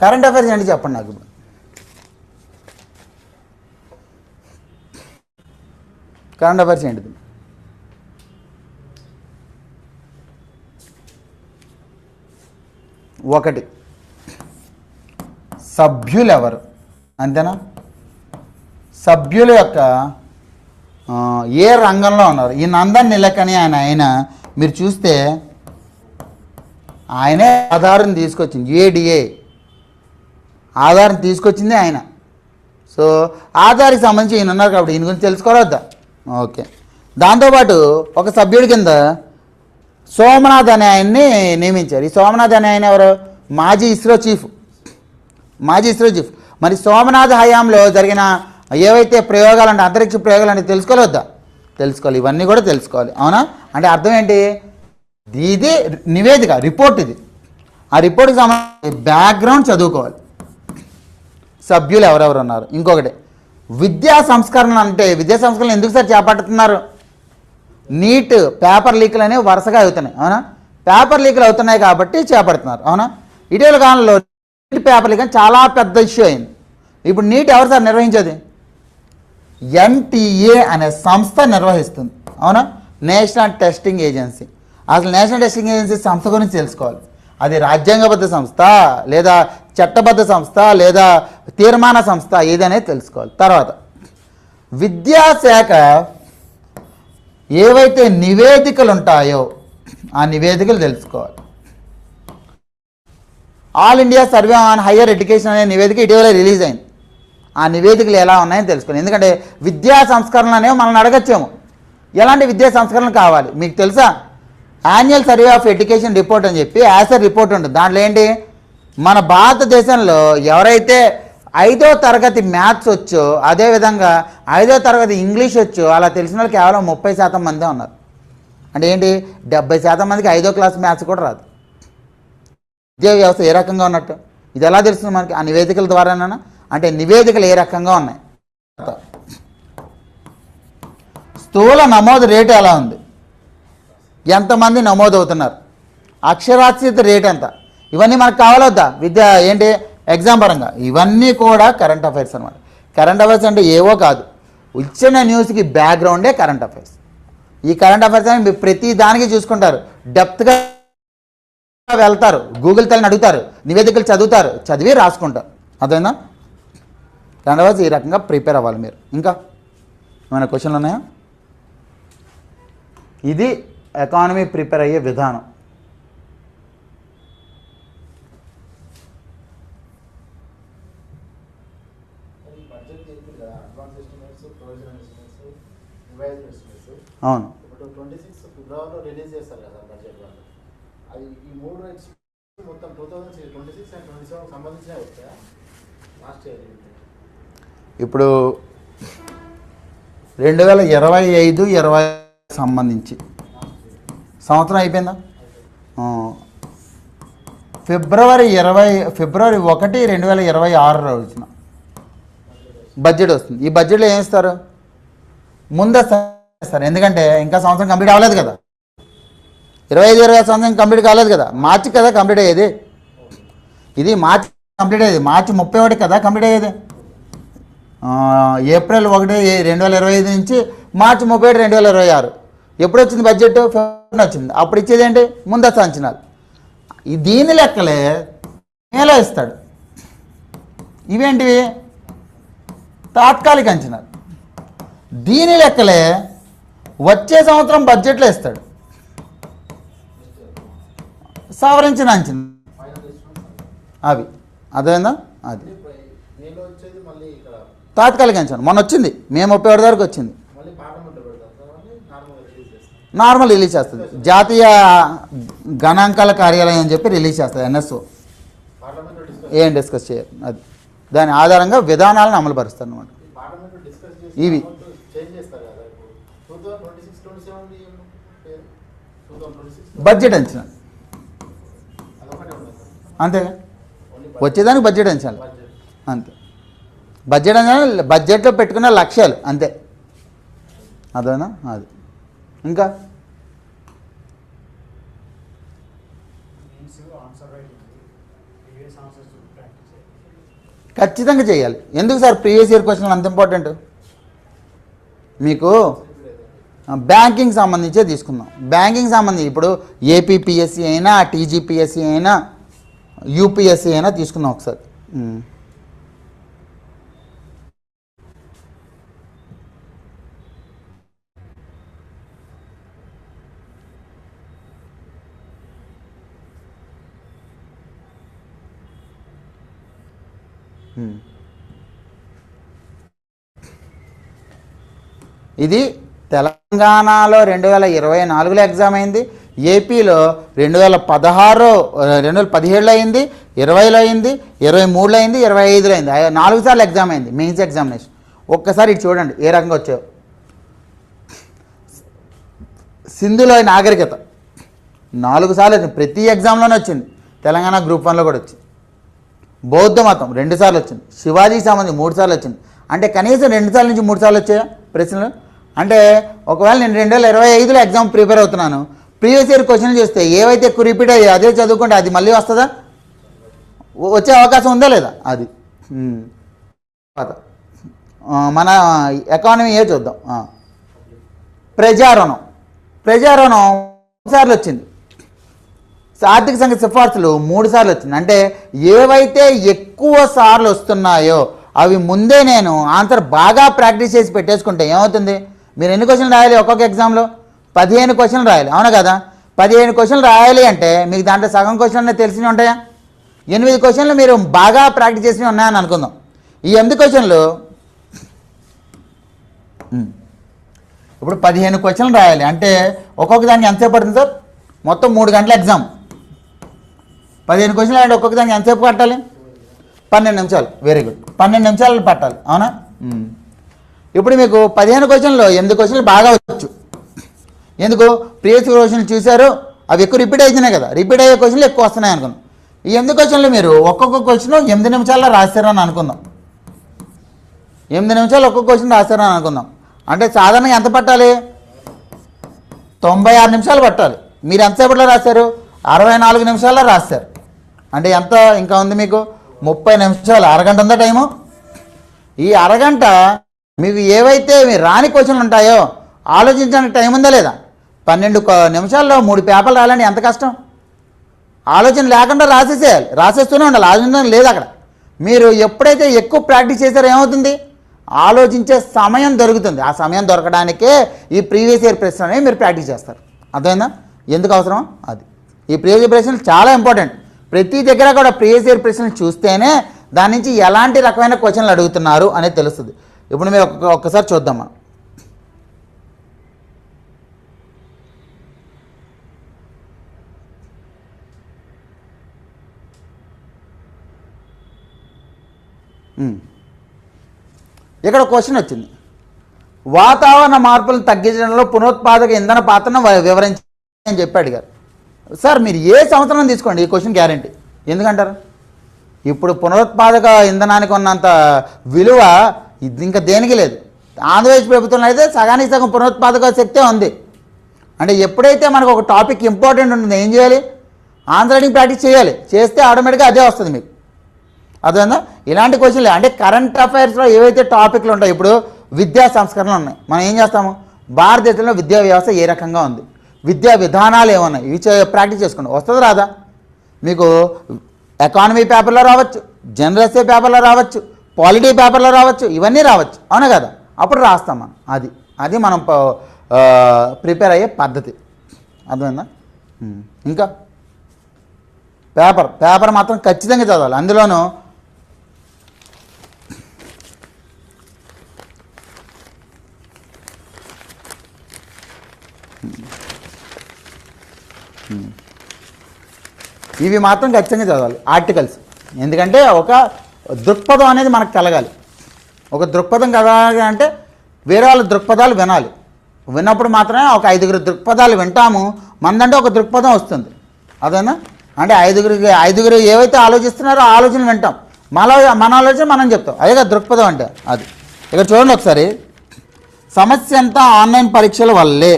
కరెంట్ అఫైర్స్ ఏంటి చెప్పండి నాకు. ఇప్పుడు కరెంట్ అఫైర్స్ ఏంటిది, ఒకటి సభ్యులు ఎవరు, అంతేనా? సభ్యుల యొక్క ఏ రంగంలో ఉన్నారు. ఈ నందన్ నీలకని ఆయన మీరు చూస్తే ఆయనే ఆధారం తీసుకొచ్చింది. ఏడిఏ ఆధారం తీసుకొచ్చింది ఆయన. సో ఆధార్కి సంబంధించి ఈయన ఉన్నారు కాబట్టి ఈయన గురించి తెలుసుకోవద్దా? ఓకే. దాంతోపాటు ఒక సభ్యుడి కింద సోమనాథ్ అనే ఆయన్ని నియమించారు. ఈ సోమనాథ్ అనే ఆయన ఎవరు, మాజీ ఇస్రో చీఫ్. మరి సోమనాథ్ హయాంలో జరిగిన ఏవైతే ప్రయోగాలు అంటే అంతరిక్ష ప్రయోగాలు అంటే తెలుసుకోవద్దా? తెలుసుకోవాలి. ఇవన్నీ కూడా తెలుసుకోవాలి. అవునా? అంటే అర్థం ఏంటి, ఇది నివేదిక, రిపోర్ట్. ఇది ఆ రిపోర్ట్కి సంబంధించి బ్యాక్గ్రౌండ్ చదువుకోవాలి. సభ్యులు ఎవరెవరు ఉన్నారు. ఇంకొకటి విద్యా సంస్కరణ. అంటే విద్యా సంస్కరణ ఎందుకు సార్ చేపడుతున్నారు, నీట్ పేపర్ లీకులు అనేవి వరుసగా అవుతున్నాయి. అవునా? పేపర్ లీకులు అవుతున్నాయి కాబట్టి చేపడుతున్నారు. అవునా? ఇటీవల కాలంలో నీట్ పేపర్ లీక్ అని చాలా పెద్ద ఇష్యూ అయింది. ఇప్పుడు నీట్ ఎవరు సార్ నిర్వహించేది, ఎన్టీఏ అనే సంస్థ నిర్వహిస్తుంది. అవునా? National testing agency. అసలు నేషనల్ టెస్టింగ్ ఏజెన్సీ సంస్థ గురించి తెలుసుకోవాలి. అది రాజ్యాంగబద్ధ సంస్థ లేదా చట్టబద్ధ సంస్థ లేదా తీర్మాన సంస్థ ఏదనేది తెలుసుకోవాలి. తర్వాత విద్యాశాఖ ఏవైతే నివేదికలు ఉంటాయో ఆ నివేదికలు తెలుసుకోవాలి. All India survey on higher education అనే నివేదిక ఇటీవల రిలీజ్ అయింది. ఆ నివేదికలు ఎలా ఉన్నాయని తెలుసుకోవాలి. ఎందుకంటే విద్యా సంస్కరణలు అనేవి మనల్ని అడగచ్చేమో, ఎలాంటి విద్యా సంస్కరణలు కావాలి. మీకు తెలుసా, annual survey of education report అని చెప్పి యాసర్ రిపోర్ట్ ఉంటుంది. దాంట్లో ఏంటి, మన భారతదేశంలో ఎవరైతే 5వ తరగతి మ్యాథ్స్ వచ్చో, అదేవిధంగా 5వ తరగతి ఇంగ్లీష్ వచ్చో అలా తెలిసిన వాళ్ళు కేవలం 30% మందే ఉన్నారు. అంటే ఏంటి, 70% మందికి 5వ క్లాస్ మ్యాథ్స్ కూడా రాదు. విద్యా వ్యవస్థ ఏ రకంగా ఉన్నట్టు ఇది ఎలా తెలుస్తుంది మనకి, ఆ నివేదికల ద్వారానా? అంటే నివేదికలు ఏ రకంగా ఉన్నాయి. స్థూల నమోదు రేటు ఎలా ఉంది, ఎంతమంది నమోదు అవుతున్నారు, అక్షరాస్యత రేట్ ఎంత, ఇవన్నీ మనకు కావాలొద్దా విద్య ఏంటి ఎగ్జామ్ పరంగా. ఇవన్నీ కూడా కరెంట్ అఫైర్స్ అనమాట. కరెంట్ అఫైర్స్ అంటే ఏవో కాదు, ఇచ్చిన న్యూస్కి బ్యాక్గ్రౌండే కరెంట్ అఫైర్స్. ఈ కరెంట్ అఫైర్స్ అని ప్రతి దానికి చూసుకుంటారు, డెప్త్గా వెళ్తారు, గూగుల్ తల్లిని అడుగుతారు, నివేదికలు చదువుతారు, చదివి రాసుకుంటారు. అదేనా రెండవది ఈ రకంగా ప్రిపేర్ అవ్వాలి మీరు. ఇంకా ఏమైనా క్వశ్చన్లు ఉన్నాయా? ఇది ఎకానమీ ప్రిపేర్ అయ్యే విధానం. అవును, ఫిబ్రవరిలో రిలీజ్ చేస్తారు కదా బడ్జెట్ వాళ్ళు. అది ఈ 3 మొత్తం 2026 అండ్ 27 సంబంధించిన వస్తాయా? లాస్ట్ ఇయర్ ఇప్పుడు 2025-26 సంబంధించి సంవత్సరం అయిపోయిందా? ఫిబ్రవరి 1, 2026 రోజున బడ్జెట్ వస్తుంది. ఈ బడ్జెట్లో ఏం ఇస్తారు? ముందే ఇస్తారు, ఎందుకంటే ఇంకా సంవత్సరం కంప్లీట్ అవ్వలేదు కదా. 25-26 సంవత్సరం కంప్లీట్ కాలేదు కదా, మార్చి కదా కంప్లీట్ అయ్యేది. ఇది మార్చి కంప్లీట్ అయ్యేది, మార్చి 31 కదా కంప్లీట్ అయ్యేది. ఏప్రిల్ 1, 2025 నుంచి మార్చి 31, 2026 ఎప్పుడు వచ్చింది బడ్జెట్? ఫిబ్రవరి వచ్చింది. అప్పుడు ఇచ్చేది ఏంటి? ముందస్తు అంచనాలు. దీని లెక్కలే మేలో ఇస్తాడు. ఇవేంటివి? తాత్కాలిక అంచనాలు. దీని లెక్కలే వచ్చే సంవత్సరం బడ్జెట్లో ఇస్తాడు. సవరించిన అంచనా అవి. అదేనా? అది తాత్కాలిక అంచనా. మొన్న వచ్చింది, మే 31 వరకు వచ్చింది. నార్మల్ రిలీజ్ చేస్తుంది, జాతీయ గణాంకాల కార్యాలయం అని చెప్పి రిలీజ్ చేస్తుంది. ఎన్ఎస్ఓ ఏం డిస్కస్ చేయరు. అది దాని ఆధారంగా విధానాలను అమలుపరుస్తారు అన్నమాట. ఇవి బడ్జెట్ అంచనా అంతేగా, వచ్చేదానికి బడ్జెట్ అంచనాలు అంతే. బడ్జెట్ అంచనా బడ్జెట్లో పెట్టుకున్న లక్ష్యాలు అంతే. అదేనా? అది. ఇంకా ఖచ్చితంగా చేయాలి. ఎందుకు సార్ ప్రీవియస్ ఇయర్ క్వశ్చన్ అంత ఇంపార్టెంట్? మీకు బ్యాంకింగ్ సంబంధించే తీసుకుందాం. బ్యాంకింగ్ సంబంధించి ఇప్పుడు ఏపీపీఎస్సీ అయినా, టీజీపీఎస్సీ అయినా, యూపీఎస్సీ అయినా తీసుకుందాం ఒకసారి. ఇది తెలంగాణలో 2024లో ఎగ్జామ్ అయింది, ఏపీలో 2016, 2017లో అయింది, 20లో అయింది, 23లో అయింది, 25లో అయింది. 4 సార్లు ఎగ్జామ్ అయింది, మెయిన్స్ ఎగ్జామినేషన్. ఒక్కసారి ఇటు చూడండి ఏ రకంగా వచ్చాయో. సింధులో నాగరికత 4 సార్లు వచ్చింది, ప్రతి ఎగ్జామ్లోనే వచ్చింది. తెలంగాణ గ్రూప్ 1లో కూడా వచ్చింది. బౌద్ధ మతం 2 సార్లు వచ్చింది. శివాజీకి సంబంధించి 3 సార్లు వచ్చింది. అంటే కనీసం 2 సార్ల నుంచి 3 సార్లు వచ్చాయా ప్రశ్నలు? అంటే ఒకవేళ నేను 2025లో ఎగ్జామ్ ప్రిపేర్ అవుతున్నాను, ప్రీవియస్ ఇయర్ క్వశ్చన్లు చూస్తే ఏవైతే ఎక్కువ రిపీట్ అయ్యి అదే చదువుకుంటే అది మళ్ళీ వస్తుందా? వచ్చే అవకాశం ఉందా లేదా? అది మన ఎకానమీ ఏ చూద్దాం. ప్రజారుణం 3 సార్లు వచ్చింది. ఆర్థిక సంఘ సిఫార్సులు 3 సార్లు వచ్చింది. అంటే ఏవైతే ఎక్కువ సార్లు వస్తున్నాయో అవి ముందే నేను ఆన్సర్ బాగా ప్రాక్టీస్ చేసి పెట్టేసుకుంటే ఏమవుతుంది? మీరు ఎన్ని క్వశ్చన్లు రాయాలి ఒక్కొక్క ఎగ్జామ్లో? 15 క్వశ్చన్లు రాయాలి, అవునా కదా? 15 క్వశ్చన్లు రాయాలి అంటే మీకు దాంట్లో సగం క్వశ్చన్లు తెలిసినవి ఉంటాయా? 8 క్వశ్చన్లు మీరు బాగా ప్రాక్టీస్ చేసినవి ఉన్నాయని అనుకుందాం. ఈ 8 క్వశ్చన్లు ఇప్పుడు 15 క్వశ్చన్లు రాయాలి అంటే ఒక్కొక్క దానికి ఎంతసేపు పడుతుంది సార్? మొత్తం 3 గంటల ఎగ్జామ్. 15 క్వశ్చన్లు అంటే ఒక్కొక్క దానికి ఎంతసేపు పట్టాలి? 12 నిమిషాలు. వెరీ గుడ్, 12 నిమిషాలు పట్టాలి, అవునా? ఇప్పుడు మీకు 15 క్వశ్చన్లు 8 క్వశ్చన్లు బాగా వచ్చు. ఎందుకు? ప్రీవియస్ క్వశ్చన్లు చూశారు, అవి ఎక్కువ రిపీట్ అవుతున్నాయి కదా, రిపీట్ అయ్యే క్వశ్చన్లు ఎక్కువ వస్తున్నాయి అనుకుందాం. ఈ 8 క్వశ్చన్లు మీరు ఒక్కొక్క క్వశ్చన్ 8 నిమిషాల్లో రాస్తారని అనుకుందాం. 8 నిమిషాలు ఒక్కొక్క క్వశ్చన్ రాస్తారని అనుకుందాం. అంటే సాధారణంగా ఎంత పట్టాలి? 96 నిమిషాలు పట్టాలి. మీరు ఎంతసేపట్లో రాశారు? 64 నిమిషాల్లో రాస్తారు. అంటే ఎంత ఇంకా ఉంది మీకు? 30 నిమిషాలు. అరగంట ఉందా టైము? ఈ అరగంట మీకు ఏవైతే మీరు రాని క్వశ్చన్లు ఉంటాయో ఆలోచించడానికి టైం ఉందా లేదా? 12 నిమిషాల్లో 3 పేపర్లు రాయాలంటే ఎంత కష్టం? ఆలోచన లేకుండా రాసేసేయాలి, రాసేస్తూనే ఉండాలి, ఆలోచన లేదు అక్కడ. మీరు ఎప్పుడైతే ఎక్కువ ప్రాక్టీస్ చేశారో ఏమవుతుంది, ఆలోచించే సమయం దొరుకుతుంది. ఆ సమయం దొరకడానికే ఈ ప్రీవియస్ ఇయర్ ప్రశ్న అనేవి మీరు ప్రాక్టీస్ చేస్తారు. అర్థమైందా ఎందుకు అవసరం అది. ఈ ప్రీవియస్ ఇయర్ ప్రశ్నలు చాలా ఇంపార్టెంట్. ప్రతి దగ్గర కూడా ప్రీవియస్ ఇయర్ ప్రశ్నలు చూస్తేనే దాని నుంచి ఎలాంటి రకమైన క్వశ్చన్లు అడుగుతున్నారు అనేది తెలుస్తుంది. ఇప్పుడు మీరు ఒక్కసారి చూద్దాం మనం. ఇక్కడ క్వశ్చన్ వచ్చింది, వాతావరణ మార్పులను తగ్గించడంలో పునరుత్పాదక ఇంధన పాత్రను వివరించని చెప్పి అడిగారు. సార్ మీరు ఏ సంవత్సరం తీసుకోండి ఈ క్వశ్చన్ గ్యారంటీ. ఎందుకంటారు, ఇప్పుడు పునరుత్పాదక ఇంధనానికి ఉన్నంత విలువ ఇంకా దేనికి లేదు. ఆంధ్రప్రదేశ్ ప్రభుత్వంలో అయితే సగానికి సగం పునరుత్పాదక శక్తే ఉంది. అంటే ఎప్పుడైతే మనకు ఒక టాపిక్ ఇంపార్టెంట్ ఉంటుంది ఏం చేయాలి, ఆన్సర్ రైటింగ్ ప్రాక్టీస్ చేయాలి. చేస్తే ఆటోమేటిక్గా అదే వస్తుంది మీకు. అదేనా ఇలాంటి క్వశ్చన్లు అంటే కరెంట్ అఫైర్స్లో ఏవైతే టాపిక్లు ఉంటాయి, ఇప్పుడు విద్యా సంస్కరణలు ఉన్నాయి. మనం ఏం చేస్తాము, భారతదేశంలో విద్యా వ్యవస్థ ఏ రకంగా ఉంది, విద్యా విధానాలు ఏమన్నాయి, ఇవి ప్రాక్టీస్ చేసుకోండి. వస్తుంది రాదా మీకు, ఎకానమీ పేపర్లో రావచ్చు, జనరల్ ఎస్సే పేపర్లో రావచ్చు, పాలిటీ పేపర్లో రావచ్చు, ఇవన్నీ రావచ్చు, అవునా కదా. అప్పుడు రాస్తాం మనం. అది మనం ప్రిపేర్ అయ్యే పద్ధతి. అర్థమైందా. ఇంకా పేపర్ మాత్రం ఖచ్చితంగా చదవాలి. అందులోనూ ఇవి మాత్రం ఖచ్చితంగా చదవాలి, ఆర్టికల్స్. ఎందుకంటే ఒక దృక్పథం అనేది మనకు కలగాలి. ఒక దృక్పథం కలగాలి అంటే వేరే వాళ్ళ దృక్పథాలు వినాలి. విన్నప్పుడు మాత్రమే ఒక 5 దృక్పథాలు వింటాము, మనదంటే ఒక దృక్పథం వస్తుంది. అదేనా అంటే ఐదుగురు ఏవైతే ఆలోచిస్తున్నారో ఆ ఆలోచన వింటాం, మన ఆలోచన మనం చెప్తాం. అదే కదా దృక్పథం అంటే. అది ఇక్కడ చూడండి ఒకసారి, సమస్య అంతా ఆన్లైన్ పరీక్షల వల్లే.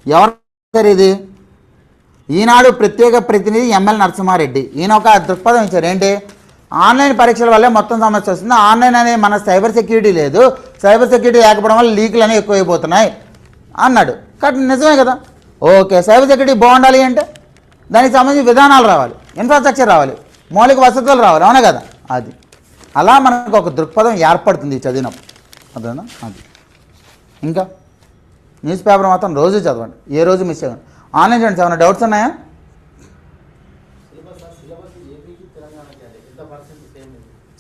ఎవరు ఇది, ఈనాడు ప్రత్యేక ప్రతినిధి ఎంఎల్ నరసింహారెడ్డి. ఈయన ఒక దృక్పథం ఇచ్చారు, ఏంటి, ఆన్లైన్ పరీక్షల వల్లే మొత్తం సమస్య వస్తుంది. ఆన్లైన్ అనేది మన సైబర్ సెక్యూరిటీ లేదు, సైబర్ సెక్యూరిటీ లేకపోవడం వల్ల లీకులు అనేవి ఎక్కువైపోతున్నాయి అన్నాడు. కాబట్టి నిజమే కదా. ఓకే, సైబర్ సెక్యూరిటీ బాగుండాలి అంటే దానికి సంబంధించిన విధానాలు రావాలి, ఇన్ఫ్రాస్ట్రక్చర్ రావాలి, మౌలిక వసతులు రావాలి, అవునా కదా. అది అలా మనకు ఒక దృక్పథం ఏర్పడుతుంది చదివినప్పుడు. అదేనా అది. ఇంకా న్యూస్ పేపర్ మాత్రం రోజు చదవండి, ఏ రోజు మిస్ అవ్వండి. ఆన్లైన్ చూడండి, ఏమైనా డౌట్స్ ఉన్నాయా?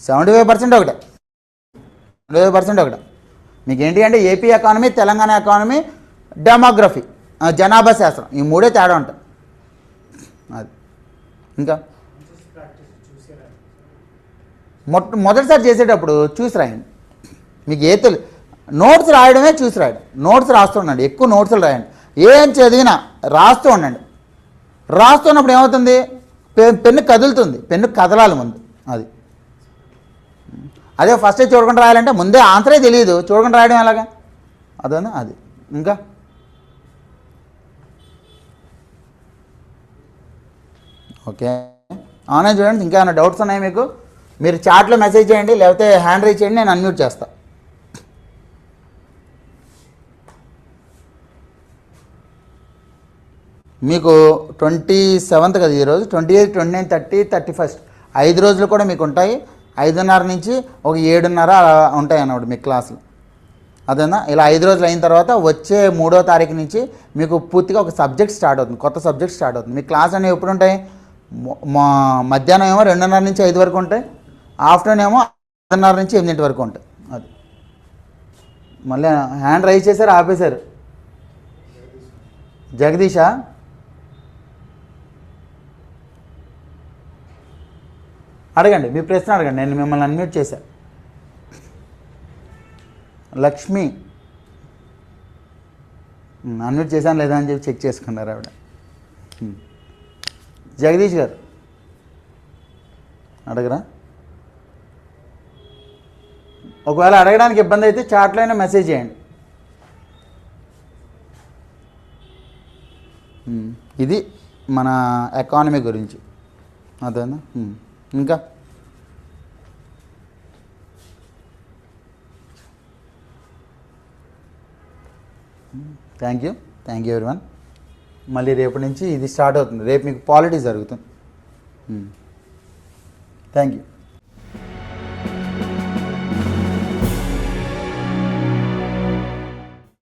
75% ఒకటే, 75% ఒకటే. మీకు ఏంటి అంటే AP economy, Telangana economy, demography, జనాభా శాస్త్రం, ఈ మూడే తేడా ఉంటాయి. అది. ఇంకా మొదటిసారి చేసేటప్పుడు చూసి రాయండి. మీకు నోట్స్ రాయడమే చూసి రాయడం. నోట్స్ రాస్తుండండి, ఎక్కువ నోట్స్లు రాయండి. ఏం చదివినా రాస్తూ ఉండండి. రాస్తున్నప్పుడు ఏమవుతుంది, పెన్ను కదులుతుంది, పెన్ను కదలాలి ముందు. అదే ఫస్ట్ చూడకుండా రాయాలంటే ముందే ఆన్సరే తెలియదు, చూడకుండా రాయడం ఎలాగా. అదేనా అది. ఇంకా ఓకే, ఆన్లైన్ చూడండి. ఇంకా ఏమైనా డౌట్స్ ఉన్నాయి మీకు, మీరు చాట్లో మెసేజ్ చేయండి, లేకపోతే హ్యాండ్ రైజ్ చేయండి, నేను అన్మ్యూట్ చేస్తాను. మీకు 27th కదా ఈరోజు, 28, 29, 30, 31 5 రోజులు కూడా మీకు ఉంటాయి. 5:30 నుంచి ఒక 7:30 ఉంటాయి అన్నమాట మీకు క్లాసులు. అదేనా ఇలా 5 రోజులు అయిన తర్వాత వచ్చే 3వ తారీఖు నుంచి మీకు పూర్తిగా ఒక సబ్జెక్ట్ స్టార్ట్ అవుతుంది, కొత్త సబ్జెక్ట్ స్టార్ట్ అవుతుంది. మీ క్లాస్ అనేవి ఎప్పుడు ఉంటాయి, మధ్యాహ్నం ఏమో 2:30 నుంచి 5 వరకు ఉంటాయి, ఆఫ్టర్నూన్ ఏమో 6:30 నుంచి 8 వరకు ఉంటాయి. అది మళ్ళీ హ్యాండ్ రైజ్ చేశారు, ఆపేశారు. జగదీషా, అడగండి, మీ ప్రశ్న అడగండి, నేను మిమ్మల్ని అన్మ్యూట్ చేశాను. లక్ష్మి, అన్మ్యూట్ చేశాను లేదా అని చెప్పి చెక్ చేసుకున్నారు ఆవిడ. జగదీష్ గారు అడగరా? ఒకవేళ అడగడానికి ఇబ్బంది అయితే చాట్లో అయినా మెసేజ్ చేయండి. ఇది మన ఎకానమీ గురించి. అదేనా. ఇంకా థ్యాంక్ యూ ఎవ్రీవన్. మళ్ళీ రేపటి నుంచి ఇది స్టార్ట్ అవుతుంది. రేపు మీకు పాలిటీ జరుగుతుంది. Thank you.